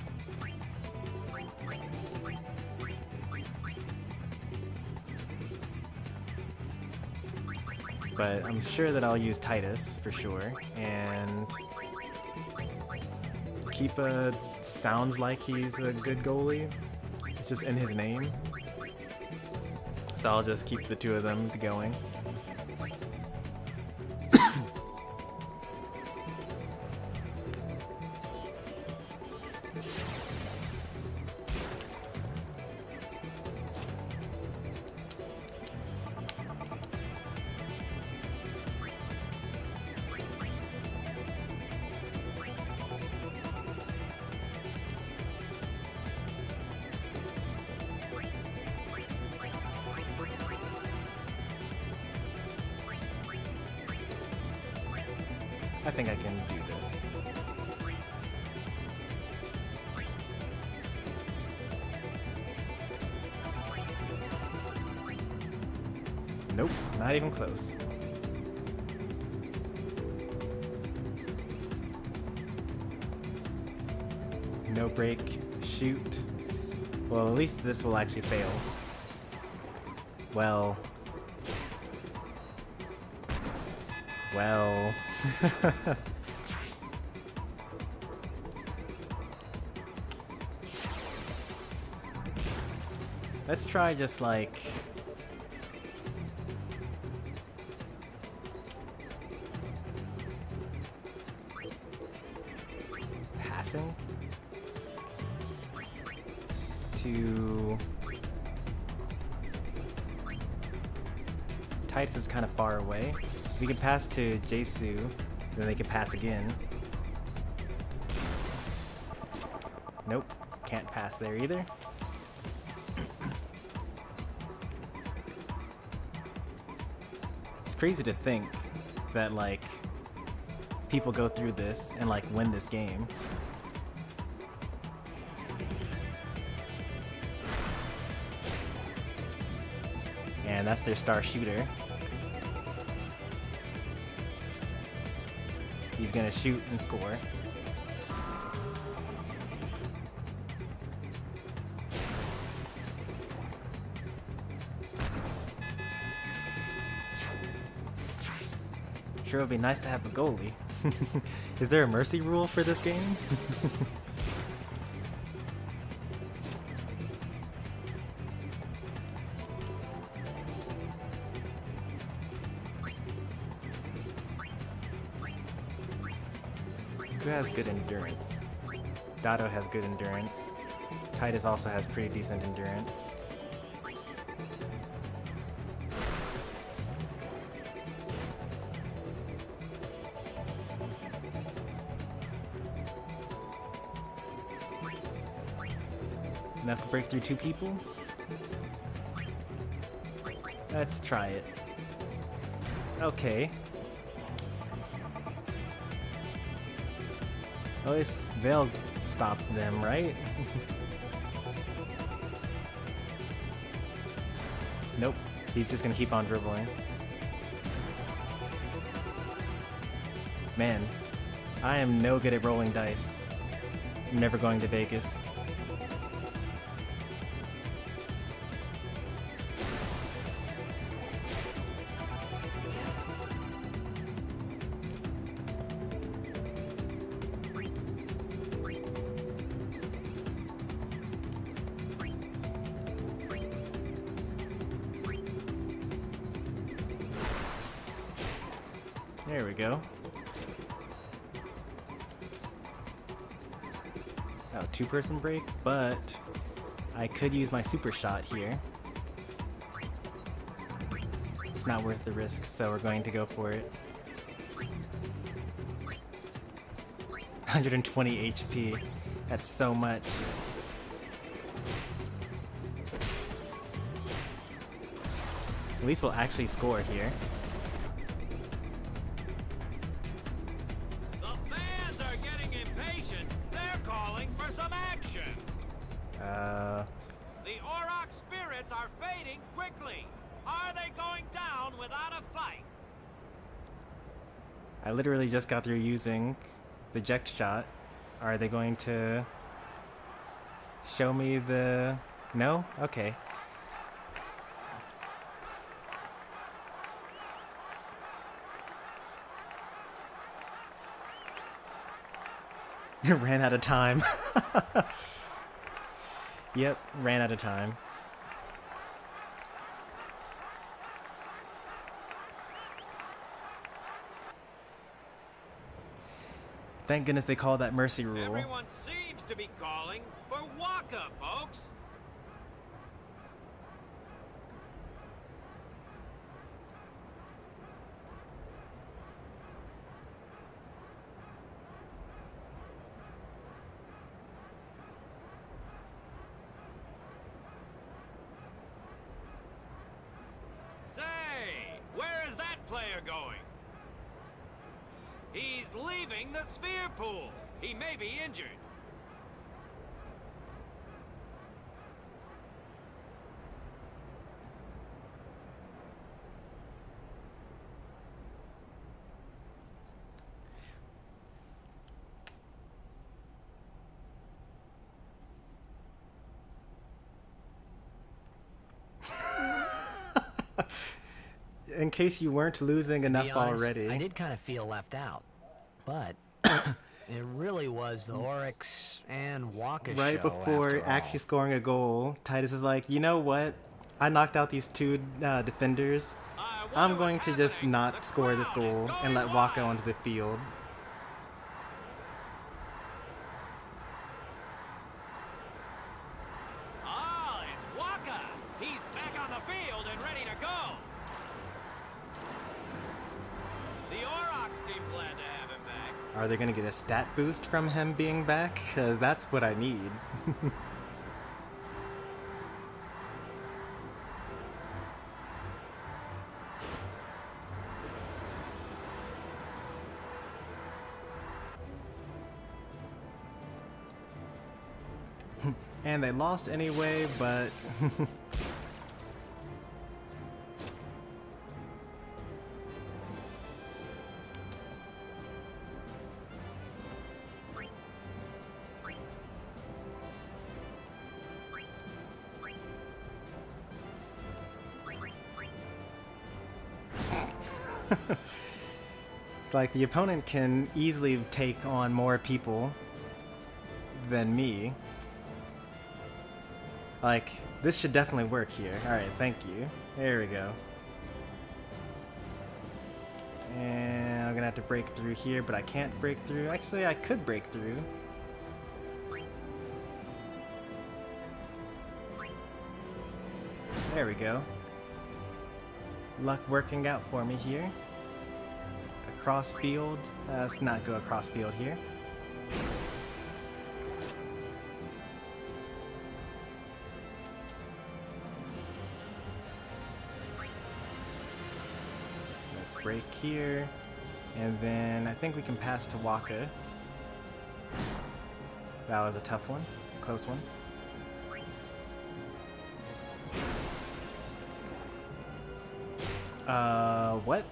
But I'm sure that I'll use Tidus for sure, and Keepa sounds like he's a good goalie. It's just in his name. So I'll just keep the 2 of them going. I think I can do this. Nope, not even close. No break, shoot. Well, at least this will actually fail. Well. Let's try just like passing to Tidus is kind of far away. We can pass to Jesu, then they can pass again. Nope, can't pass there either. It's crazy to think that like people go through this and like win this game. And that's their star shooter. He's gonna shoot and score. Sure would be nice to have a goalie. Is there a mercy rule for this game? Who has good endurance? Dado has good endurance. Tidus also has pretty decent endurance. Enough to break through 2 people? Let's try it. Okay. At least they'll stop them, right? Nope. He's just gonna keep on dribbling. Man, I am no good at rolling dice. I'm never going to Vegas. There we go. Oh, two-person break, but I could use my super shot here. It's not worth the risk, so we're going to go for it. 120 HP. That's so much. At least we'll actually score here. The Auroch spirits are fading quickly. Are they going down without a fight? I literally just got through using the eject shot. Are they going to show me the... No? Okay. Ran out of time. Yep, ran out of time. Thank goodness they call that mercy rule. Everyone seems to be calling for Waka, folks. Going. He's leaving the sphere pool. He may be injured. In case you weren't losing enough honest, already. I did kind of feel left out, but it really was the Oryx and Waka right show before actually scoring a goal, Tidus is like, you know what? I knocked out these two defenders. I'm going to just not score this goal and let Waka onto the field. Ah, it's Waka. He's back on the field and ready to go. The Aurochs seem glad to have him back. Are they going to get a stat boost from him being back? Because that's what I need. And they lost anyway, but... It's like the opponent can easily take on more people than me. Like, this should definitely work here. Alright, thank you. There we go. And I'm gonna have to break through here, but I can't break through. Actually, I could break through. There we go. Luck working out for me here. Across field. Let's not go across field here. Let's break here. And then I think we can pass to Waka. That was a tough one. Close one. What?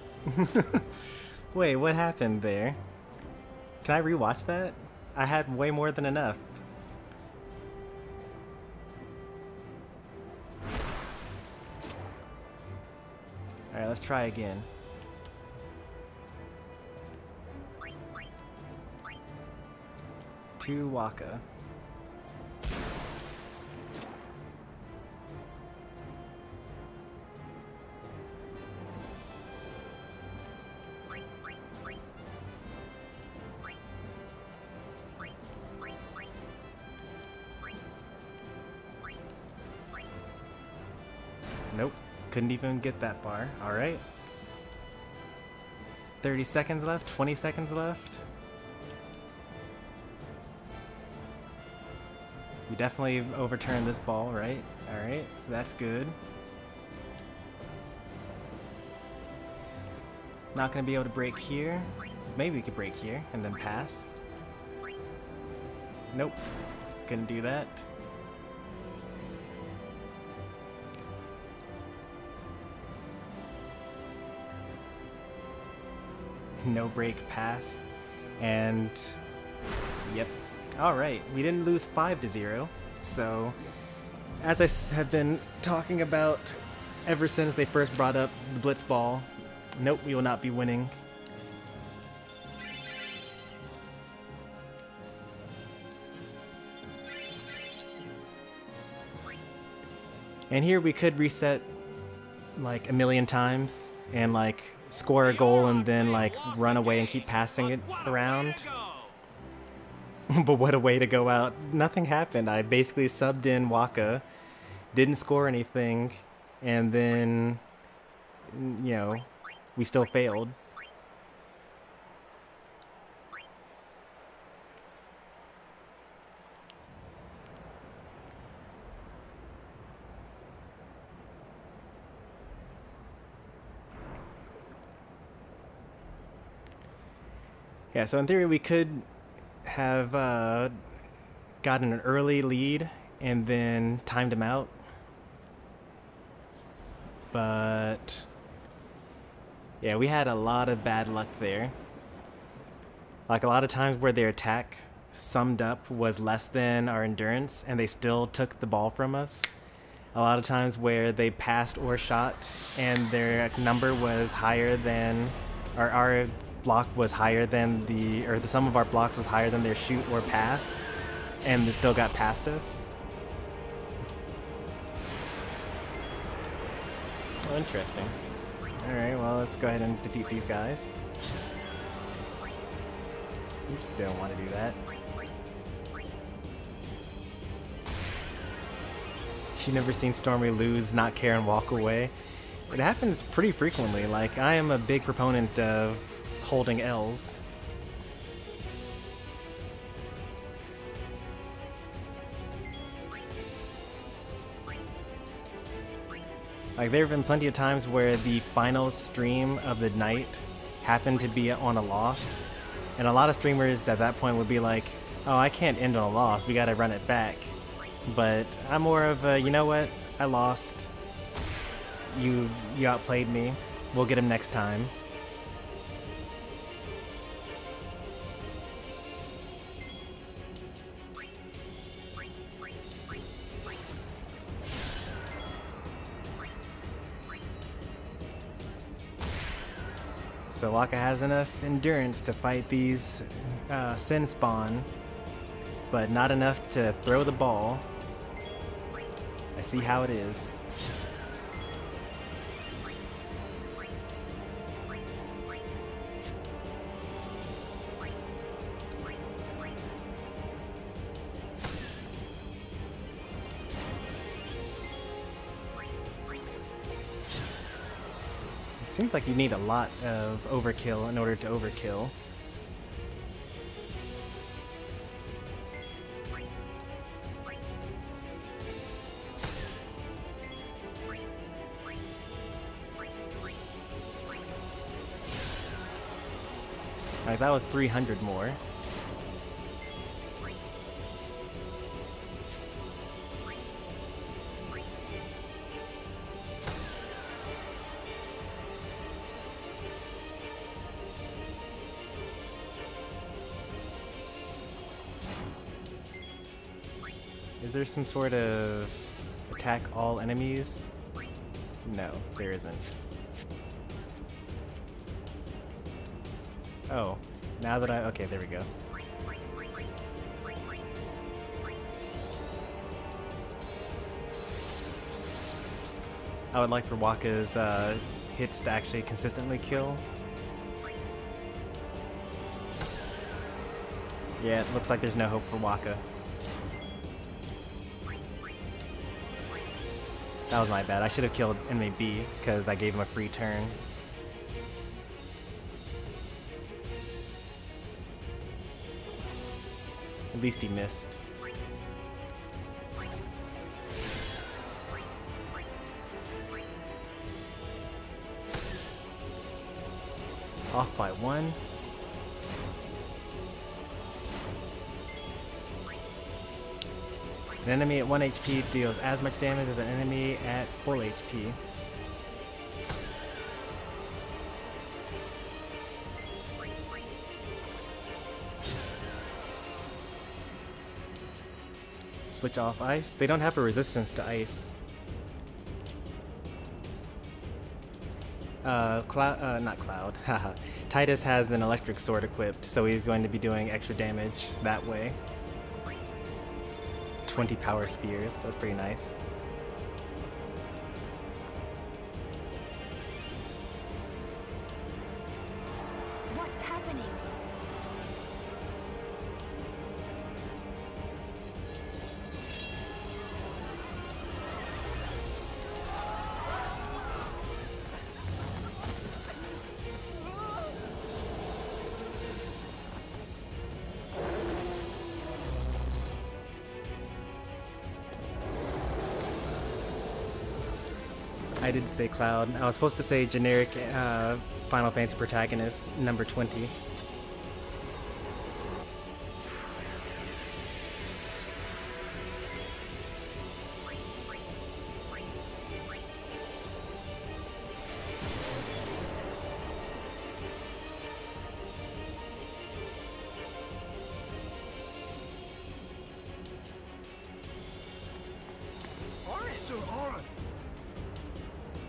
Wait, what happened there? Can I rewatch that? I had way more than enough. Alright, let's try again. To Waka. Nope, couldn't even get that far. Alright. 30 seconds left, 20 seconds left. We definitely overturned this ball, right? Alright, so that's good. Not gonna be able to break here. Maybe we could break here and then pass. Nope, couldn't do that. No break pass. And yep. Alright, we didn't lose 5-0. So, as I have been talking about ever since they first brought up the Blitzball, nope, we will not be winning. And here we could reset like a million times and like score a goal and then like run away and keep passing it around. But what a way to go out. Nothing happened. I basically subbed in Waka, didn't score anything, and then, you know, we still failed. Yeah, so in theory we could have gotten an early lead and then timed him out. But yeah, we had a lot of bad luck there. Like a lot of times where their attack summed up was less than our endurance and they still took the ball from us. A lot of times where they passed or shot and their number was higher than, or our block was higher than the sum of our blocks was higher than their shoot or pass, and they still got past us. Well, interesting. Alright, well, let's go ahead and defeat these guys. Oops, don't want to do that. You've never seen Stormy lose, not care, and walk away. It happens pretty frequently. Like, I am a big proponent of holding L's. Like, there have been plenty of times where the final stream of the night happened to be on a loss, and a lot of streamers at that point would be like, oh, I can't end on a loss, we gotta run it back. But I'm more of a, you know what, I lost, you outplayed me, we'll get him next time. So Waka has enough endurance to fight these Sin Spawn, but not enough to throw the ball. I see how it is. Seems like you need a lot of overkill in order to overkill. Like, that was 300 more. Is there some sort of attack all enemies? No, there isn't. Oh, now that okay, there we go. I would like for Waka's hits to actually consistently kill. Yeah, it looks like there's no hope for Waka. That was my bad. I should have killed enemy B because I gave him a free turn. At least he missed. Off by 1. An enemy at 1 HP deals as much damage as an enemy at full HP. Switch off ice. They don't have a resistance to ice. Not Cloud. Haha. Tidus has an electric sword equipped, so he's going to be doing extra damage that way. 20 power spears. That's pretty nice. What's happening? I did say Cloud. I was supposed to say generic Final Fantasy protagonist number 20.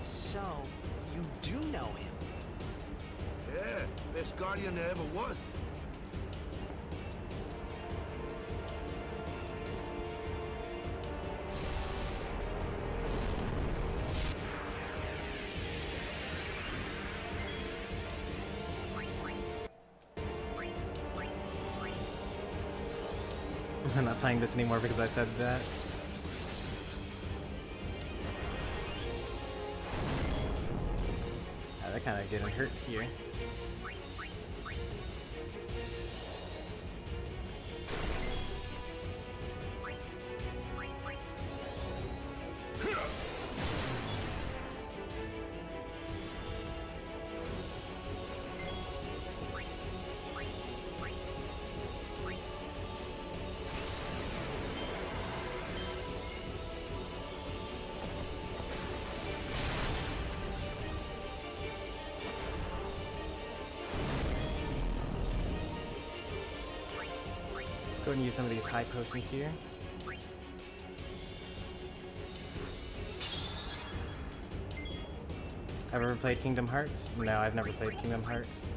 So, you do know him? Yeah, best guardian there ever was. I'm not playing this anymore because I said that. They're kind of getting hurt here. Go ahead and use some of these high potions here. Have ever played Kingdom Hearts? No, I've never played Kingdom Hearts.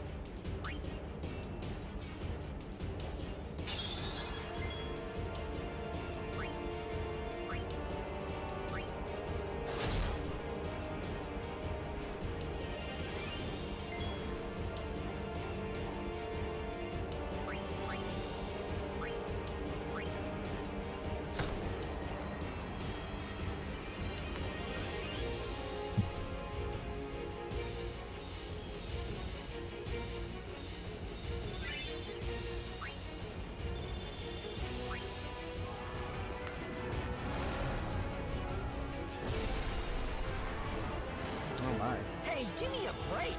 Oh my. Hey, give me a break!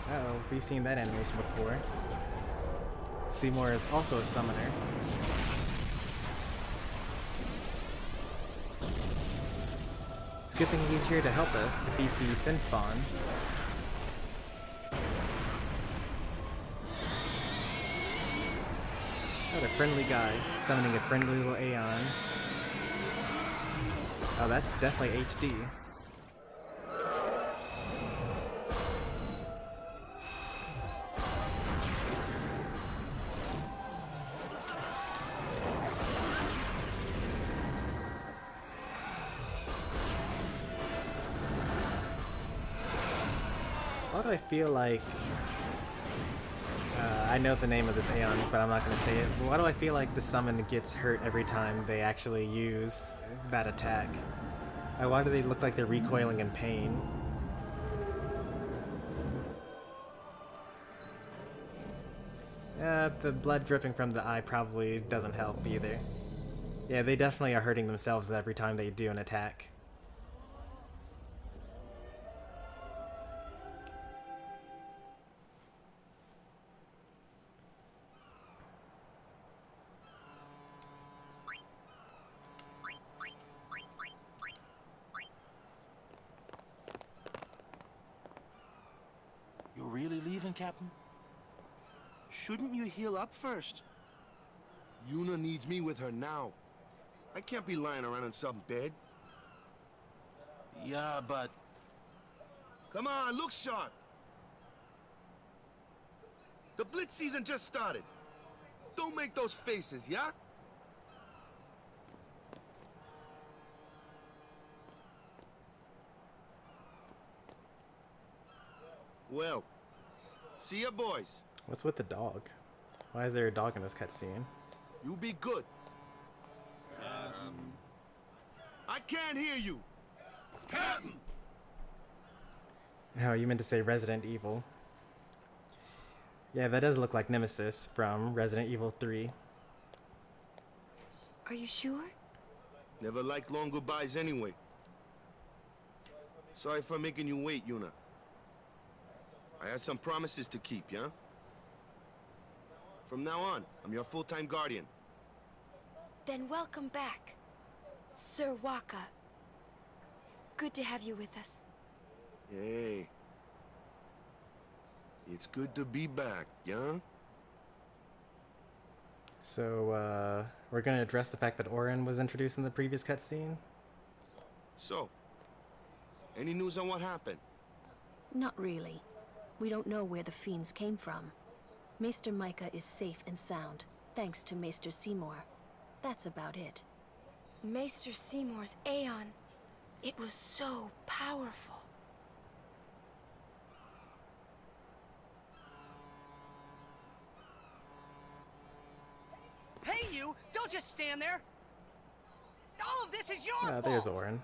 Uh-oh, we've seen that animation before. Seymour is also a summoner. It's a good thing he's here to help us defeat the Sin Spawn. What a friendly guy, summoning a friendly little Aeon. Oh, that's definitely HD. Why do I feel like... I know the name of this Aeon, but I'm not going to say it. Why do I feel like the summon gets hurt every time they actually use that attack? Why do they look like they're recoiling in pain? The blood dripping from the eye probably doesn't help either. Yeah, they definitely are hurting themselves every time they do an attack. You're really leaving, Captain? Shouldn't you heal up first? Yuna needs me with her now. I can't be lying around in some bed. Yeah, but... Come on, look sharp. The Blitz season just started. Don't make those faces, yeah? Well, see ya, boys. What's with the dog? Why is there a dog in this cutscene? You be good. I can't hear you. Captain! Oh, you meant to say Resident Evil. Yeah, that does look like Nemesis from Resident Evil 3. Are you sure? Never liked long goodbyes anyway. Sorry for making you wait, Yuna. I had some promises to keep, yeah? From now on, I'm your full-time guardian. Then welcome back, Sir Waka. Good to have you with us. Hey. It's good to be back, yeah? So, we're gonna address the fact that Orin was introduced in the previous cutscene? So, any news on what happened? Not really. We don't know where the fiends came from. Maester Micah is safe and sound, thanks to Maester Seymour. That's about it. Maester Seymour's Aeon. It was so powerful. Hey, you! Don't just stand there! All of this is your fault! There's Orin.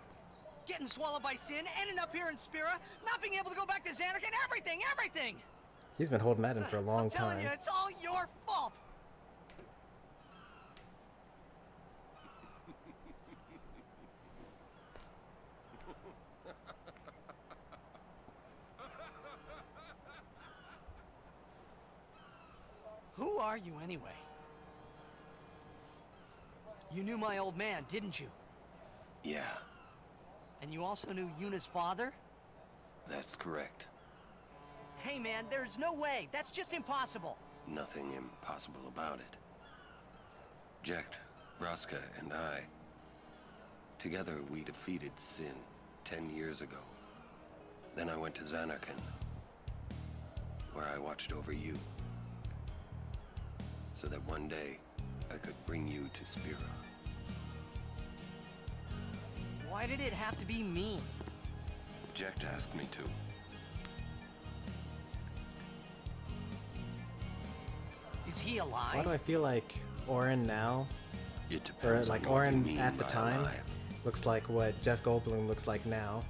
Getting swallowed by sin, ending up here in Spira, not being able to go back to Xanark, and everything! He's been holding that in for a long I'm telling time. you, it's all your fault! Who are you, anyway? You knew my old man, didn't you? Yeah, And you also knew Yuna's father? that's correct. Hey man, there's no way. That's just impossible. Nothing impossible about it. Jecht, Braska, and I, together we defeated Sin 10 years ago. Then I went to Xanarkin, where I watched over you, so that one day I could bring you to Spira. Why did it have to be me? Jecht asked me to. Is he alive? Why do I feel like Orin now, It or depends like on what you Orin mean at the by time, alive. looks like what Jeff Goldblum looks like now?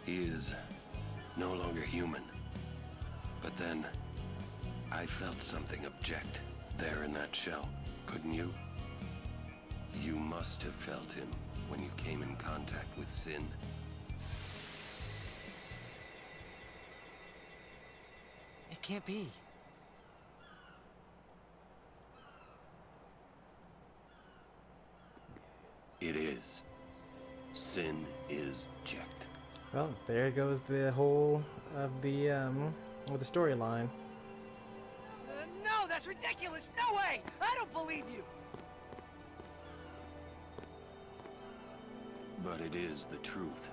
He is no longer human. But then, I felt something of Jecht there in that shell, couldn't you? You must have felt him when you came in contact with Sin. It can't be. It is. Sin is checked. Well, there goes the whole of the storyline. No, that's ridiculous! No way! I don't believe you! But it is the truth.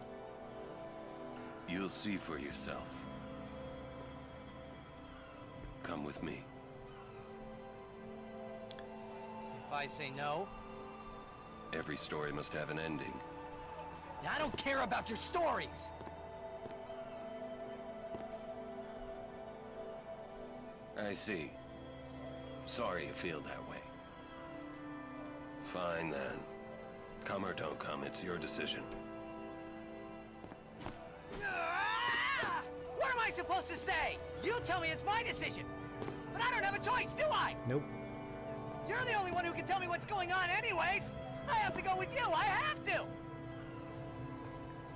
You'll see for yourself. Come with me. If I say no? Every story must have an ending. I don't care about your stories! I see. Sorry you feel that way. Fine then. Come or don't come, it's your decision. What am I supposed to say? You tell me it's my decision. But I don't have a choice, do I? Nope. You're the only one who can tell me what's going on anyways. I have to go with you. I have to.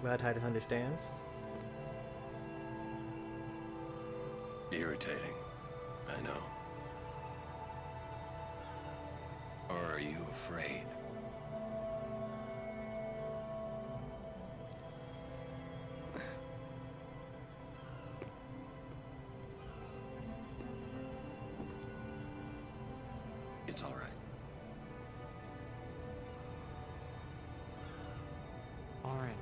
Glad Tidus understands. Irritating. I know. Or are you afraid? It's all right. All right.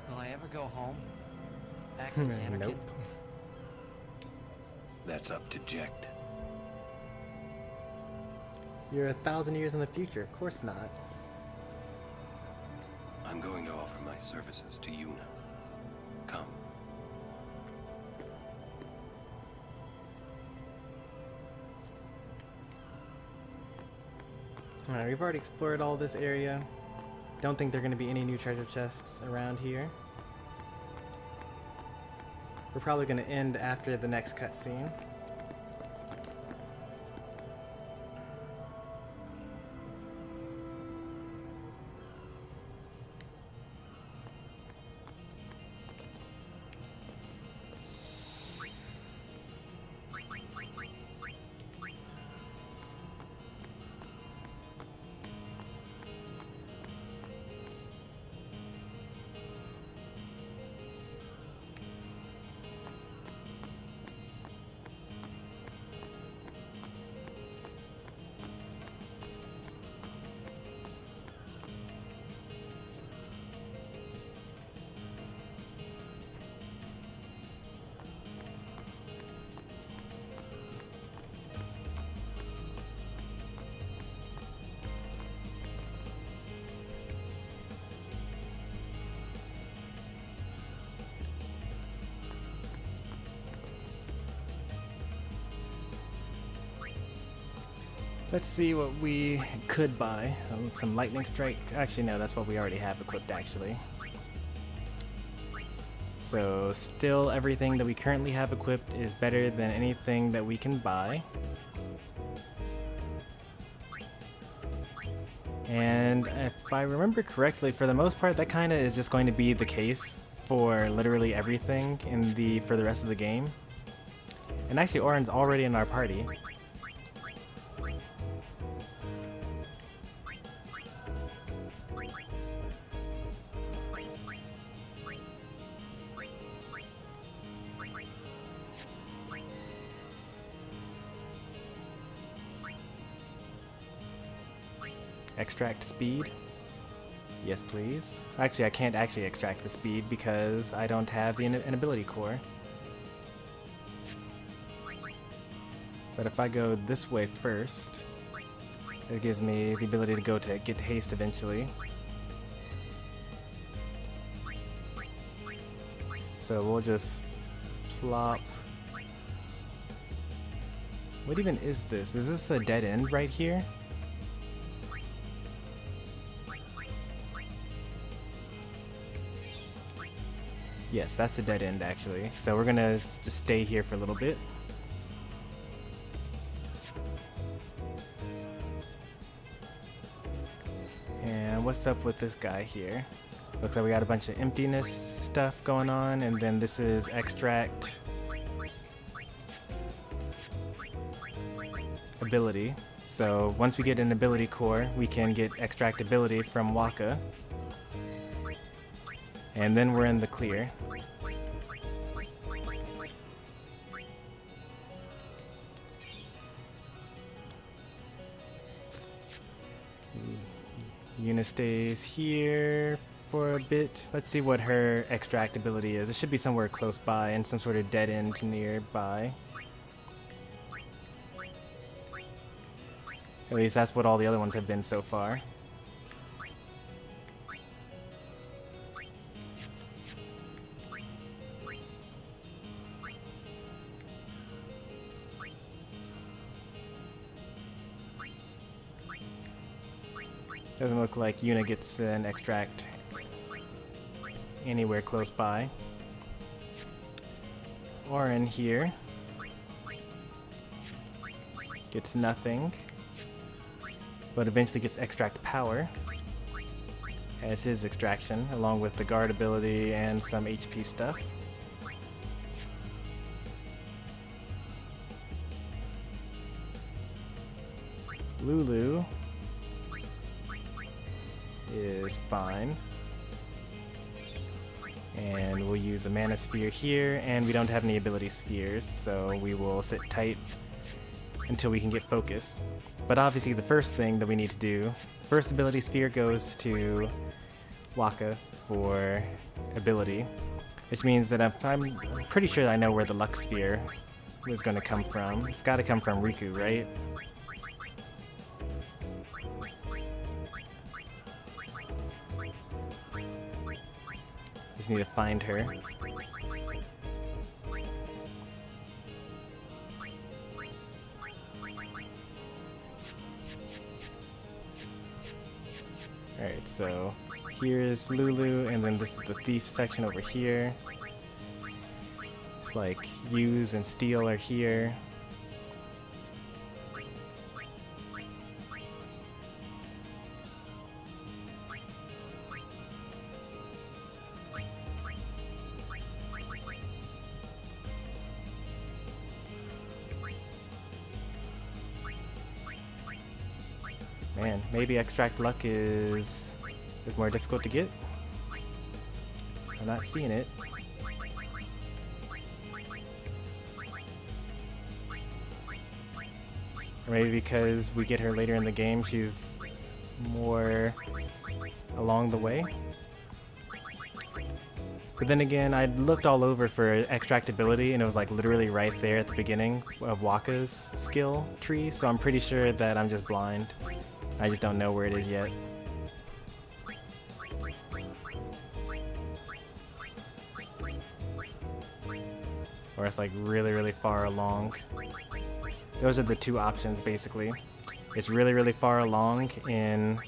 Will I ever go home? Back to Xanarkin? Nope. That's up to Jekt. You're 1,000 years in the future. Of course not. I'm going to offer my services to Yuna. Come. Alright, we've already explored all this area. Don't think there are going to be any new treasure chests around here. We're probably going to end after the next cutscene. Let's see what we could buy. Some lightning strike. Actually, no, that's what we already have equipped, actually. So, still everything that we currently have equipped is better than anything that we can buy. And if I remember correctly, for the most part, that kind of is just going to be the case for literally everything for the rest of the game. And actually, Orin's already in our party. Extract speed. Yes, please. Actually, I can't actually extract the speed because I don't have the ability core. But if I go this way first, it gives me the ability to get haste eventually. So we'll just plop. What even is this? Is this a dead end right here? Yes, that's a dead end actually. So we're gonna just stay here for a little bit. And what's up with this guy here? Looks like we got a bunch of emptiness stuff going on, and then this is extract ability. So once we get an ability core, we can get extract ability from Waka. And then we're in the clear. Yuna stays here for a bit. Let's see what her extract ability is. It should be somewhere close by and some sort of dead end nearby. At least that's what all the other ones have been so far. Doesn't look like Yuna gets an extract anywhere close by. Or in here. Gets nothing. But eventually gets extract power as his extraction, along with the guard ability and some HP stuff. Lulu is fine. And we'll use a mana sphere here, and we don't have any ability spheres, so we will sit tight until we can get focus. But obviously the first thing that we need to do, first ability sphere goes to Waka for ability, which means that I'm pretty sure I know where the luck sphere was going to come from. It's got to come from Riku, right? Just need to find her. Alright, so here's Lulu, and then this is the thief section over here. It's like use and steal are here. Man, maybe extract luck is more difficult to get. I'm not seeing it. Or maybe because we get her later in the game, she's more along the way. But then again, I looked all over for extractability, and it was like literally right there at the beginning of Waka's skill tree, so I'm pretty sure that I'm just blind. I just don't know where it is yet. Or it's like really, really far along. Those are the two options, basically. It's really, really far along in...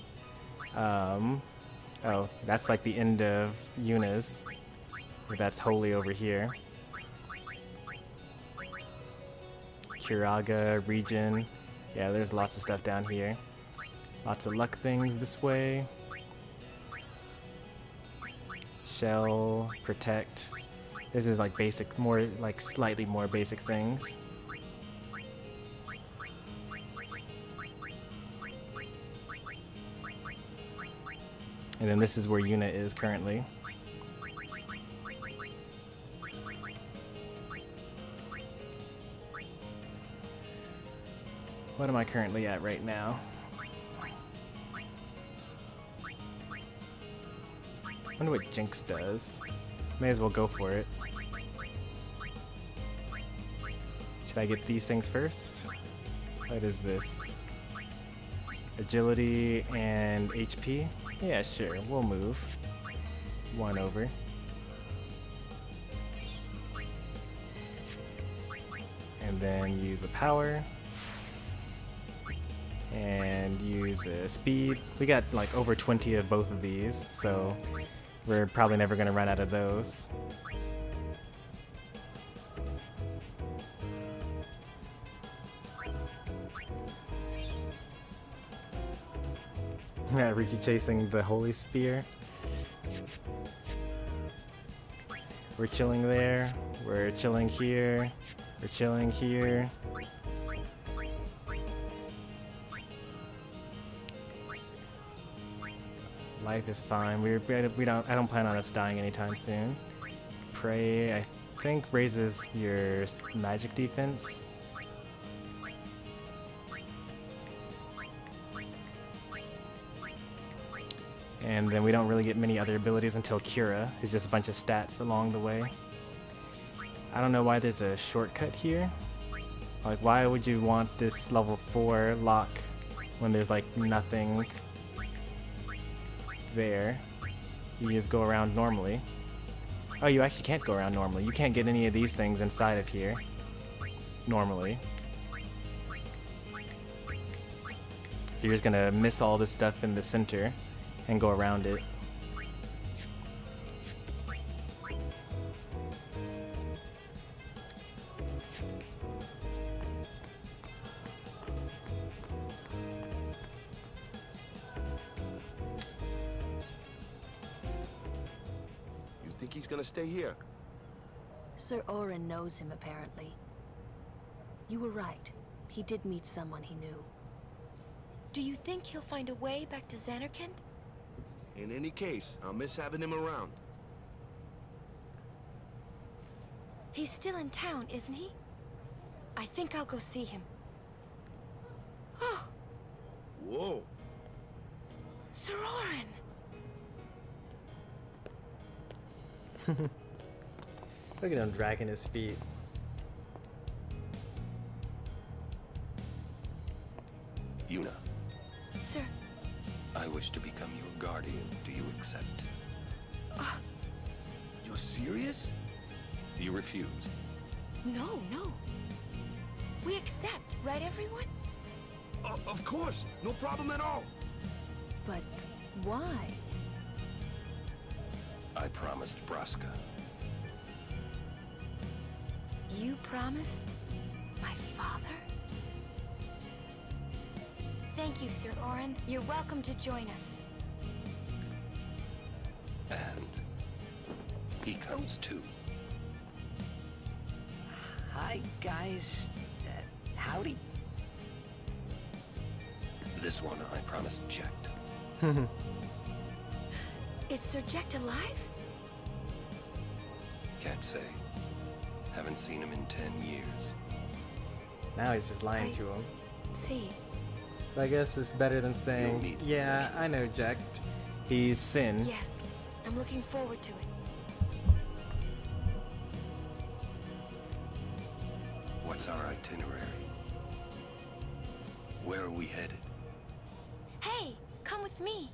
oh, that's like the end of Yuna's. That's wholly over here. Kiraga region. Yeah, there's lots of stuff down here. Lots of luck things this way. Shell, protect. This is like basic, more like slightly more basic things. And then this is where Yuna is currently. What am I currently at right now? I wonder what Jinx does. May as well go for it. Should I get these things first? What is this? Agility and HP? Yeah, sure, we'll move. One over. And then use a power. And use a speed. We got like over 20 of both of these, so we're probably never going to run out of those. Yeah, Riku chasing the Holy Spear. We're chilling there. We're chilling here. We're chilling here. Life is fine. We don't. I don't plan on us dying anytime soon. Pray, I think, raises your magic defense. And then we don't really get many other abilities until Cura. It's just a bunch of stats along the way. I don't know why there's a shortcut here. Like, why would you want this level 4 lock when there's like nothing there? You just go around normally. Oh, you actually can't go around normally. You can't get any of these things inside of here normally. So you're just gonna miss all this stuff in the center and go around it. Think he's gonna stay here? Sir Orin knows him, apparently. You were right. He did meet someone he knew. Do you think he'll find a way back to Xanarkand? In any case, I'll miss having him around. He's still in town, isn't he? I think I'll go see him. Oh! Whoa! Sir Orin! Look at him dragging his feet. Yuna, Sir. I wish to become your guardian. Do you accept? You're serious? You refuse. No, no. We accept, right everyone? Of course! No problem at all! But why? I promised Braska. You promised? My father? Thank you, Sir Orin. You're welcome to join us. And he comes too. Hi, guys. Howdy. This one I promised Jekt. Is Sir Jekt alive? Can't say. Haven't seen him in 10 years. Now he's just lying to him. See. But I guess it's better than saying, yeah, I know Jekt. He's Sin. Yes, I'm looking forward to it. What's our itinerary? Where are we headed? Hey, come with me.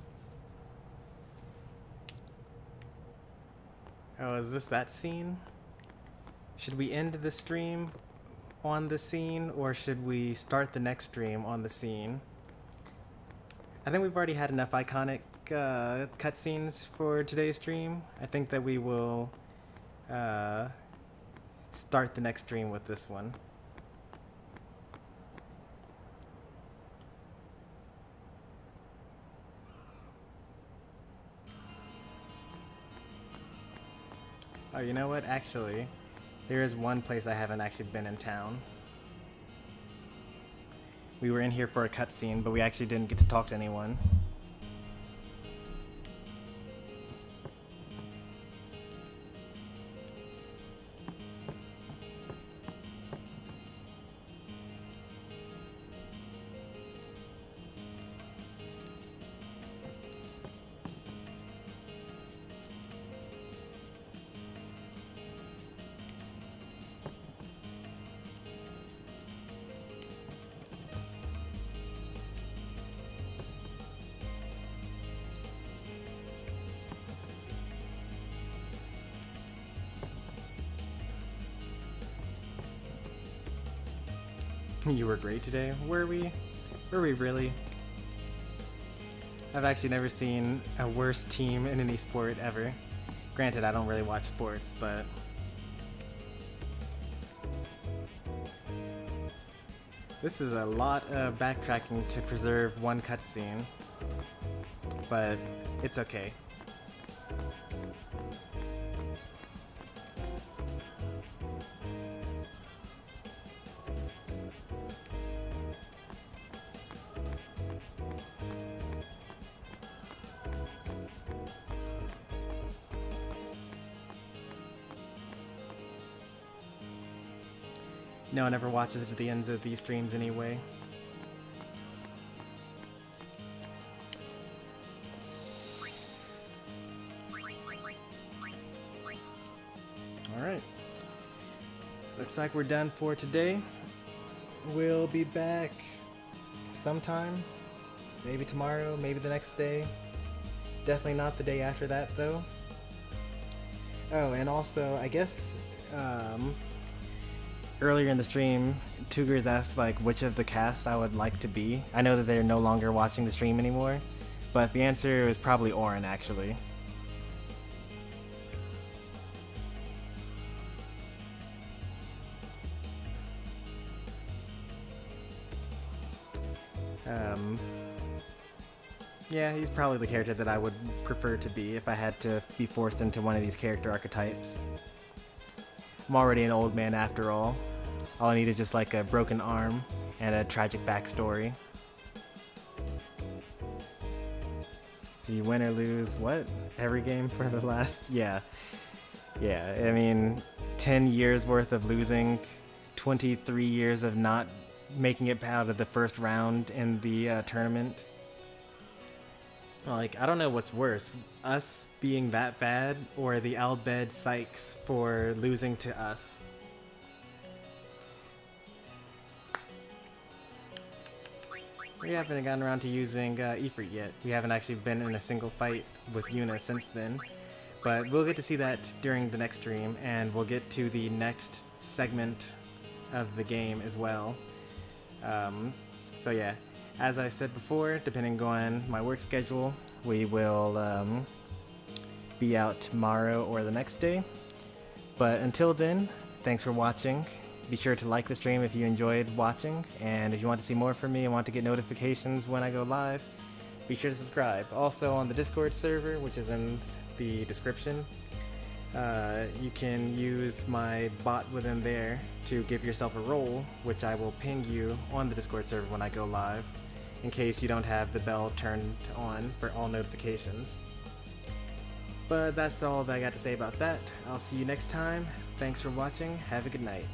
Oh, is this that scene? Should we end the stream on the scene, or should we start the next stream on the scene? I think we've already had enough iconic cutscenes for today's stream. I think that we will start the next stream with this one. Oh, you know what? Actually, there is one place I haven't actually been in town. We were in here for a cutscene, but we actually didn't get to talk to anyone. You were great today. Were we? Were we really? I've actually never seen a worse team in any sport ever. Granted, I don't really watch sports, but... This is a lot of backtracking to preserve one cutscene. But it's okay. No one ever watches to the ends of these streams anyway. Alright. Looks like we're done for today. We'll be back sometime. Maybe tomorrow, maybe the next day. Definitely not the day after that, though. Oh, and also, I guess, earlier in the stream, Tugers asked, like, which of the cast I would like to be. I know that they're no longer watching the stream anymore, but the answer was probably Orin, actually. Yeah, he's probably the character that I would prefer to be if I had to be forced into one of these character archetypes. I'm already an old man after all. All I need is just like a broken arm and a tragic backstory. So you win or lose, what? Every game for the last? Yeah. Yeah, I mean, 10 years worth of losing, 23 years of not making it out of the first round in the tournament. Like, I don't know what's worse, us being that bad or the Albed Sykes for losing to us. We haven't gotten around to using Ifrit yet. We haven't actually been in a single fight with Yuna since then. But we'll get to see that during the next stream, and we'll get to the next segment of the game as well. So yeah. As I said before, depending on my work schedule, we will be out tomorrow or the next day. But until then, thanks for watching. Be sure to like the stream if you enjoyed watching, and if you want to see more from me and want to get notifications when I go live, be sure to subscribe. Also on the Discord server, which is in the description, you can use my bot within there to give yourself a role, which I will ping you on the Discord server when I go live, in case you don't have the bell turned on for all notifications. But that's all that I got to say about that. I'll see you next time. Thanks for watching. Have a good night.